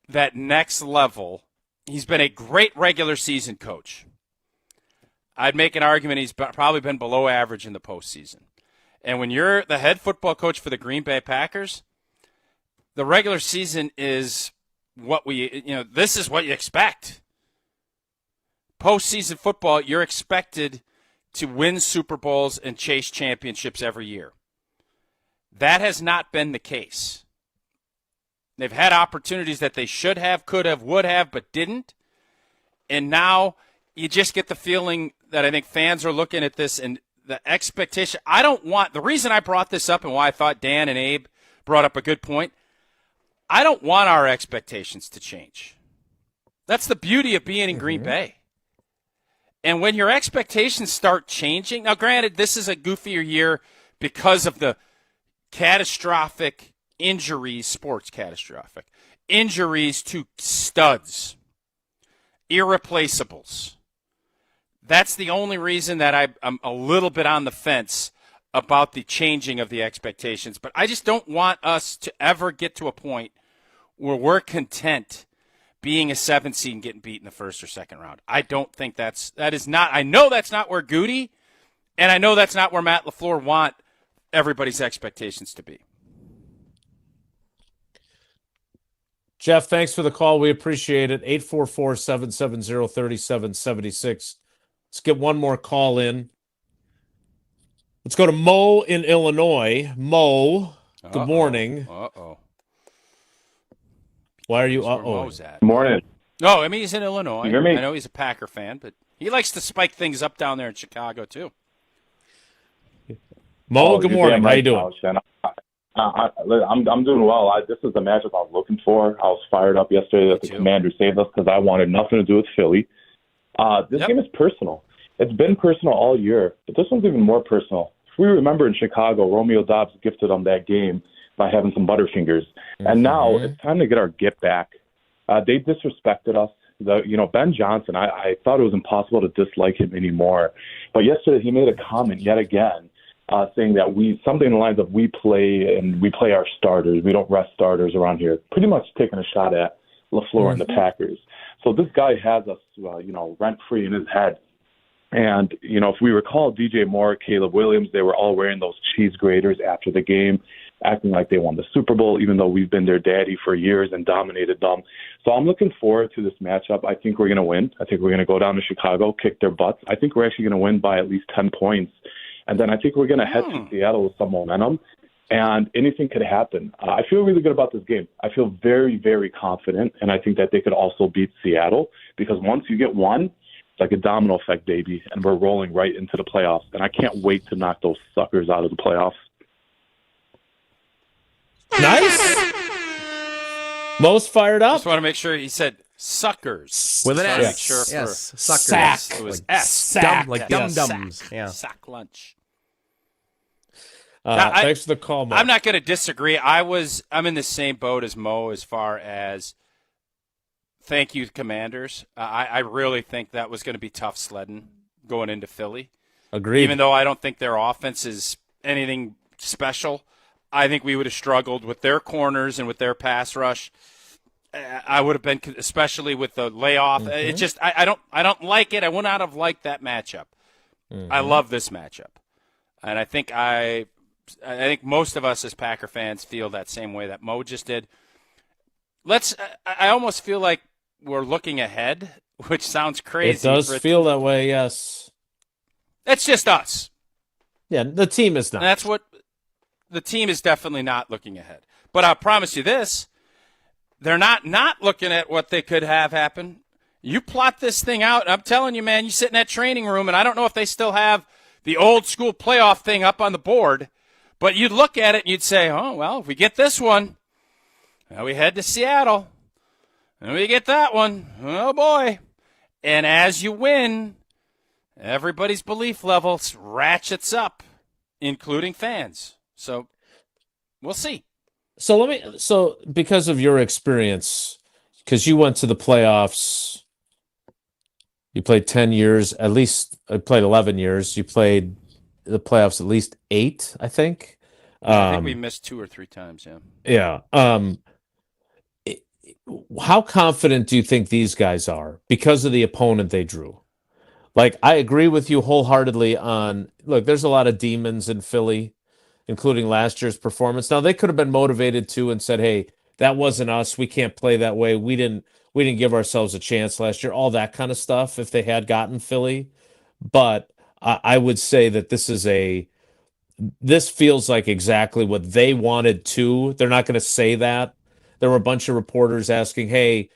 that next level. He's been a great regular season coach. I'd make an argument he's probably been below average in the postseason. And when you're the head football coach for the Green Bay Packers, the regular season is this is what you expect. Postseason football, you're expected to win Super Bowls and chase championships every year. That has not been the case. They've had opportunities that they should have, could have, would have, but didn't. And now you just get the feeling that I think fans are looking at this and the expectation. The reason I brought this up and why I thought Dan and Abe brought up a good point, I don't want our expectations to change. That's the beauty of being in Green Bay. And when your expectations start changing, now granted, this is a goofier year because of the catastrophic injuries, catastrophic injuries to studs, irreplaceables. That's the only reason that I'm a little bit on the fence about the changing of the expectations. But I just don't want us to ever get to a point where we're content being a 7th seed and getting beat in the first or second round. I don't think that is not. I know that's not where Goody, and I know that's not where Matt LaFleur want everybody's expectations to be. Jeff, thanks for the call. We appreciate it. 844-770-3776. Let's get one more call in. Let's go to Mo in Illinois. Mo, good morning. Uh-oh. Why are you Where uh-oh? Mo's at. Morning. No, I mean, he's in Illinois. You hear me? I know he's a Packer fan, but he likes to spike things up down there in Chicago, too. Mo, good morning. How you doing? I'm doing well. This is the matchup I was looking for. I was fired up yesterday that the Commanders saved us because I wanted nothing to do with Philly. This game is personal. It's been personal all year, but this one's even more personal. If we remember in Chicago, Romeo Dobbs gifted them that game by having some Butterfingers. And now it's time to get our get back. They disrespected us. Ben Johnson, I thought it was impossible to dislike him anymore. But yesterday he made a comment yet again saying that something in the lines of we play our starters. We don't rest starters around here. Pretty much taking a shot at LaFleur and the Packers. So this guy has us, rent-free in his head. And, if we recall, DJ Moore, Caleb Williams, they were all wearing those cheese graters after the game, acting like they won the Super Bowl, even though we've been their daddy for years and dominated them. So I'm looking forward to this matchup. I think we're going to win. I think we're going to go down to Chicago, kick their butts. I think we're actually going to win by at least 10 points. And then I think we're going to head to Seattle with some momentum, and anything could happen. I feel really good about this game. I feel very, very confident, and I think that they could also beat Seattle because once you get one, it's like a domino effect, baby, and we're rolling right into the playoffs. And I can't wait to knock those suckers out of the playoffs. Nice. Mo's fired up. Just want to make sure he said suckers. With an S. Make sure Yes, for suckers. Sack. It was S. Sack. Like dum-dums. Yeah. Sack lunch. Thanks for the call, Mo. I'm not going to disagree. I'm in the same boat as Mo as far as thank you, Commanders. I really think that was going to be tough sledding going into Philly. Agreed. Even though I don't think their offense is anything special, I think we would have struggled with their corners and with their pass rush. I would have been, especially with the layoff. It just I don't like it. I would not have liked that matchup. I love this matchup, and I think I think most of us as Packer fans feel that same way that Mo just did. I almost feel like we're looking ahead, which sounds crazy. It does feel that way. Yes, it's just us. Yeah, the team is not. And that's what the team is definitely not looking ahead. But I promise you this. They're not looking at what they could have happen. You plot this thing out, and I'm telling you, man, you sit in that training room, and I don't know if they still have the old school playoff thing up on the board, but you'd look at it and you'd say, oh, well, if we get this one, now we head to Seattle, and we get that one, oh, boy. And as you win, everybody's belief level ratchets up, including fans. So we'll see. So because of your experience, because you went to the playoffs, you played 10 years, at least I played 11 years. You played the playoffs at least 8, I think. I think we missed 2 or 3 times, yeah. Yeah. How confident do you think these guys are because of the opponent they drew? Like, I agree with you wholeheartedly on, look, there's a lot of demons in Philly, including last year's performance. Now, they could have been motivated too and said, hey, that wasn't us. We can't play that way. We didn't give ourselves a chance last year, all that kind of stuff if they had gotten Philly. But I would say that this feels like exactly what they wanted to. They're not going to say that. There were a bunch of reporters asking, hey,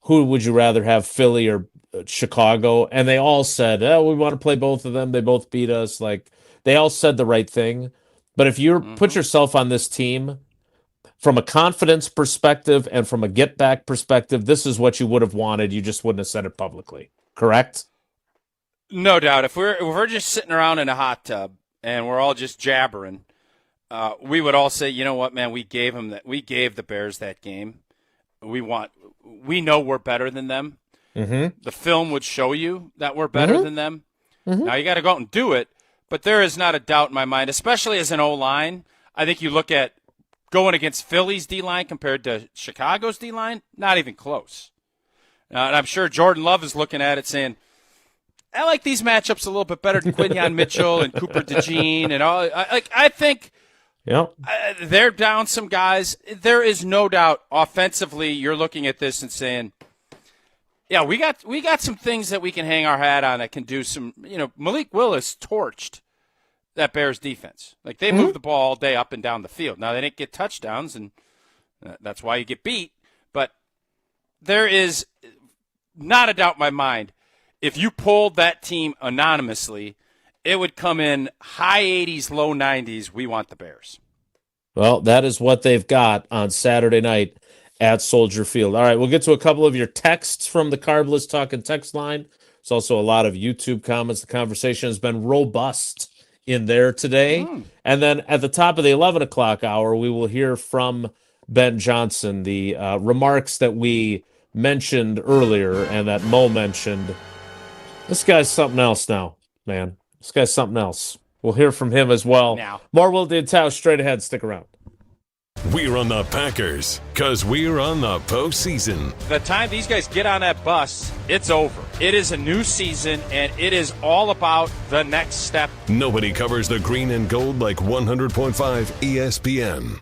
who would you rather have, Philly or Chicago? And they all said, oh, we want to play both of them. They both beat us. Like, they all said the right thing. But if you put yourself on this team, from a confidence perspective and from a get-back perspective, this is what you would have wanted. You just wouldn't have said it publicly. Correct? No doubt. If we're just sitting around in a hot tub and we're all just jabbering, we would all say, you know what, man, we gave the Bears that game. We know we're better than them. The film would show you that we're better than them. Now you got to go out and do it. But there is not a doubt in my mind, especially as an O-line. I think you look at going against Philly's D-line compared to Chicago's D-line, not even close. And I'm sure Jordan Love is looking at it saying, I like these matchups a little bit better than Quinyon Mitchell and Cooper DeJean and all. I think they're down some guys. There is no doubt offensively you're looking at this and saying, yeah, we got some things that we can hang our hat on that can do some, Malik Willis torched that Bears defense. Like, they moved the ball all day up and down the field. Now, they didn't get touchdowns, and that's why you get beat. But there is not a doubt in my mind, if you polled that team anonymously, it would come in high 80s, low 90s. We want the Bears. Well, that is what they've got on Saturday night at Soldier Field. All right, we'll get to a couple of your texts from the Carbless Talking text line. There's also a lot of YouTube comments. The conversation has been robust in there today. And then at the top of the 11 o'clock hour, we will hear from Ben Johnson, the remarks that we mentioned earlier and that Mo mentioned. This guy's something else now, man. This guy's something else. We'll hear from him as well. Now. More Wilde and Tausch straight ahead. Stick around. We're on the Packers because we're on the postseason. The time these guys get on that bus, it's over. It is a new season, and it is all about the next step. Nobody covers the green and gold like 100.5 ESPN.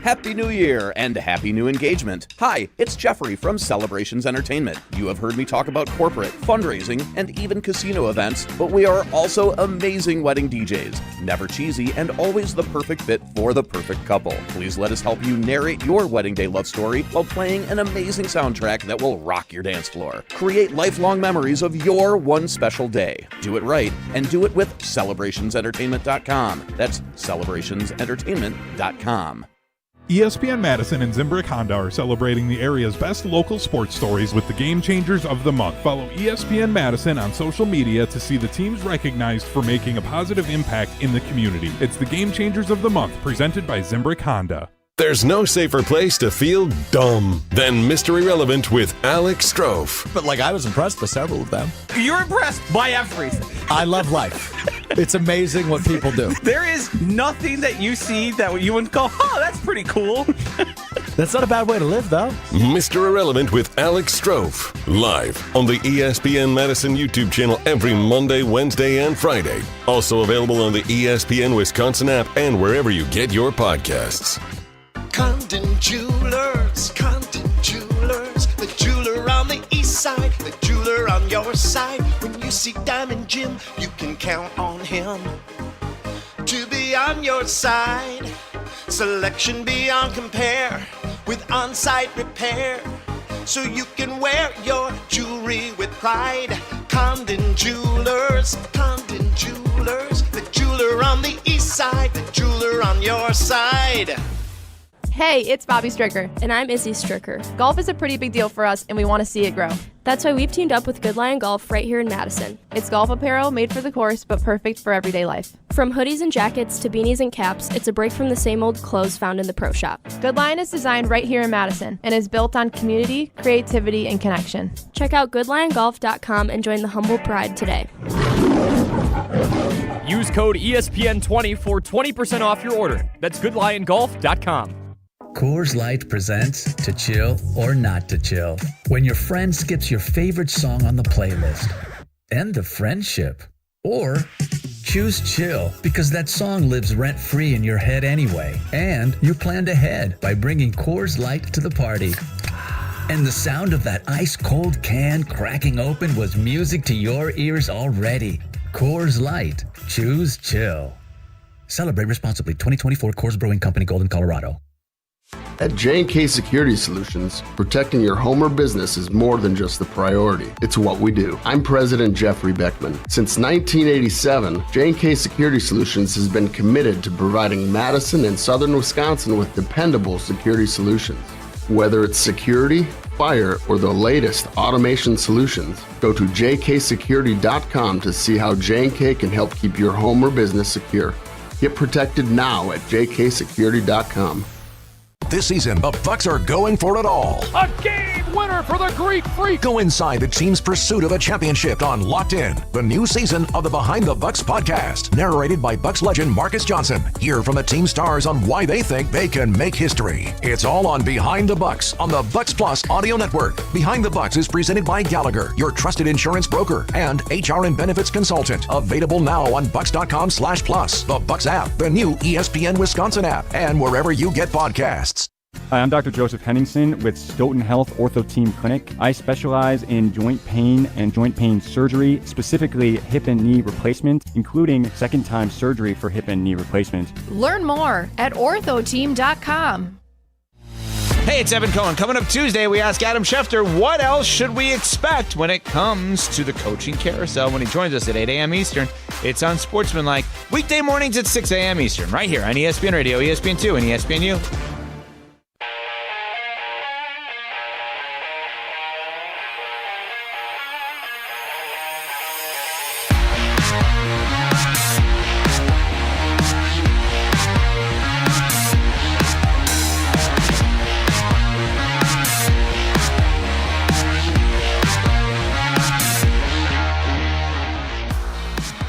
Happy New Year and happy new engagement. Hi, it's Jeffrey from Celebrations Entertainment. You have heard me talk about corporate, fundraising, and even casino events, but we are also amazing wedding DJs. Never cheesy and always the perfect fit for the perfect couple. Please let us help you narrate your wedding day love story while playing an amazing soundtrack that will rock your dance floor. Create lifelong memories of your one special day. Do it right and do it with celebrationsentertainment.com. That's celebrationsentertainment.com. ESPN Madison and Zimbrick Honda are celebrating the area's best local sports stories with the Game Changers of the Month. Follow ESPN Madison on social media to see the teams recognized for making a positive impact in the community. It's the Game Changers of the Month, presented by Zimbrick Honda. There's no safer place to feel dumb than Mr. Irrelevant with Alex Strofe. But I was impressed by several of them. You're impressed by everything. I love life. It's amazing what people do. There is nothing that you see that you wouldn't go, oh, that's pretty cool. That's not a bad way to live, though. Mr. Irrelevant with Alex Strofe. Live on the ESPN Madison YouTube channel every Monday, Wednesday, and Friday. Also available on the ESPN Wisconsin app and wherever you get your podcasts. Condon Jewelers, the jeweler on the east side, the jeweler on your side. When you see Diamond Jim, you can count on him to be on your side. Selection beyond compare with on-site repair, so you can wear your jewelry with pride. Condon Jewelers, the jeweler on the east side, the jeweler on your side. Hey, it's Bobby Stricker. And I'm Izzy Stricker. Golf is a pretty big deal for us, and we want to see it grow. That's why we've teamed up with Good Lion Golf right here in Madison. It's golf apparel made for the course, but perfect for everyday life. From hoodies and jackets to beanies and caps, it's a break from the same old clothes found in the pro shop. Good Lion is designed right here in Madison and is built on community, creativity, and connection. Check out goodliongolf.com and join the humble pride today. Use code ESPN20 for 20% off your order. That's goodliongolf.com. Coors Light presents To Chill or Not to Chill. When your friend skips your favorite song on the playlist. End the friendship. Or choose chill because that song lives rent-free in your head anyway. And you planned ahead by bringing Coors Light to the party. And the sound of that ice-cold can cracking open was music to your ears already. Coors Light. Choose chill. Celebrate responsibly. 2024 Coors Brewing Company, Golden, Colorado. At J&K Security Solutions, protecting your home or business is more than just the priority. It's what we do. I'm President Jeffrey Beckman. Since 1987, J&K Security Solutions has been committed to providing Madison and southern Wisconsin with dependable security solutions. Whether it's security, fire, or the latest automation solutions, go to jksecurity.com to see how J&K can help keep your home or business secure. Get protected now at jksecurity.com. This season, the Bucks are going for it all. A game winner for the Greek Freak. Go inside the team's pursuit of a championship on Locked In, the new season of the Behind the Bucks podcast, narrated by Bucks legend Marcus Johnson. Hear from the team stars on why they think they can make history. It's all on Behind the Bucks on the Bucks Plus audio network. Behind the Bucks is presented by Gallagher, your trusted insurance broker and HR and benefits consultant. Available now on bucks.com/plus, the Bucks app, the new ESPN Wisconsin app, and wherever you get podcasts. Hi, I'm Dr. Joseph Henningsen with Stoughton Health Ortho Team Clinic. I specialize in joint pain and joint pain surgery, specifically hip and knee replacement, including second-time surgery for hip and knee replacement. Learn more at orthoteam.com. Hey, it's Evan Cohen. Coming up Tuesday, we ask Adam Schefter, what else should we expect when it comes to the coaching carousel when he joins us at 8 a.m. Eastern. It's on Sportsmanlike. Weekday mornings at 6 a.m. Eastern, right here on ESPN Radio, ESPN2, and ESPNU.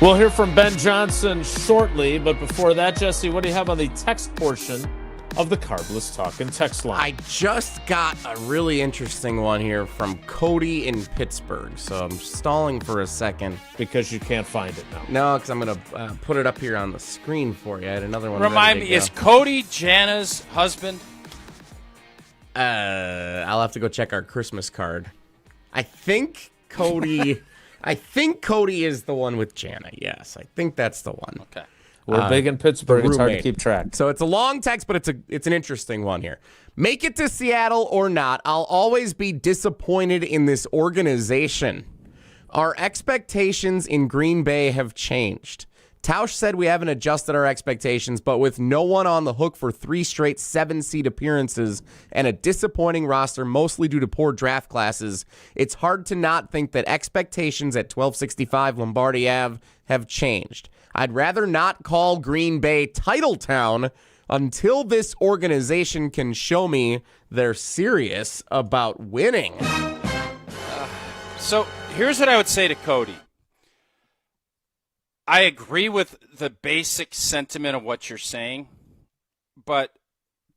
We'll hear from Ben Johnson shortly, but before that, Jesse, what do you have on the text portion of the Carbless Talkin' text line? I just got a really interesting one here from Cody in Pittsburgh, so I'm stalling for a second. Because you can't find it now. No, because I'm going to put it up here on the screen for you. I had another one. Remind me, is Cody Jana's husband? I'll have to go check our Christmas card. I think Cody... I think Cody is the one with Jana. Yes, I think that's the one. Okay. We're big in Pittsburgh. It's hard to keep track. So it's a long text, but it's an interesting one here. Make it to Seattle or not, I'll always be disappointed in this organization. Our expectations in Green Bay have changed. Tausch said we haven't adjusted our expectations, but with no one on the hook for 3 straight 7-seed appearances and a disappointing roster mostly due to poor draft classes, it's hard to not think that expectations at 1265 Lombardi Ave have changed. I'd rather not call Green Bay Titletown until this organization can show me they're serious about winning. So here's what I would say to Cody. I agree with the basic sentiment of what you're saying, but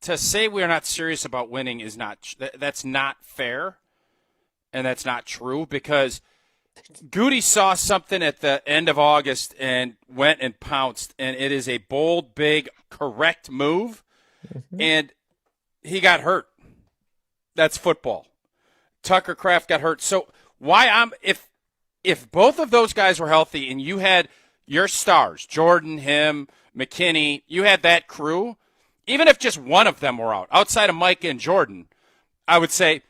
to say we're not serious about winning is that's not fair, and that's not true, because Goody saw something at the end of August and went and pounced, and it is a bold, big, correct move, and he got hurt. That's football. Tucker Kraft got hurt. So if both of those guys were healthy and you had your stars, Jordan, him, McKinney, you had that crew, even if just one of them were out, outside of Micah and Jordan, I would say,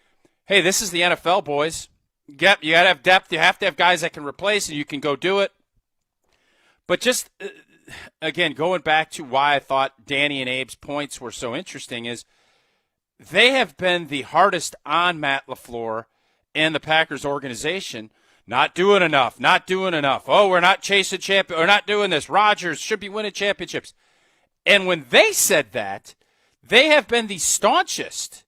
hey, this is the NFL, boys. You got to have depth. You have to have guys that can replace, and you can go do it. But just, again, going back to why I thought Danny and Abe's points were so interesting is they have been the hardest on Matt LaFleur and the Packers organization. Not doing enough. Oh, we're not chasing champion. We're not doing this. Rodgers should be winning championships. And when they said that, they have been the staunchest.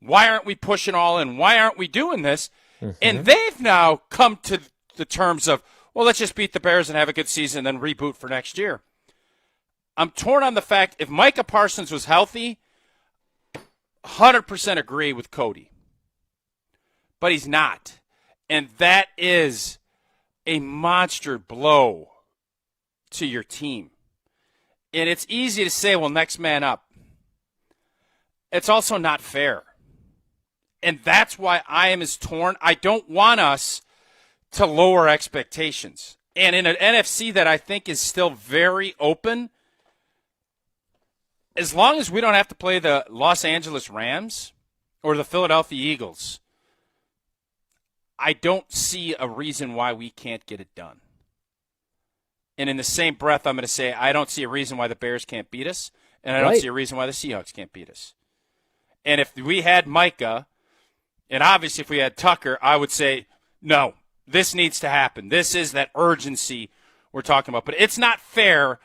Why aren't we pushing all in? Why aren't we doing this? Mm-hmm. And they've now come to the terms of, well, let's just beat the Bears and have a good season and then reboot for next year. I'm torn on the fact if Micah Parsons was healthy, 100% agree with Cody. But he's not. And that is a monster blow to your team. And it's easy to say, well, next man up. It's also not fair. And that's why I am as torn. I don't want us to lower expectations. And in an NFC that I think is still very open, as long as we don't have to play the Los Angeles Rams or the Philadelphia Eagles, I don't see a reason why we can't get it done. And in the same breath, I'm going to say I don't see a reason why the Bears can't beat us, and I don't see a reason why the Seahawks can't beat us. And if we had Micah, and obviously if we had Tucker, I would say, no, this needs to happen. This is that urgency we're talking about. But it's not fair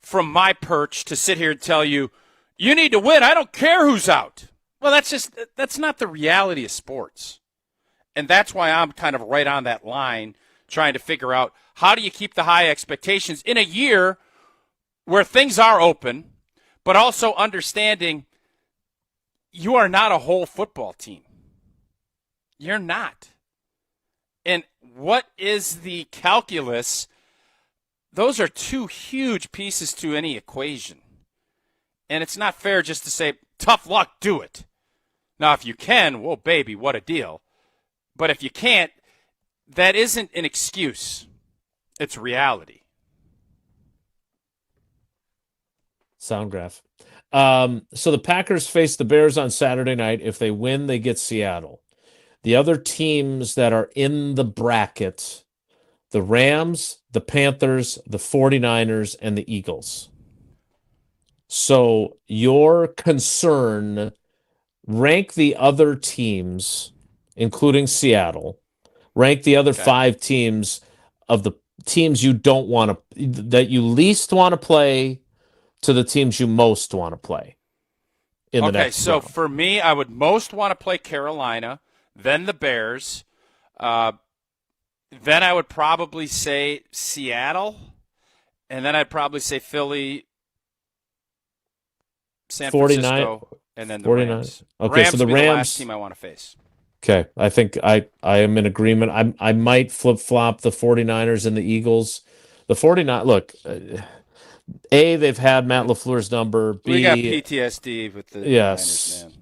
from my perch to sit here and tell you, you need to win. I don't care who's out. Well, that's not the reality of sports. And that's why I'm kind of right on that line trying to figure out how do you keep the high expectations in a year where things are open, but also understanding you are not a whole football team. You're not. And what is the calculus? Those are two huge pieces to any equation. And it's not fair just to say, tough luck, do it. Now, if you can, well, baby, what a deal. But if you can't, that isn't an excuse. It's reality. Sound graph. So the Packers face the Bears on Saturday night. If they win, they get Seattle. The other teams that are in the bracket, the Rams, the Panthers, the 49ers, and the Eagles. So your concern, rank the other teams, including Seattle, rank the other 5 teams of the teams you don't want to, that you least want to play to the teams you most want to play in the next round. So for me, I would most want to play Carolina, then the Bears. Then I would probably say Seattle, and then I'd probably say Philly, San Francisco, and then the 49. Rams. Okay, so the would be Rams, the last team I want to face. Okay, I think I am in agreement. I might flip-flop the 49ers and the Eagles. The 49, look, A, they've had Matt LaFleur's number. B, we got PTSD with the Niners, man.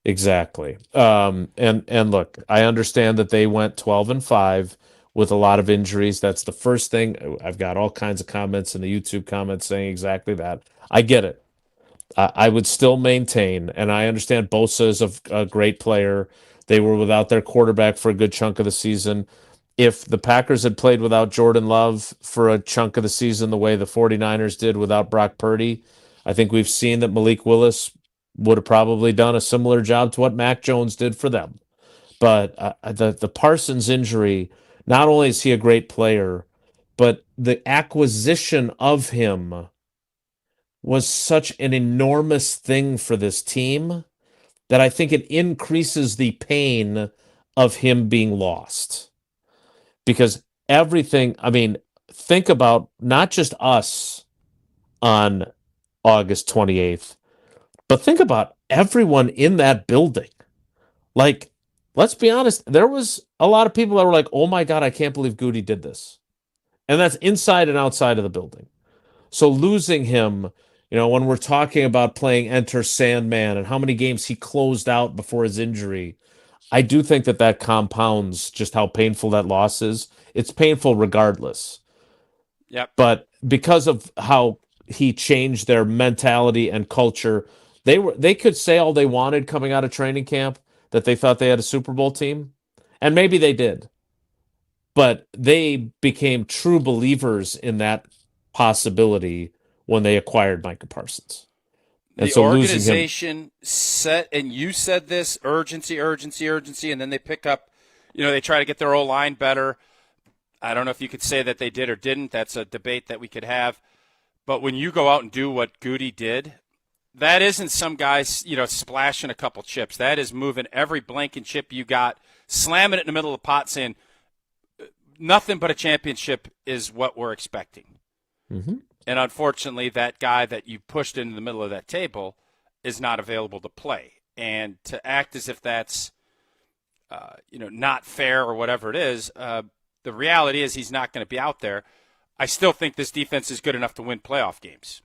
Exactly. And look, I understand that they went 12-5 with a lot of injuries. That's the first thing. I've got all kinds of comments in the YouTube comments saying exactly that. I get it. I would still maintain, and I understand Bosa is a great player. They were without their quarterback for a good chunk of the season. If the Packers had played without Jordan Love for a chunk of the season the way the 49ers did without Brock Purdy, I think we've seen that Malik Willis would have probably done a similar job to what Mac Jones did for them. But the Parsons injury, not only is he a great player, but the acquisition of him was such an enormous thing for this team that I think it increases the pain of him being lost. Because everything, I mean, think about not just us on August 28th, but think about everyone in that building. Like, let's be honest, there was a lot of people that were like, oh my God, I can't believe Goody did this. And that's inside and outside of the building. So losing him, you know, when we're talking about playing Enter Sandman and how many games he closed out before his injury, I do think that compounds just how painful that loss is. It's painful regardless. Yep. But because of how he changed their mentality and culture, they could say all they wanted coming out of training camp, that they thought they had a Super Bowl team, and maybe they did. But they became true believers in that possibility when they acquired Micah Parsons. And the organization set, and you said this, urgency, and then they pick up, you know, they try to get their O-line better. I don't know if you could say that they did or didn't. That's a debate that we could have. But when you go out and do what Goody did, that isn't some guys, you know, splashing a couple chips. That is moving every blanking chip you got, slamming it in the middle of the pot, saying nothing but a championship is what we're expecting. Mm-hmm. And unfortunately, that guy that you pushed into the middle of that table is not available to play. And to act as if that's, not fair or whatever it is, the reality is he's not going to be out there. I still think this defense is good enough to win playoff games.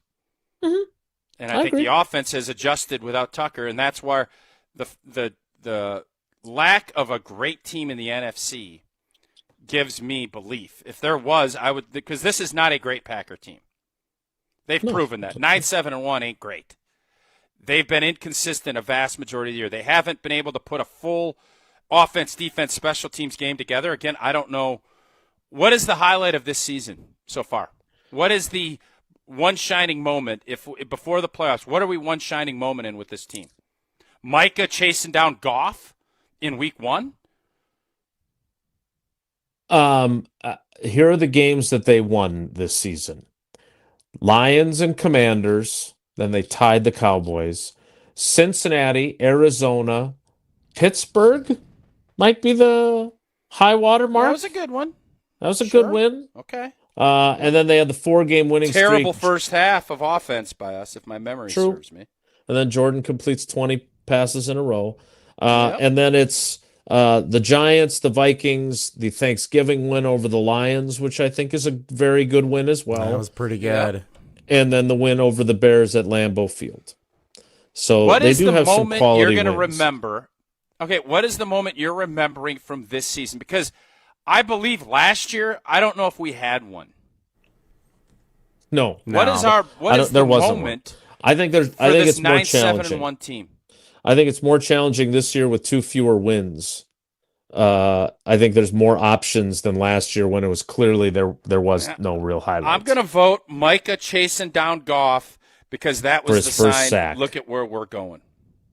Mm-hmm. And I think agree. The offense has adjusted without Tucker, and that's where the lack of a great team in the NFC gives me belief. If there was, I would, because this is not a great Packer team. They've proven that. 9-7-1 ain't great. They've been inconsistent a vast majority of the year. They haven't been able to put a full offense, defense, special teams game together. Again, I don't know. What is the highlight of this season so far? What is the one shining moment before the playoffs? What are we one shining moment in with this team? Micah chasing down Goff in week 1? Here are the games that they won this season. Lions and Commanders, then they tied the Cowboys. Cincinnati, Arizona, Pittsburgh might be the high water mark. That was a good one. That was a good win. Okay. And then they had the 4-game winning streak. Terrible first half of offense by us, if my memory serves me. And then Jordan completes 20 passes in a row. And then it's the Giants, the Vikings, the Thanksgiving win over the Lions, which I think is a very good win as well. That was pretty good. Yep. And then the win over the Bears at Lambeau Field. So what they is do the have some moment quality you're going to wins. remember? Okay, what is the moment you're remembering from this season? Because I believe last year, I don't know if we had one. No. What is the moment? I think it's more challenging. 9-7-1 team. I think it's more challenging this year with 2 fewer wins. I think there's more options than last year when it was clearly there was no real highlights. I'm going to vote Micah chasing down Goff because that was the sign. Sack. Look at where we're going.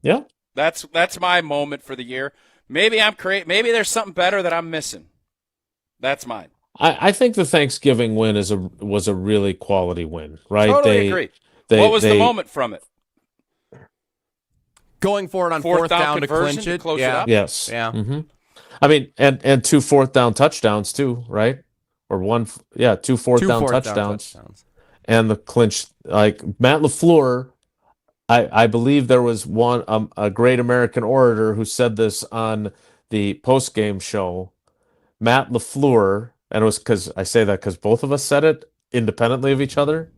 Yeah. That's my moment for the year. Maybe maybe there's something better that I'm missing. That's mine. I think the Thanksgiving win was a really quality win, right? Totally agree. What was the moment from it? Going for it on fourth down to conversion clinch it. Close it up? Yes. Yeah. Mm-hmm. I mean, and 2 fourth down touchdowns too, right? Or 2 fourth down touchdowns. And the clinch, like Matt LaFleur, I believe there was a great American orator who said this on the post-game show. Matt LaFleur, and it was because both of us said it independently of each other.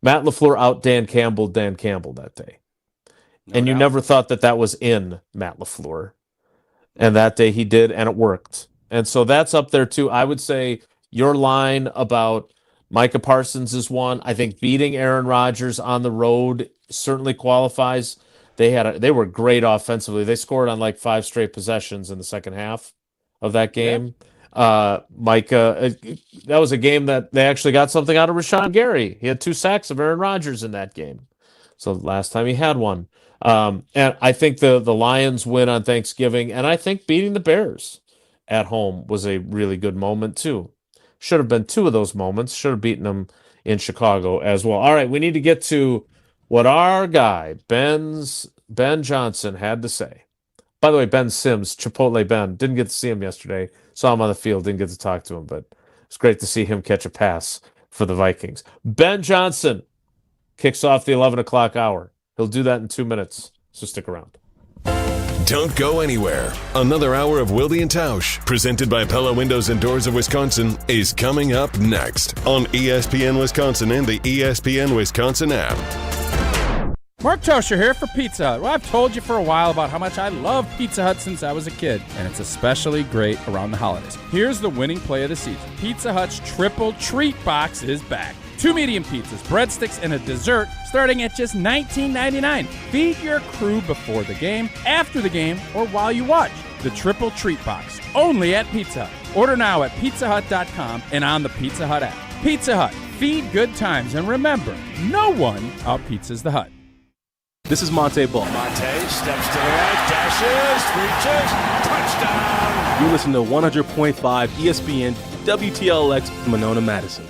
Matt LaFleur out Dan Campbell that day. And you never thought that was in Matt LaFleur. And that day he did, and it worked. And so that's up there too. I would say your line about Micah Parsons is one. I think beating Aaron Rodgers on the road certainly qualifies. They were great offensively. They scored on like 5 straight possessions in the second half of that game. Micah, that was a game that they actually got something out of Rashawn Gary. He had 2 sacks of Aaron Rodgers in that game. So last time he had one. And I think the Lions win on Thanksgiving, and I think beating the Bears at home was a really good moment too. Should have been 2 of those moments. Should have beaten them in Chicago as well. All right, we need to get to what our guy, Ben Johnson, had to say. By the way, Ben Sims, Chipotle Ben, didn't get to see him yesterday. Saw him on the field, didn't get to talk to him, but it's great to see him catch a pass for the Vikings. Ben Johnson kicks off the 11 o'clock hour. He'll do that in 2 minutes, so stick around. Don't go anywhere. Another hour of Wilde and Tausch, presented by Pella Windows and Doors of Wisconsin, is coming up next on ESPN Wisconsin and the ESPN Wisconsin app. Mark Tosher here for Pizza Hut. Well, I've told you for a while about how much I love Pizza Hut since I was a kid, and it's especially great around the holidays. Here's the winning play of the season. Pizza Hut's Triple Treat Box is back. 2 medium pizzas, breadsticks, and a dessert starting at just $19.99. Feed your crew before the game, after the game, or while you watch. The Triple Treat Box, only at Pizza Hut. Order now at pizzahut.com and on the Pizza Hut app. Pizza Hut, feed good times, and remember, no one out-pizzas the Hut. This is Monte Ball. Monte steps to the right, dashes, reaches, touchdown. You listen to 100.5 ESPN WTLX Monona, Madison.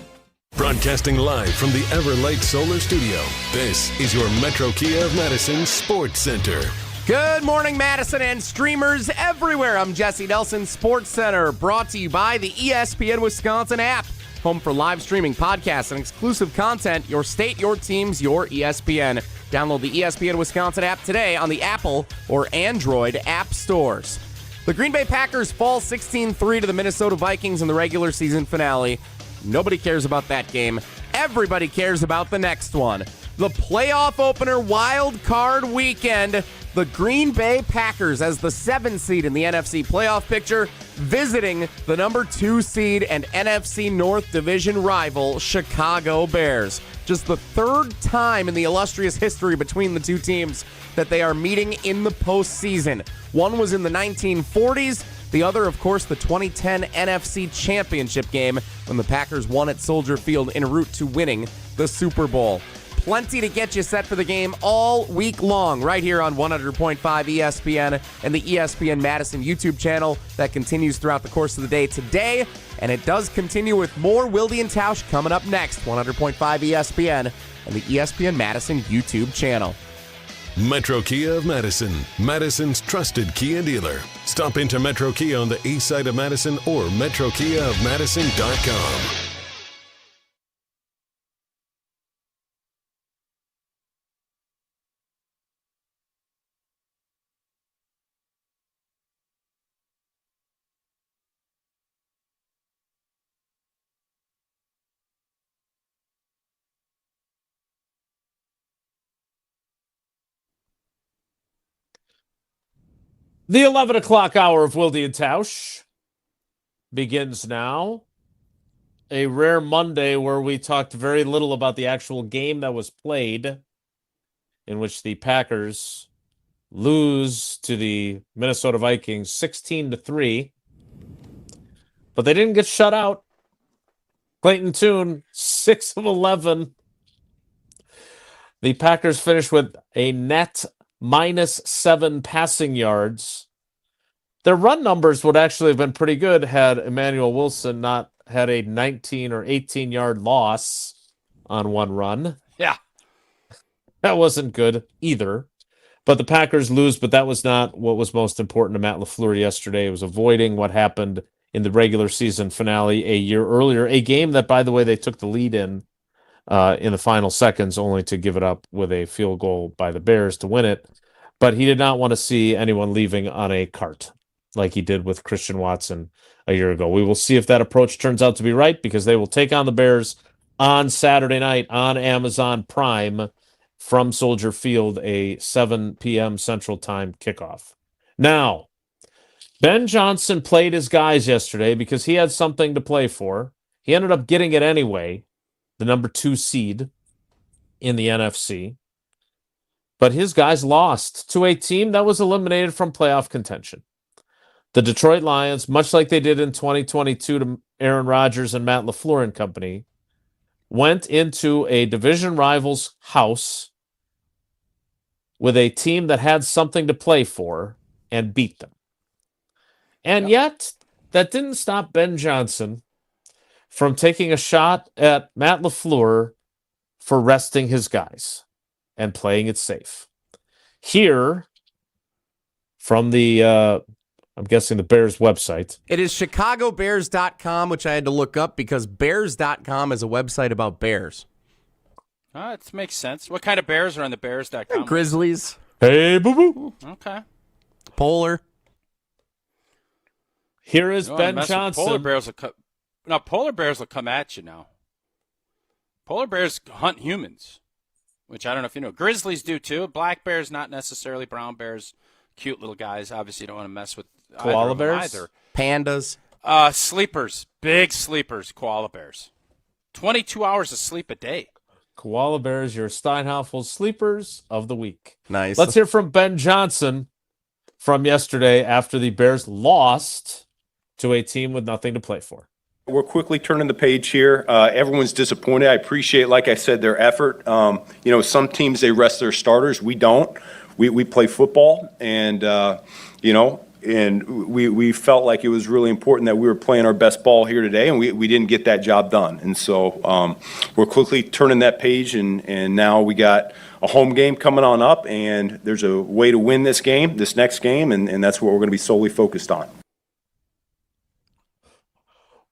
Broadcasting live from the Everlight Solar Studio, this is your Metro Kia of Madison Sports Center. Good morning, Madison and streamers everywhere. I'm Jesse Nelson, Sports Center, brought to you by the ESPN Wisconsin app. Home for live streaming, podcasts, and exclusive content. Your state, your teams, your ESPN. Download the ESPN Wisconsin app today on the Apple or Android app stores. The Green Bay Packers fall 16-3 to the Minnesota Vikings in the regular season finale. Nobody cares about that game. Everybody cares about the next one. The playoff opener wild card weekend. The Green Bay Packers as the 7th seed in the NFC playoff picture, visiting the number 2 seed and NFC North division rival Chicago Bears. Just the 3rd time in the illustrious history between the two teams that they are meeting in the postseason. One was in the 1940s. The other, of course, the 2010 NFC Championship game when the Packers won at Soldier Field en route to winning the Super Bowl. Plenty to get you set for the game all week long right here on 100.5 ESPN and the ESPN Madison YouTube channel that continues throughout the course of the day today. And it does continue with more Wilde and Tausch coming up next, 100.5 ESPN and the ESPN Madison YouTube channel. Metro Kia of Madison, Madison's trusted Kia dealer. Stop into Metro Kia on the east side of Madison or metrokiaofmadison.com. The 11 o'clock hour of Wilde and Tausch begins now. A rare Monday where we talked very little about the actual game that was played. in which the Packers lose to the Minnesota Vikings 16-3. But they didn't get shut out. Clayton Tune, 6 of 11. The Packers finished with a net -7 passing yards. Their run numbers would actually have been pretty good had Emmanuel Wilson not had a 19 or 18-yard loss on one run. Yeah. That wasn't good either. But the Packers lose, but that was not what was most important to Matt LaFleur yesterday. It was avoiding what happened in the regular season finale a year earlier, a game that, by the way, they took the lead in the final seconds, only to give it up with a field goal by the Bears to win it. But he did not want to see anyone leaving on a cart like he did with Christian Watson a year ago. We will see if that approach turns out to be right, because they will take on the Bears on Saturday night on Amazon Prime from Soldier Field, a 7 p.m. Central Time kickoff. Now, Ben Johnson played his guys yesterday because he had something to play for. He ended up getting it anyway, the number 2 seed in the NFC. But his guys lost to a team that was eliminated from playoff contention. The Detroit Lions, much like they did in 2022 to Aaron Rodgers and Matt LaFleur and company, went into a division rival's house with a team that had something to play for and beat them. And yet, that didn't stop Ben Johnson from taking a shot at Matt LaFleur for resting his guys and playing it safe. Here, from the, I'm guessing the Bears website. It is chicagobears.com, which I had to look up because bears.com is a website about bears. It makes sense. What kind of bears are on the bears.com? Grizzlies. Hey, boo-boo. Okay. Polar. Here is Ben Johnson. Polar bears will come at you now. Polar bears hunt humans, which I don't know if you know. Grizzlies do too. Black bears, not necessarily. Brown bears, cute little guys. Obviously, you don't want to mess with koala bears either. Pandas. Sleepers, big sleepers. Koala bears. 22 hours of sleep a day. Koala bears, your Steinhoffel sleepers of the week. Nice. Let's hear from Ben Johnson from yesterday after the Bears lost to a team with nothing to play for. We're quickly turning the page here. Everyone's disappointed. I appreciate, like I said, their effort. Some teams, they rest their starters. We don't. We play football, and, we felt like it was really important that we were playing our best ball here today, and we didn't get that job done. And so we're quickly turning that page, and now we got a home game coming on up, and there's a way to win this next game, and that's what we're going to be solely focused on.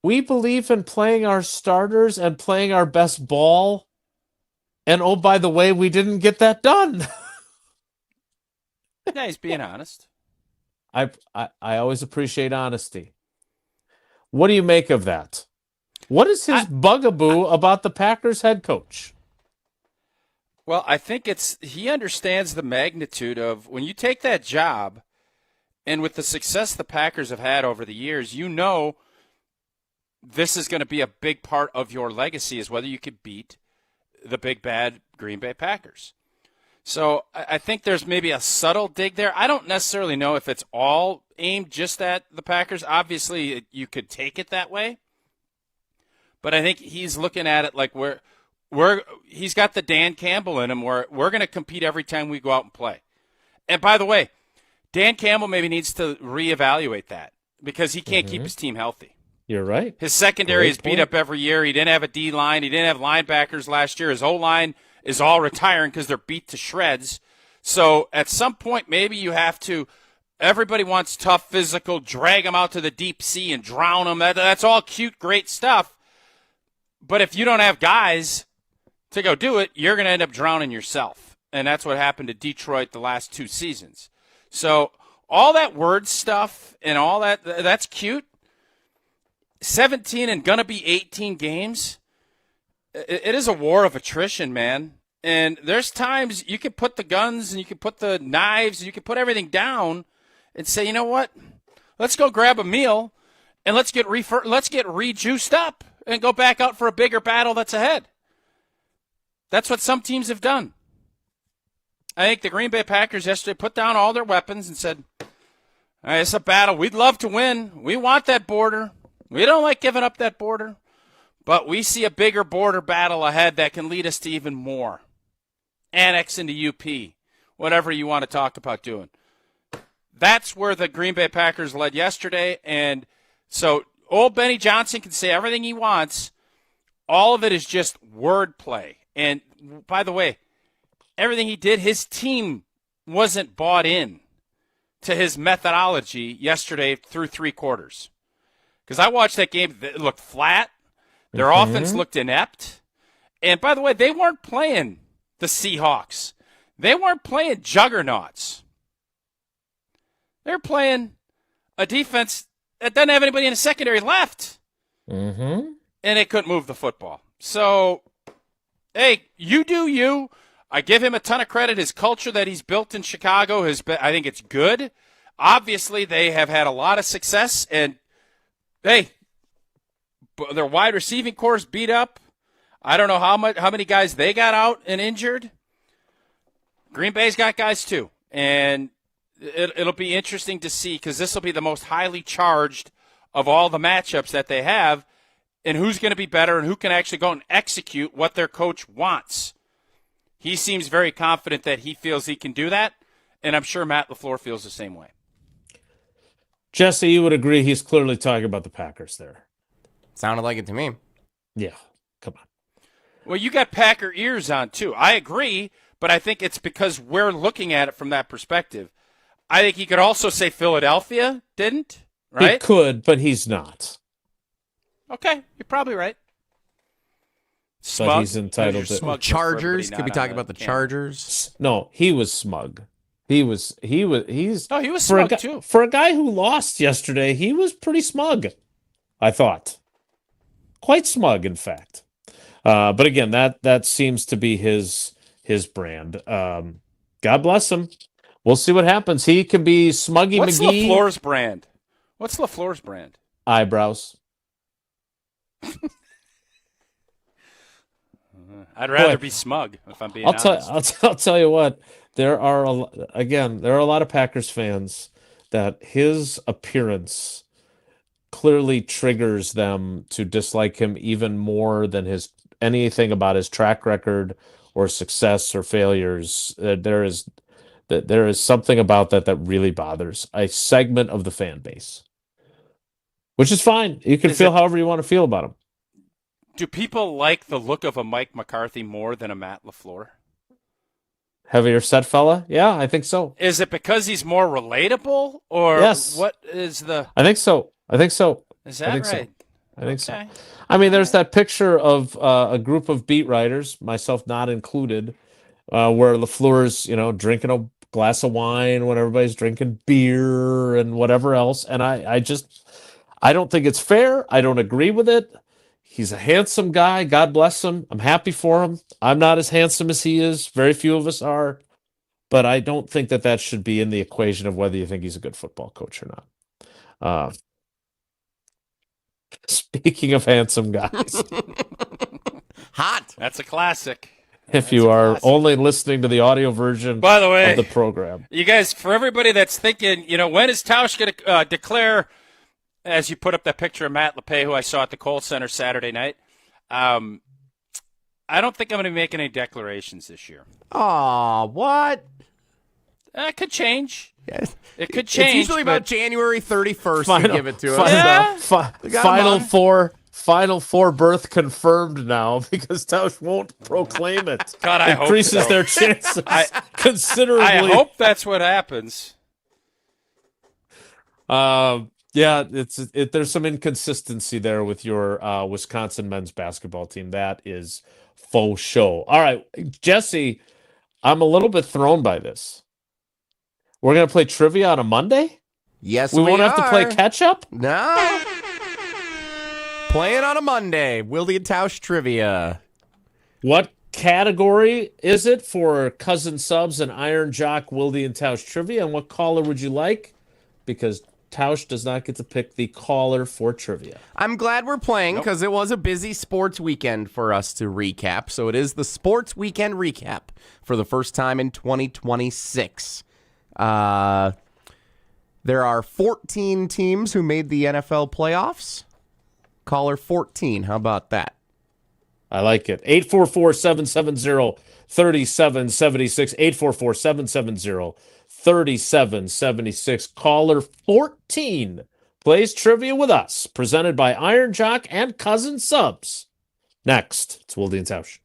We believe in playing our starters and playing our best ball. And oh, by the way, we didn't get that done. Yeah, he's being honest. I always appreciate honesty. What do you make of that? What is his bugaboo about the Packers head coach? Well, I think he understands the magnitude of when you take that job, and with the success the Packers have had over the years, this is going to be a big part of your legacy, is whether you could beat the big bad Green Bay Packers. So I think there's maybe a subtle dig there. I don't necessarily know if it's all aimed just at the Packers. Obviously, you could take it that way. But I think he's looking at it like he's got the Dan Campbell in him where we're going to compete every time we go out and play. And by the way, Dan Campbell maybe needs to reevaluate that because he can't keep his team healthy. You're right. His secondary is beat up every year. He didn't have a D-line. He didn't have linebackers last year. His O-line is all retiring because they're beat to shreds. So at some point, maybe you have to – everybody wants tough, physical, drag them out to the deep sea and drown them. That's all cute, great stuff. But if you don't have guys to go do it, you're going to end up drowning yourself. And that's what happened to Detroit the last 2 seasons. So all that word stuff and all that's cute. 17 and going to be 18 games, it is a war of attrition, man. And there's times you can put the guns and you can put the knives and you can put everything down and say, you know what, let's go grab a meal and let's get rejuiced up and go back out for a bigger battle that's ahead. That's what some teams have done. I think the Green Bay Packers yesterday put down all their weapons and said, all right, it's a battle. We'd love to win. We want that border. We don't like giving up that border. But we see a bigger border battle ahead that can lead us to even more. Annex into UP, whatever you want to talk about doing. That's where the Green Bay Packers led yesterday. And so old Benny Johnson can say everything he wants. All of it is just wordplay. And by the way, everything he did, his team wasn't bought in to his methodology yesterday through 3 quarters. Because I watched that game, it looked flat. Their offense looked inept. And by the way, they weren't playing the Seahawks. They weren't playing juggernauts. They're playing a defense that doesn't have anybody in the secondary left. And they couldn't move the football. So, hey, you do you. I give him a ton of credit. His culture that he's built in Chicago has been, I think it's good. Obviously, they have had a lot of success. And, hey, their wide receiving corps is beat up. I don't know how many guys they got out and injured. Green Bay's got guys too. And it'll be interesting to see because this will be the most highly charged of all the matchups that they have and who's going to be better and who can actually go and execute what their coach wants. He seems very confident that he feels he can do that, and I'm sure Matt LaFleur feels the same way. Jesse, you would agree he's clearly talking about the Packers there. Sounded like it to me. Yeah, come on. Well, you got Packer ears on, too. I agree, but I think it's because we're looking at it from that perspective. I think he could also say Philadelphia didn't, right? He could, but he's not. Okay, you're probably right. Smug? But he's entitled to Chargers. Could be talking about the Chargers. No, he was smug. He's he was smug too. For a guy who lost yesterday, he was pretty smug, I thought. Quite smug, in fact. But again, that seems to be his brand. God bless him. We'll see what happens. He can be Smuggy What's McGee. LaFleur's brand? What's LaFleur's brand? Eyebrows. I'd rather be smug, if I'm being honest. I'll tell you what. There are a lot of Packers fans that his appearance clearly triggers them to dislike him even more than anything about his track record or success or failures. There is something about that really bothers a segment of the fan base, which is fine. You can feel however you want to feel about him. Do people like the look of a Mike McCarthy more than a Matt LaFleur? Heavier set fella? Yeah, I think so. Is it because he's more relatable, or yes. What is the? I think so. Is that right? So. I think so. I mean, there's that picture of a group of beat writers, myself not included, where LaFleur's, drinking a glass of wine when everybody's drinking beer and whatever else. And I don't think it's fair. I don't agree with it. He's a handsome guy. God bless him. I'm happy for him. I'm not as handsome as he is. Very few of us are. But I don't think that should be in the equation of whether you think he's a good football coach or not. Speaking of handsome guys. Hot. That's a classic. If you are only listening to the audio version By the way, of the program. You guys, for everybody that's thinking, when is Tausch going to declare, as you put up that picture of Matt LaFleur, who I saw at the Kohl Center Saturday night, I don't think I'm going to be making any declarations this year. Aw, what? It could change. Yes. It could change. It's usually about January 31st to give it to us. Final four berth confirmed now because Tausch won't proclaim it. God, I hope increases so. their chances considerably. I hope that's what happens. Yeah, there's some inconsistency there with your Wisconsin men's basketball team. That is faux show. All right, Jesse, I'm a little bit thrown by this. We're going to play trivia on a Monday? Yes, we won't have to play catch-up? No. Playing on a Monday. Wilde and Tausch trivia. What category is it for Cousin Subs and Iron Jock Wilde and Tausch trivia? And what caller would you like? Because Tausch does not get to pick the caller for trivia. I'm glad we're playing because it was a busy sports weekend for us to recap. So it is the sports weekend recap for the first time in 2026. There are 14 teams who made the NFL playoffs. Caller 14. How about that? I like it. 844-770-3776. 844-770-3776. Caller 14 plays trivia with us. Presented by Iron Jock and Cousin Subs. Next, it's Wilde and Tausch.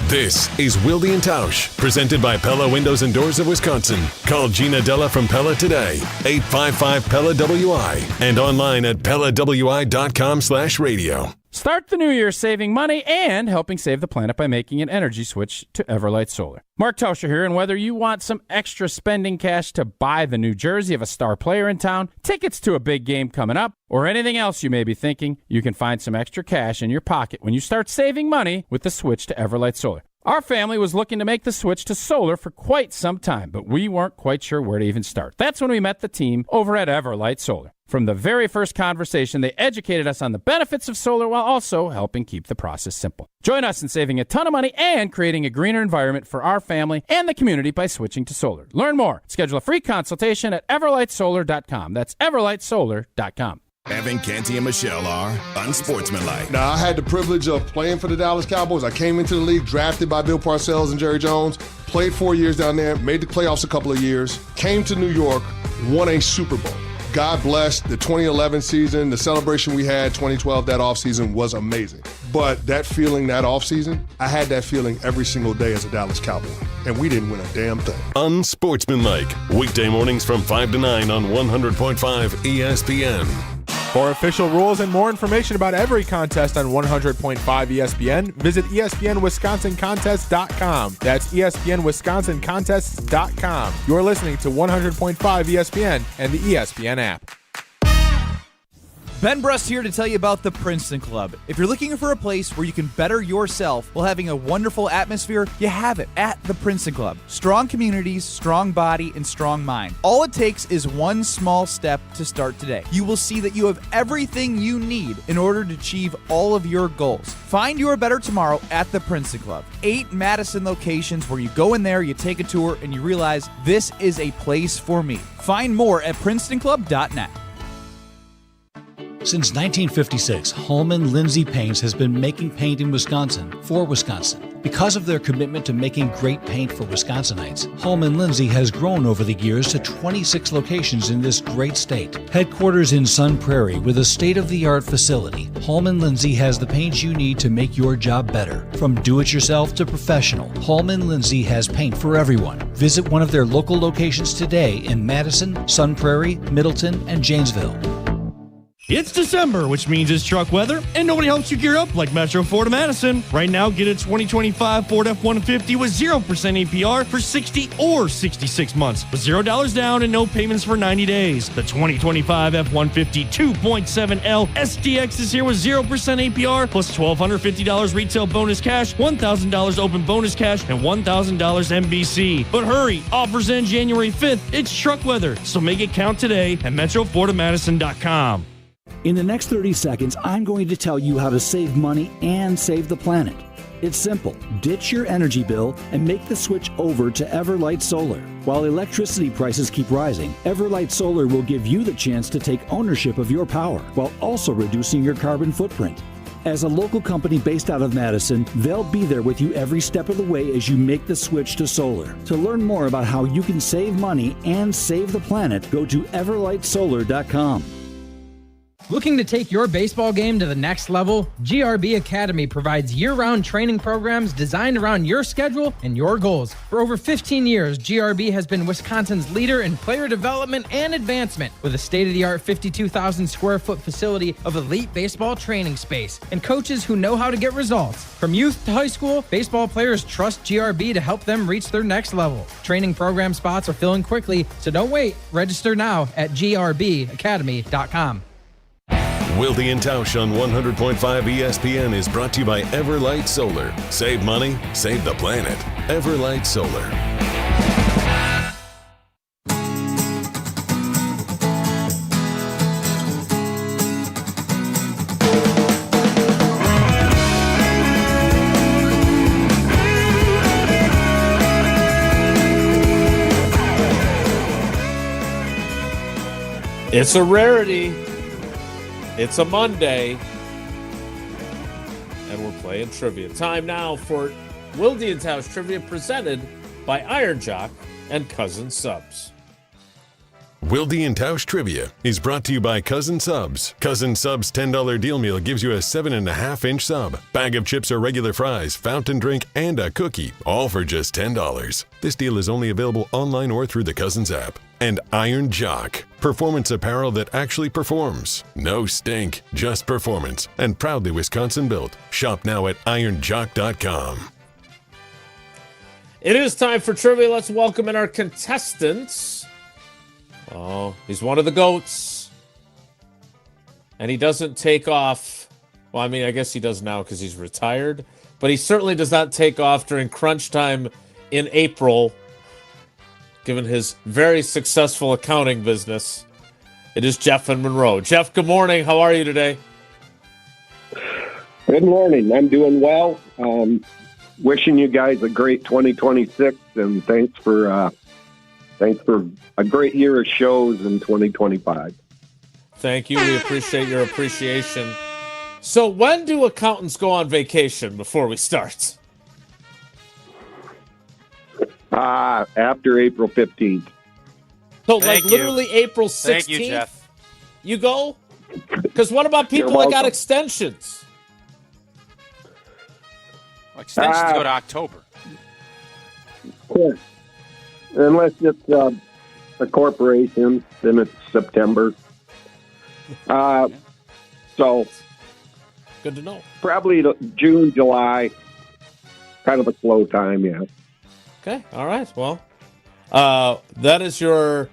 This is Wilde and Tausch, presented by Pella Windows and Doors of Wisconsin. Call Gina Della from Pella today, 855-PELLA-WI, and online at PellaWI.com/radio. Start the new year saving money and helping save the planet by making an energy switch to Everlight Solar. Mark Tauscher here, and whether you want some extra spending cash to buy the new jersey of a star player in town, tickets to a big game coming up, or anything else you may be thinking, you can find some extra cash in your pocket when you start saving money with the switch to Everlight Solar. Our family was looking to make the switch to solar for quite some time, but we weren't quite sure where to even start. That's when we met the team over at Everlight Solar. From the very first conversation, they educated us on the benefits of solar while also helping keep the process simple. Join us in saving a ton of money and creating a greener environment for our family and the community by switching to solar. Learn more. Schedule a free consultation at everlightsolar.com. That's everlightsolar.com. Evan, Canty, and Michelle are unsportsmanlike. Now, I had the privilege of playing for the Dallas Cowboys. I came into the league drafted by Bill Parcells and Jerry Jones, played 4 years down there, made the playoffs a couple of years, came to New York, won a Super Bowl. God bless the 2011 season. The celebration we had 2012, that offseason, was amazing. But that feeling that offseason, I had that feeling every single day as a Dallas Cowboy. And we didn't win a damn thing. Unsportsmanlike. Weekday mornings from 5 to 9 on 100.5 ESPN. For official rules and more information about every contest on 100.5 ESPN, visit ESPNWisconsinContest.com. That's ESPNWisconsinContests.com. You're listening to 100.5 ESPN and the ESPN app. Ben Brust here to tell you about the Princeton Club. If you're looking for a place where you can better yourself while having a wonderful atmosphere, you have it at the Princeton Club. Strong communities, strong body, and strong mind. All it takes is one small step to start today. You will see that you have everything you need in order to achieve all of your goals. Find your better tomorrow at the Princeton Club. 8 Madison locations where you go in there, you take a tour, and you realize this is a place for me. Find more at PrincetonClub.net. Since 1956, Holman Lindsay Paints has been making paint in Wisconsin for Wisconsin. Because of their commitment to making great paint for Wisconsinites, Holman Lindsay has grown over the years to 26 locations in this great state. Headquarters in Sun Prairie with a state-of-the-art facility, Holman Lindsay has the paint you need to make your job better. From do-it-yourself to professional, Holman Lindsay has paint for everyone. Visit one of their local locations today in Madison, Sun Prairie, Middleton, and Janesville. It's December, which means it's truck weather, and nobody helps you gear up like Metro Ford of Madison. Right now, get a 2025 Ford F-150 with 0% APR for 60 or 66 months, with $0 down and no payments for 90 days. The 2025 F-150 2.7L SDX is here with 0% APR, plus $1,250 retail bonus cash, $1,000 open bonus cash, and $1,000 MBC. But hurry, offers end January 5th. It's truck weather, so make it count today at MetroFordofMadison.com. In the next 30 seconds, I'm going to tell you how to save money and save the planet. It's simple. Ditch your energy bill and make the switch over to Everlight Solar. While electricity prices keep rising, Everlight Solar will give you the chance to take ownership of your power while also reducing your carbon footprint. As a local company based out of Madison, they'll be there with you every step of the way as you make the switch to solar. To learn more about how you can save money and save the planet, go to everlightsolar.com. Looking to take your baseball game to the next level? GRB Academy provides year-round training programs designed around your schedule and your goals. For over 15 years, GRB has been Wisconsin's leader in player development and advancement with a state-of-the-art 52,000 square foot facility of elite baseball training space and coaches who know how to get results. From youth to high school, baseball players trust GRB to help them reach their next level. Training program spots are filling quickly, so don't wait. Register now at grbacademy.com. Wilde and Tausch on 100.5 ESPN is brought to you by Everlight Solar. Save money, save the planet. Everlight Solar. It's a rarity. It's a Monday. And we're playing trivia. Time now for Wilde and Tausch trivia presented by Iron Jock and Cousin Subs. Wilde and Tausch Trivia is brought to you by Cousin Subs. Cousin Subs' $10 deal meal gives you a 7.5-inch sub, bag of chips or regular fries, fountain drink, and a cookie, all for just $10. This deal is only available online or through the Cousins app. And Iron Jock, performance apparel that actually performs. No stink, just performance. And proudly Wisconsin built. Shop now at ironjock.com. It is time for trivia. Let's welcome in our contestants. Oh, he's one of the GOATs. And he doesn't take off. Well, I mean, I guess he does now because he's retired. But he certainly does not take off during crunch time in April, given his very successful accounting business. It is Jeff and Monroe. Jeff, good morning. How are you today? Good morning. I'm doing well. Wishing you guys a great 2026, and thanks for a great year of shows in 2025. Thank you. We appreciate your appreciation. So when do accountants go on vacation before we start? After April 15th. So literally April 16th? Thank you, Jeff. You go? Because what about people that got extensions? Well, extensions go to October. Cool. Unless it's a corporation, then it's September. So good to know. Probably June, July. Kind of a slow time, yeah. Okay, all right. Well, that is your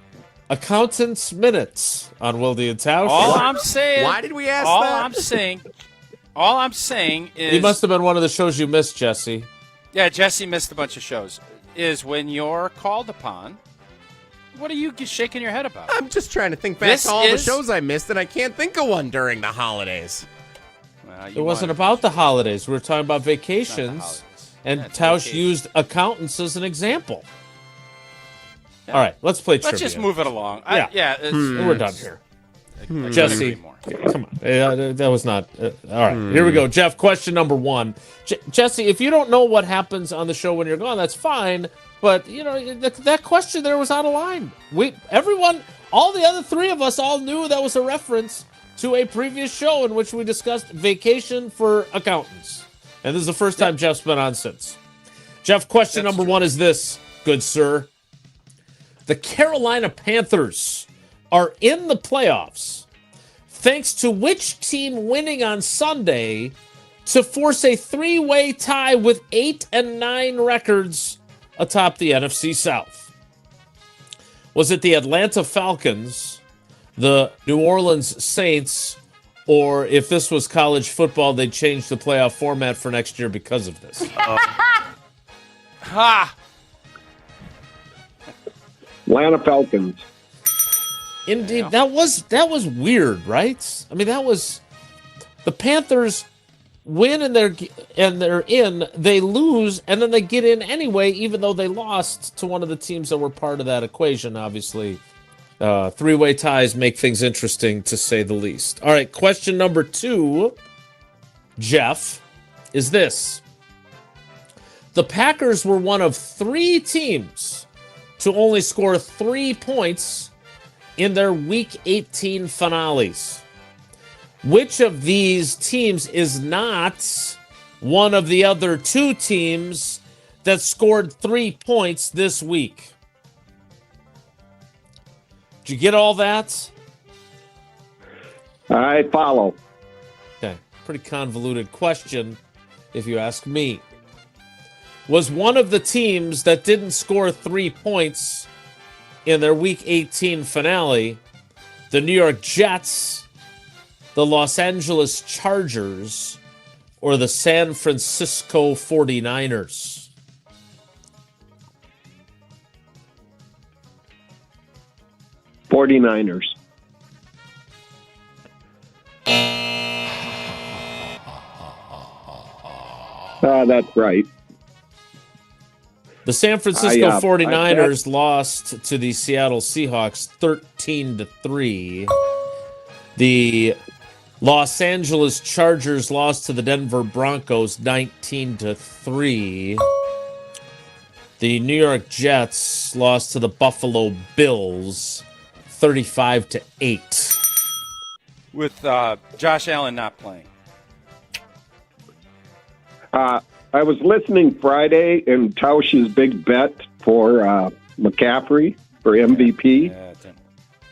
accountant's minutes on Wilde and Tausch. All I'm saying. Why did we ask that? All I'm saying is. He must have been one of the shows you missed, Jesse. Yeah, Jesse missed a bunch of shows. Is when you're called upon. What are you shaking your head about? I'm just trying to think back to all the shows I missed, and I can't think of one during the holidays. Well, it wasn't about the holidays. We were talking about vacations, and Tausch used accountants as an example. Yeah. All right, let's play trivia. Let's just move it along. We're done here. Jesse, come on. That was not... all right, here we go. Jeff, question number one. Jesse, if you don't know what happens on the show when you're gone, that's fine. But, you know, that question there was out of line. All the other three of us all knew that was a reference to a previous show in which we discussed vacation for accountants. And this is the first time Jeff's been on since. Jeff, question number one is this, good sir. The Carolina Panthers are in the playoffs thanks to which team winning on Sunday to force a three-way tie with 8-9 records atop the NFC South? Was it the Atlanta Falcons, the New Orleans Saints, or if this was college football, they'd change the playoff format for next year because of this? Atlanta Falcons. Indeed, that was weird, right? I mean, that was the Panthers win and they're in, they lose, and then they get in anyway, even though they lost to one of the teams that were part of that equation. Obviously, three-way ties make things interesting, to say the least. All right, question number two, Jeff, is this. The Packers were one of three teams to only score 3 points in their Week 18 finales. Which of these teams is not one of the other two teams that scored 3 points this week? Did you get all that? I follow. Okay, pretty convoluted question, if you ask me. Was one of the teams that didn't score 3 points in their Week 18 finale the New York Jets, the Los Angeles Chargers, or the San Francisco 49ers? '49ers. That's right. The San Francisco 49ers lost to the Seattle Seahawks 13-3. The Los Angeles Chargers lost to the Denver Broncos 19-3. The New York Jets lost to the Buffalo Bills 35-8. With Josh Allen not playing. I was listening Friday and Tausch's big bet for McCaffrey for MVP.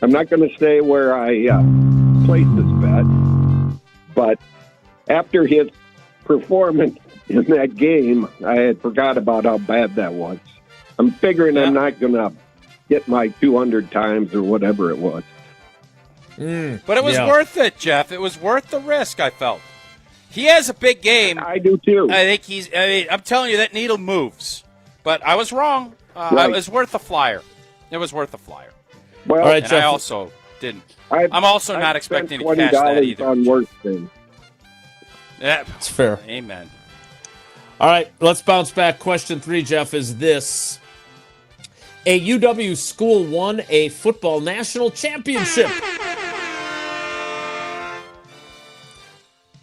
I'm not going to say where I placed this bet, but after his performance in that game, I had forgot about how bad that was. I'm figuring I'm not going to get my 200 times or whatever it was. But it was worth it, Jeff. It was worth the risk, I felt. He has a big game. I do too. I think I'm telling you, that needle moves. But I was wrong. Right. It was worth a flyer. It was worth a flyer. Well, all right, and Jeff. I also didn't. I'm also not expecting to cash that either. On worse things. Yeah, it's fair. Amen. All right, let's bounce back. Question 3, Jeff, is this. A UW school won a football national championship.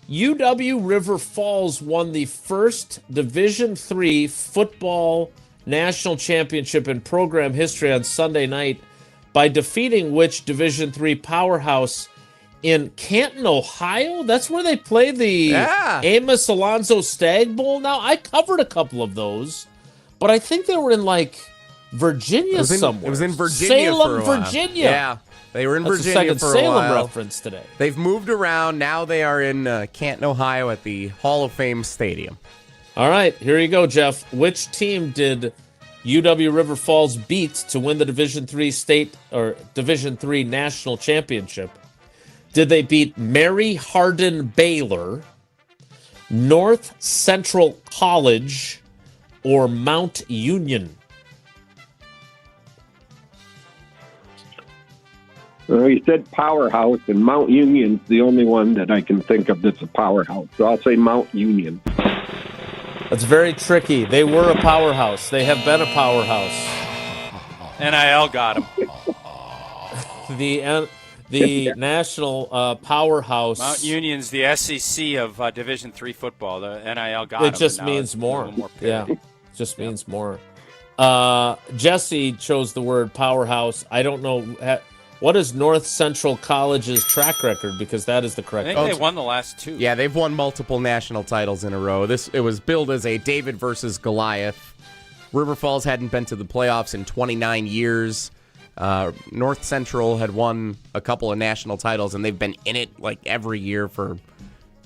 UW River Falls won the first Division III football national championship in program history on Sunday night by defeating which Division III powerhouse in Canton, Ohio? That's where they play the Amos Alonzo Stag Bowl now? I covered a couple of those, but I think they were in, like, Virginia somewhere. It was in Virginia Salem, for a while. Virginia. Yeah. They were in That's Virginia the for second a while. Salem reference today. They've moved around. Now they are in Canton, Ohio at the Hall of Fame Stadium. All right, here you go, Jeff. Which team did UW River Falls beat to win the Division III state or Division III national championship? Did they beat Mary Hardin Baylor, North Central College, or Mount Union? Well, you said powerhouse, and Mount Union's the only one that I can think of that's a powerhouse. So I'll say Mount Union. That's very tricky. They were a powerhouse. They have been a powerhouse. NIL got him. The national powerhouse. Mount Union's the SEC of Division III football. The NIL got him. It just means more. Yeah, it just means more. Jesse chose the word powerhouse. I don't know. What is North Central College's track record? Because that is the correct. I think they won the last 2. Yeah, they've won multiple national titles in a row. It was billed as a David versus Goliath. River Falls hadn't been to the playoffs in 29 years. North Central had won a couple of national titles, and they've been in it like every year for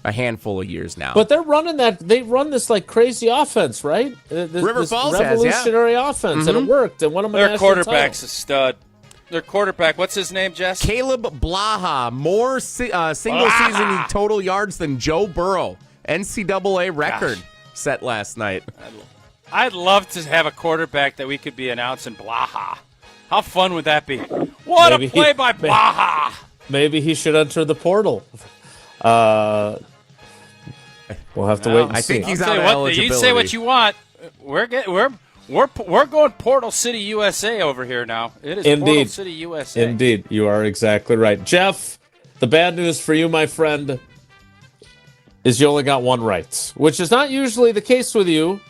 a handful of years now. But they're running that. They run this like crazy offense, right? River Falls revolutionary offense, and it worked. And one of my their quarterback's a stud. Their quarterback, what's his name, Jess? Caleb Blaha, more single-season total yards than Joe Burrow. NCAA record set last night. I'd love to have a quarterback that we could be announcing Blaha. How fun would that be? What a play by Blaha! Maybe he should enter the portal. We'll have to wait and see. I think he's out of eligibility. You say what you want. We're going Portal City, USA over here now. It is Portal City, USA. Indeed, you are exactly right. Jeff, the bad news for you, my friend, is you only got one right, which is not usually the case with you.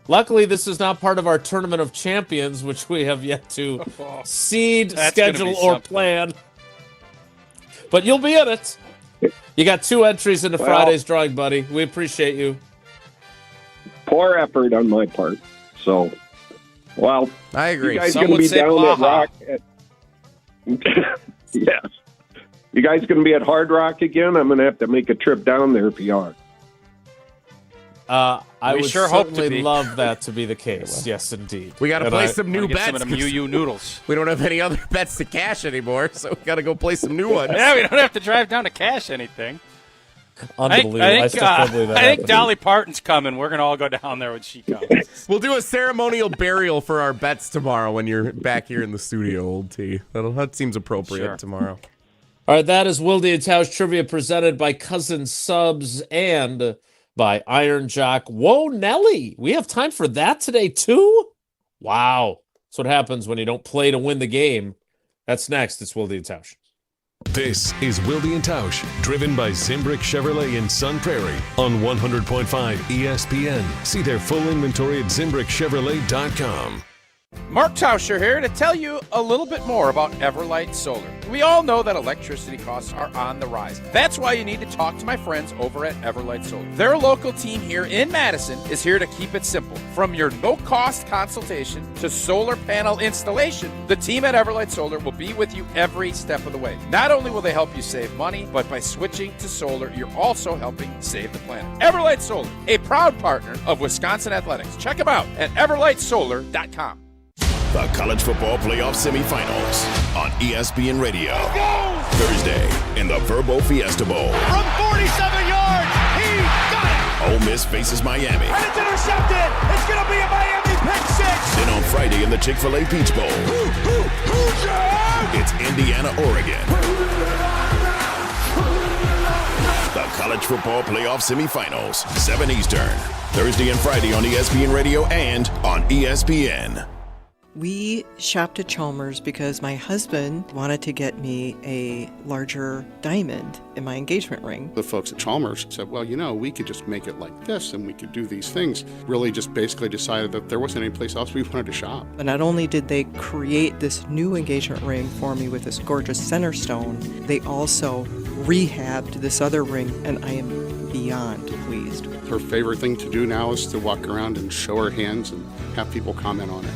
Luckily, this is not part of our Tournament of Champions, which we have yet to seed, schedule, or plan. But you'll be in it. You got 2 entries into Friday's drawing, buddy. We appreciate you. Poor effort on my part. So, well, I agree. You guys going to be down at Rock? Yes. You guys going to be at Hard Rock again? I'm going to have to make a trip down there if you are. I would sure hope to certainly be. love that to be the case. Yes, indeed. We got to play some new bets. Some of them UU noodles. We don't have any other bets to cash anymore, so we got to go play some new ones. Yeah, we don't have to drive down to cash anything. Unbelievable. I still can't believe that think happened. Dolly Parton's coming. We're going to all go down there when she comes. We'll do a ceremonial burial for our bets tomorrow when you're back here in the studio, Old T. That seems appropriate tomorrow. All right, that is Wilde and Tausch Trivia presented by Cousin Subs and by Iron Jock. Whoa, Nelly. We have time for that today, too? Wow. That's what happens when you don't play to win the game. That's next. It's Wilde and Tausch. This is Wilde and Tausch, driven by Zimbrick Chevrolet in Sun Prairie on 100.5 ESPN. See their full inventory at ZimbrickChevrolet.com. Mark Tauscher here to tell you a little bit more about Everlight Solar. We all know that electricity costs are on the rise. That's why you need to talk to my friends over at Everlight Solar. Their local team here in Madison is here to keep it simple. From your no-cost consultation to solar panel installation, the team at Everlight Solar will be with you every step of the way. Not only will they help you save money, but by switching to solar, you're also helping save the planet. Everlight Solar, a proud partner of Wisconsin Athletics. Check them out at everlightsolar.com. The college football playoff semifinals on ESPN Radio. Thursday in the Verbo Fiesta Bowl. From 47 yards, he got it! Ole Miss faces Miami. And it's intercepted! It's going to be a Miami pick six! Then on Friday in the Chick-fil-A Peach Bowl. It's Indiana, Oregon. The college football playoff semifinals, 7 Eastern. Thursday and Friday on ESPN Radio and on ESPN. We shopped at Chalmers because my husband wanted to get me a larger diamond in my engagement ring. The folks at Chalmers said, well, you know, we could just make it like this and we could do these things. Really just basically decided that there wasn't any place else we wanted to shop. But not only did they create this new engagement ring for me with this gorgeous center stone, they also rehabbed this other ring, and I am beyond pleased. Her favorite thing to do now is to walk around and show her hands and have people comment on it.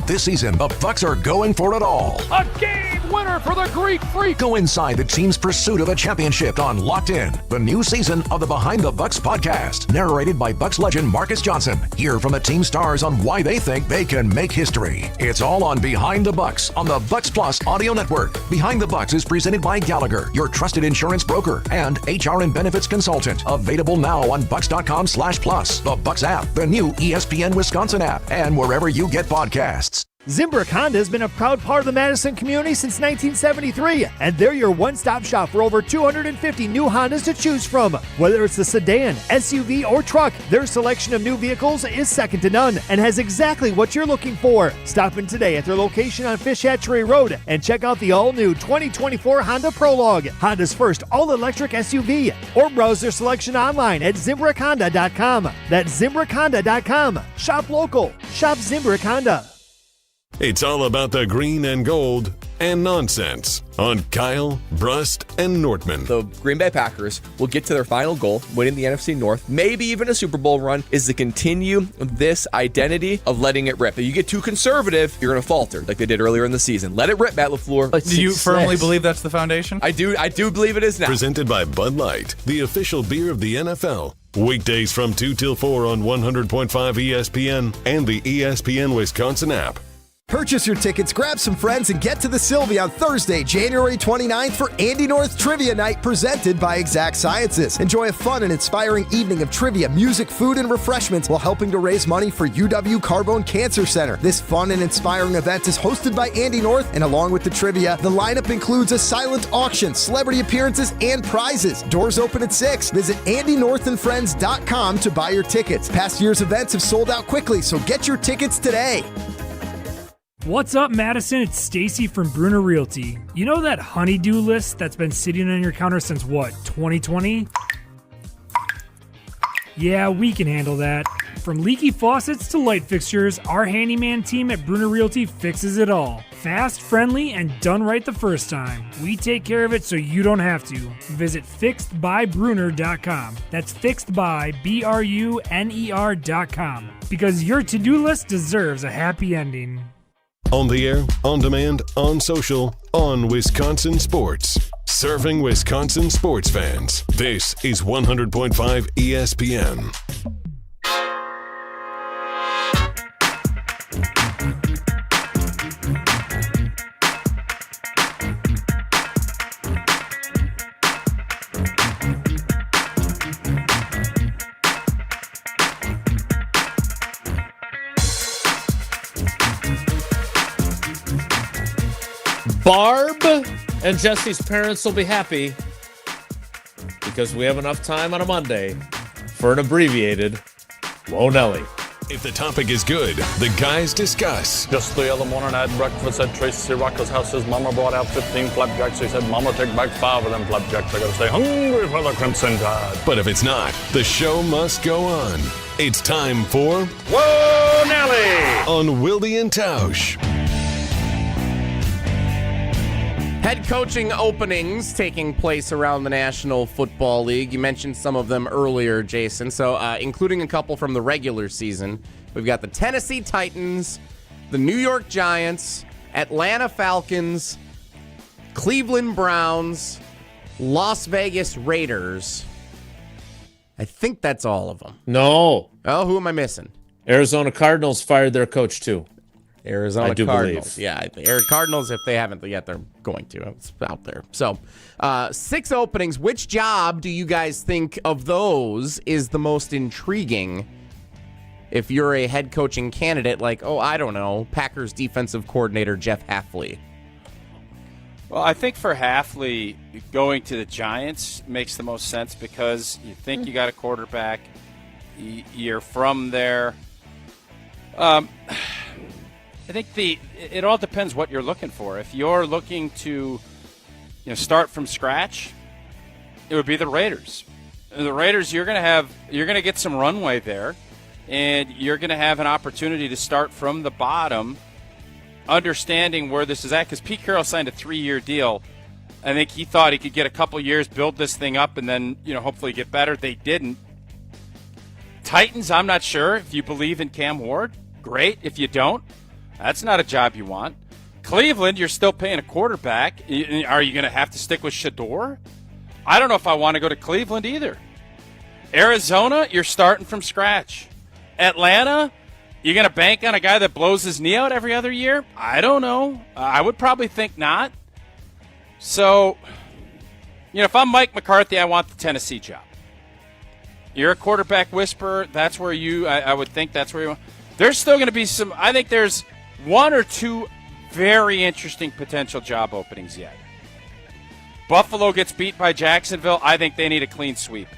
This season, the Bucs are going for it all. A game winner for the Greek Freak! Go inside the team's pursuit of a championship on Locked In, the new season of the Behind the Bucs podcast, narrated by Bucs legend Marcus Johnson. Hear from the team stars on why they think they can make history. It's all on Behind the Bucs on the Bucs Plus audio network. Behind the Bucs is presented by Gallagher, your trusted insurance broker and HR and benefits consultant. Available now on Bucs.com/plus, the Bucs app, the new ESPN Wisconsin app, and wherever you get podcasts. Zimbrick Honda has been a proud part of the Madison community since 1973, and they're your one-stop shop for over 250 new Hondas to choose from. Whether it's the sedan, SUV, or truck, their selection of new vehicles is second to none and has exactly what you're looking for. Stop in today at their location on Fish Hatchery Road and check out the all-new 2024 Honda Prologue, Honda's first all-electric SUV, or browse their selection online at ZimbrickHonda.com. That's ZimbrickHonda.com. Shop local. Shop Zimbrick Honda. It's all about the green and gold and nonsense on Kyle, Brust, and Nortman. The Green Bay Packers will get to their final goal, winning the NFC North, maybe even a Super Bowl run, is to continue this identity of letting it rip. If you get too conservative, you're going to falter like they did earlier in the season. Let it rip, Matt LaFleur. Do you firmly believe that's the foundation? I do believe it is now. Presented by Bud Light, the official beer of the NFL. Weekdays from 2 till 4 on 100.5 ESPN and the ESPN Wisconsin app. Purchase your tickets, grab some friends, and get to the Sylvie on Thursday, January 29th for Andy North Trivia Night presented by Exact Sciences. Enjoy a fun and inspiring evening of trivia, music, food, and refreshments while helping to raise money for UW Carbone Cancer Center. This fun and inspiring event is hosted by Andy North, and along with the trivia, the lineup includes a silent auction, celebrity appearances, and prizes. Doors open at 6. Visit AndyNorthandFriends.com to buy your tickets. Past year's events have sold out quickly, so get your tickets today. What's up, Madison? It's Stacy from Bruner Realty. You know that honey-do list that's been sitting on your counter since what, 2020? Yeah, we can handle that. From leaky faucets to light fixtures, our handyman team at Bruner Realty fixes it all. Fast, friendly, and done right the first time. We take care of it so you don't have to. Visit fixedbybruner.com. That's fixedbybruner.com. Because your to-do list deserves a happy ending. On the air, on demand, on social, on Wisconsin Sports. Serving Wisconsin sports fans. This is 100.5 ESPN. Barb and Jesse's parents will be happy because we have enough time on a Monday for an abbreviated Whoa Nelly. If the topic is good, the guys discuss. Just the other morning I had breakfast at Tracy Rocker's house. His mama brought out 15 flapjacks. He said, Mama, take back 5 of them flapjacks. I gotta stay hungry for the Crimson Tide. But if it's not, the show must go on. It's time for Whoa, Nelly! On Wilde and Tausch. Head coaching openings taking place around the National Football League. You mentioned some of them earlier, Jason. So, including a couple from the regular season, we've got the Tennessee Titans, the New York Giants, Atlanta Falcons, Cleveland Browns, Las Vegas Raiders. I think that's all of them. No. Oh, who am I missing? Arizona Cardinals fired their coach, too. Arizona Cardinals. Believe. Yeah, the Cardinals, if they haven't yet, they're going to. It's out there. So, 6 openings. Which job do you guys think of those is the most intriguing? If you're a head coaching candidate, like, I don't know, Packers defensive coordinator Jeff Hafley. Well, I think for Hafley, going to the Giants makes the most sense because you think you got a quarterback. You're from there. I think it all depends what you're looking for. If you're looking to, start from scratch, it would be the Raiders. The Raiders, you're going to get some runway there, and you're going to have an opportunity to start from the bottom, understanding where this is at. Because Pete Carroll signed a 3-year deal. I think he thought he could get a couple years, build this thing up, and then hopefully get better. They didn't. Titans, I'm not sure. If you believe in Cam Ward, great. If you don't, that's not a job you want. Cleveland, you're still paying a quarterback. Are you going to have to stick with Shador? I don't know if I want to go to Cleveland either. Arizona, you're starting from scratch. Atlanta, you're going to bank on a guy that blows his knee out every other year? I don't know. I would probably think not. So, if I'm Mike McCarthy, I want the Tennessee job. You're a quarterback whisperer. That's where I would think that's where you want. There's still going to be I think there's 1 or 2 very interesting potential job openings yet. Buffalo gets beat by Jacksonville. I think they need a clean sweep.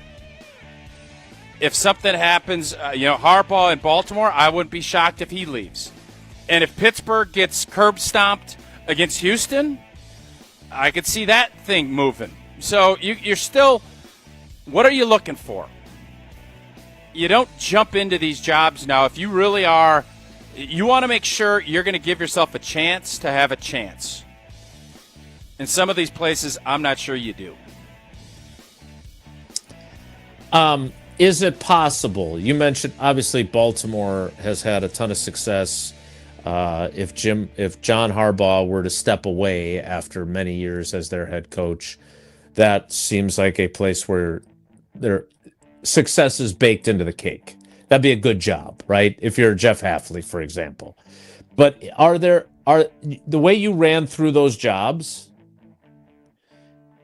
If something happens, Harbaugh in Baltimore, I wouldn't be shocked if he leaves. And if Pittsburgh gets curb stomped against Houston, I could see that thing moving. So you're still, what are you looking for? You don't jump into these jobs now. If you really are, you want to make sure you're going to give yourself a chance to have a chance. In some of these places, I'm not sure you do. Is it possible? You mentioned, obviously, Baltimore has had a ton of success. If John Harbaugh were to step away after many years as their head coach, that seems like a place where their success is baked into the cake. That'd be a good job, right? If you're Jeff Hafley, for example. But are the way you ran through those jobs,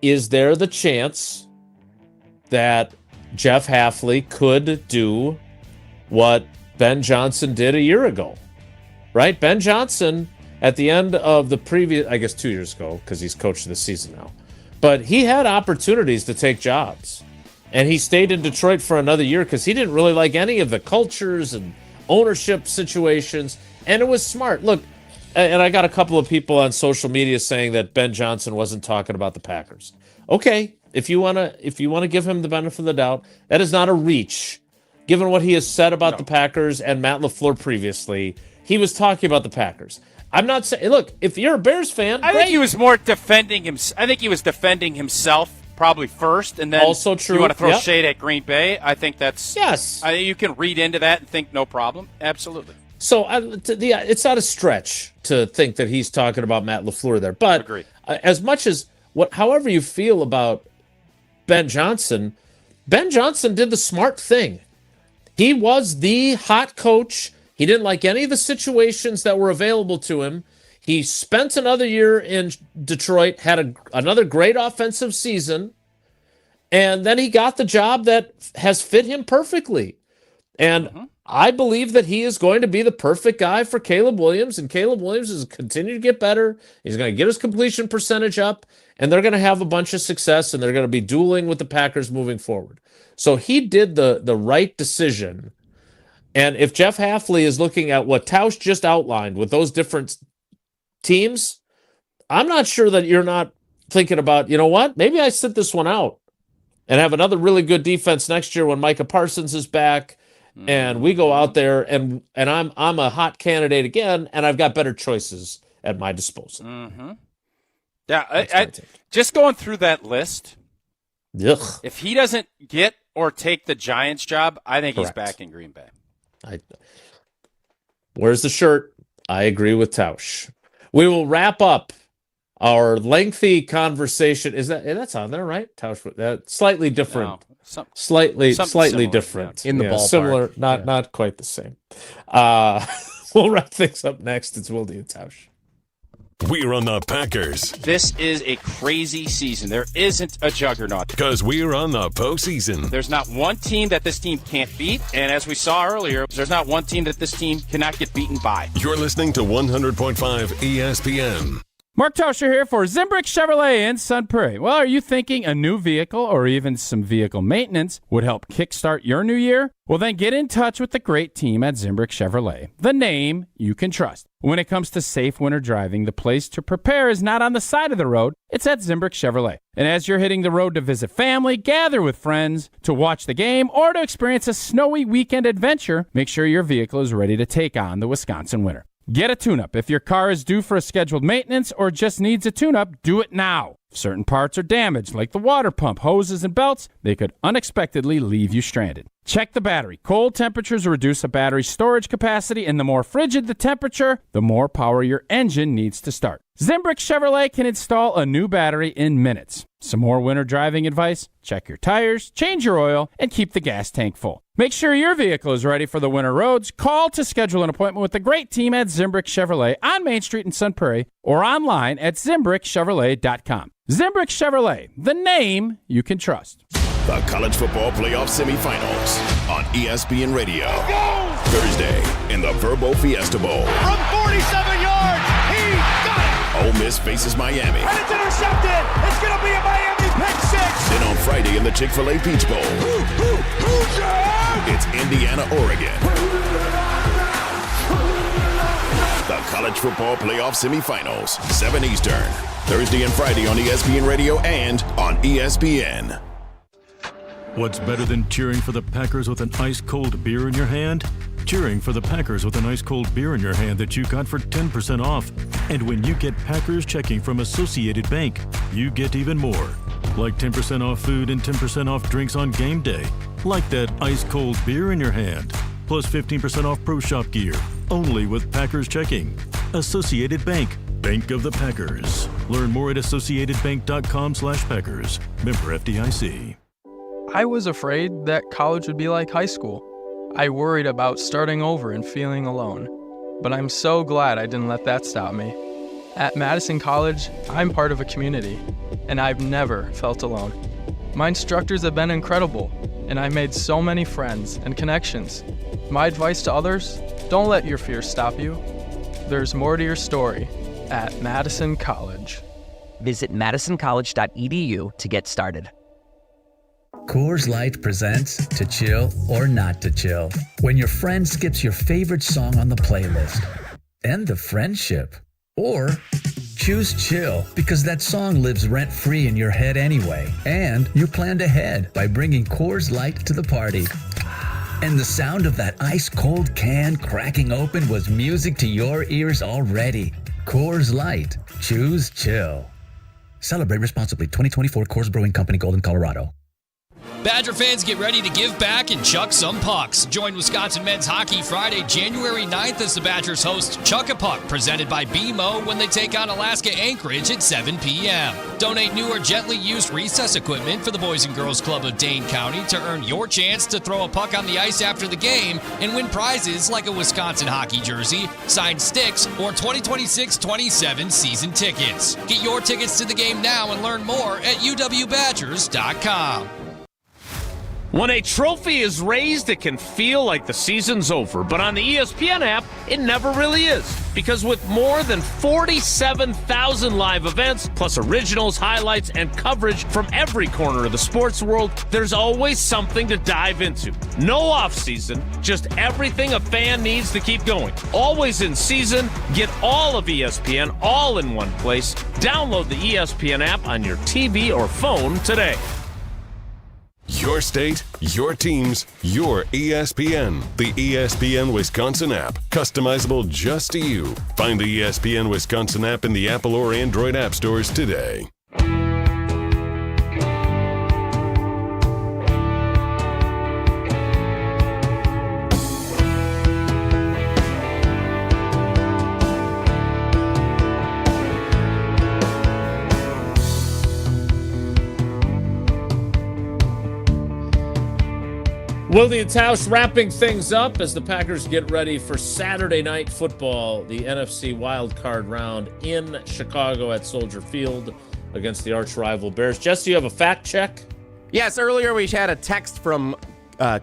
is there the chance that Jeff Hafley could do what Ben Johnson did a year ago, right? Ben Johnson, at the end of the previous, I guess 2 years ago, because he's coach of the season now, but he had opportunities to take jobs. And he stayed in Detroit for another year because he didn't really like any of the cultures and ownership situations. And it was smart. Look, and I got a couple of people on social media saying that Ben Johnson wasn't talking about the Packers. Okay, if you want to give him the benefit of the doubt, that is not a reach. Given what he has said about the Packers and Matt LaFleur previously, he was talking about the Packers. I'm not saying, look, if you're a Bears fan, I think he was more defending him. I think he was defending himself probably first, and then also true. You want to throw shade at Green Bay. I think that's yes. You can read into that and think no problem. Absolutely. So it's not a stretch to think that he's talking about Matt LaFleur there. But agreed. As much as however you feel about Ben Johnson did the smart thing. He was the hot coach. He didn't like any of the situations that were available to him. He spent another year in Detroit, had another great offensive season, and then he got the job that has fit him perfectly. And I believe that he is going to be the perfect guy for Caleb Williams, and Caleb Williams is continue to get better. He's going to get his completion percentage up, and they're going to have a bunch of success, and they're going to be dueling with the Packers moving forward. So he did the right decision And if Jeff Hafley is looking at what Tausch just outlined with those different teams, I'm not sure that you're not thinking about, you know what, maybe I sit this one out and have another really good defense next year when Micah Parsons is back and we go out there and I'm a hot candidate again and I've got better choices at my disposal. Mm-hmm. Yeah, I just going through that list, if he doesn't get or take the Giants job, I think he's back in Green Bay. Where's the shirt? I agree with Tausch. We will wrap up our lengthy conversation. That's on there, right? Tausch, slightly different. No, slightly similar, different. Yeah. In the ballpark. Similar, not quite the same. We'll wrap things up next. It's Wilde and Tausch. We're on the Packers. This is a crazy season. There isn't a juggernaut. Because we're on the postseason. There's not one team that this team can't beat. And as we saw earlier, there's not one team that this team cannot get beaten by. You're listening to 100.5 ESPN. Mark Tauscher here for Zimbrick Chevrolet in Sun Prairie. Well, are you thinking a new vehicle or even some vehicle maintenance would help kickstart your new year? Well, then get in touch with the great team at Zimbrick Chevrolet, the name you can trust. When it comes to safe winter driving, the place to prepare is not on the side of the road, it's at Zimbrick Chevrolet. And as you're hitting the road to visit family, gather with friends, to watch the game, or to experience a snowy weekend adventure, make sure your vehicle is ready to take on the Wisconsin winter. Get a tune-up. If your car is due for a scheduled maintenance or just needs a tune-up, do it now. If certain parts are damaged, like the water pump, hoses, and belts, they could unexpectedly leave you stranded. Check the battery. Cold temperatures reduce a battery's storage capacity, and the more frigid the temperature, the more power your engine needs to start. Zimbrick Chevrolet can install a new battery in minutes. Some more winter driving advice? Check your tires, change your oil, and keep the gas tank full. Make sure your vehicle is ready for the winter roads. Call to schedule an appointment with the great team at Zimbrick Chevrolet on Main Street in Sun Prairie or online at ZimbrickChevrolet.com. Zimbrick Chevrolet, the name you can trust. The College Football Playoff Semifinals on ESPN Radio. Thursday in the Verbo Fiesta Bowl. From 47 yards, he got it! Ole Miss faces Miami. And it's intercepted! It's going to be a Miami pick six! Then on Friday in the Chick-fil-A Peach Bowl. It's Indiana, Oregon. The College Football Playoff Semifinals, 7 Eastern. Thursday and Friday on ESPN Radio and on ESPN. What's better than cheering for the Packers with an ice-cold beer in your hand? Cheering for the Packers with an ice-cold beer in your hand that you got for 10% off. And when you get Packers checking from Associated Bank, you get even more. Like 10% off food and 10% off drinks on game day. Like that ice-cold beer in your hand. Plus 15% off Pro Shop gear. Only with Packers checking. Associated Bank. Bank of the Packers. Learn more at associatedbank.com/Packers. Member FDIC. I was afraid that college would be like high school. I worried about starting over and feeling alone. But I'm so glad I didn't let that stop me. At Madison College, I'm part of a community, and I've never felt alone. My instructors have been incredible, and I made so many friends and connections. My advice to others, don't let your fears stop you. There's more to your story at Madison College. Visit madisoncollege.edu to get started. Coors Light presents To Chill or Not to Chill. When your friend skips your favorite song on the playlist. End the friendship. Or choose chill because that song lives rent-free in your head anyway. And you planned ahead by bringing Coors Light to the party. And the sound of that ice-cold can cracking open was music to your ears already. Coors Light. Choose chill. Celebrate responsibly. 2024 Coors Brewing Company, Golden, Colorado. Badger fans, get ready to give back and chuck some pucks. Join Wisconsin Men's Hockey Friday, January 9th as the Badgers host Chuck a Puck, presented by BMO when they take on Alaska Anchorage at 7 p.m. Donate new or gently used recess equipment for the Boys and Girls Club of Dane County to earn your chance to throw a puck on the ice after the game and win prizes like a Wisconsin hockey jersey, signed sticks, or 2026-27 season tickets. Get your tickets to the game now and learn more at uwbadgers.com. When a trophy is raised, it can feel like the season's over, but on the ESPN app, it never really is. Because with more than 47,000 live events, plus originals, highlights, and coverage from every corner of the sports world, there's always something to dive into. No off-season, just everything a fan needs to keep going. Always in season, get all of ESPN all in one place. Download the ESPN app on your TV or phone today. Your state, your teams, your ESPN. The ESPN Wisconsin app. Customizable just to you. Find the ESPN Wisconsin app in the Apple or Android app stores today. Wilde and Tausch wrapping things up as the Packers get ready for Saturday Night Football, the NFC wildcard round in Chicago at Soldier Field against the arch-rival Bears. Jesse, you have a fact check? Yes, earlier we had a text from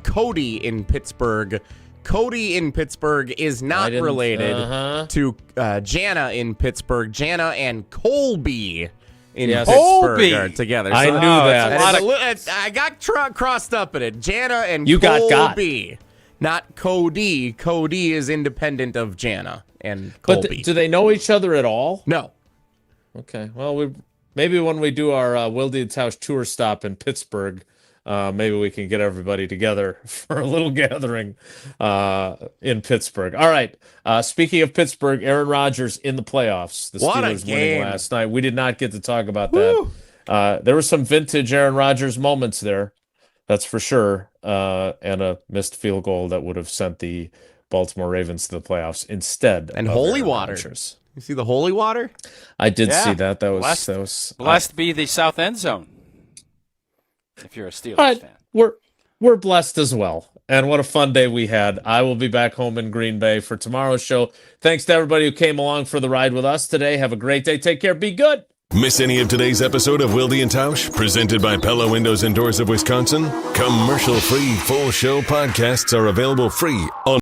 Cody in Pittsburgh. Cody in Pittsburgh is not related to Jana in Pittsburgh. Jana and Colby in Pittsburgh are together. I knew that. I got crossed up in it. Jana and you Colby. Not Cody. Cody is independent of Jana and Colby. But do they know each other at all? No. Okay. Well, maybe when we do our Wilde and Tausch tour stop in Pittsburgh, maybe we can get everybody together for a little gathering in Pittsburgh. All right. Speaking of Pittsburgh, Aaron Rodgers in the playoffs. The Steelers winning last night. We did not get to talk about that. There were some vintage Aaron Rodgers moments there. That's for sure. And a missed field goal that would have sent the Baltimore Ravens to the playoffs instead. And of holy Aaron water. Rodgers. You see the holy water? I did see that. That was blessed be the south end zone. If you're a Steelers fan. We're blessed as well. And what a fun day we had. I will be back home in Green Bay for tomorrow's show. Thanks to everybody who came along for the ride with us today. Have a great day. Take care. Be good. Miss any of today's episode of Wilde and Tausch, presented by Pella Windows and Doors of Wisconsin? Commercial-free full show podcasts are available free on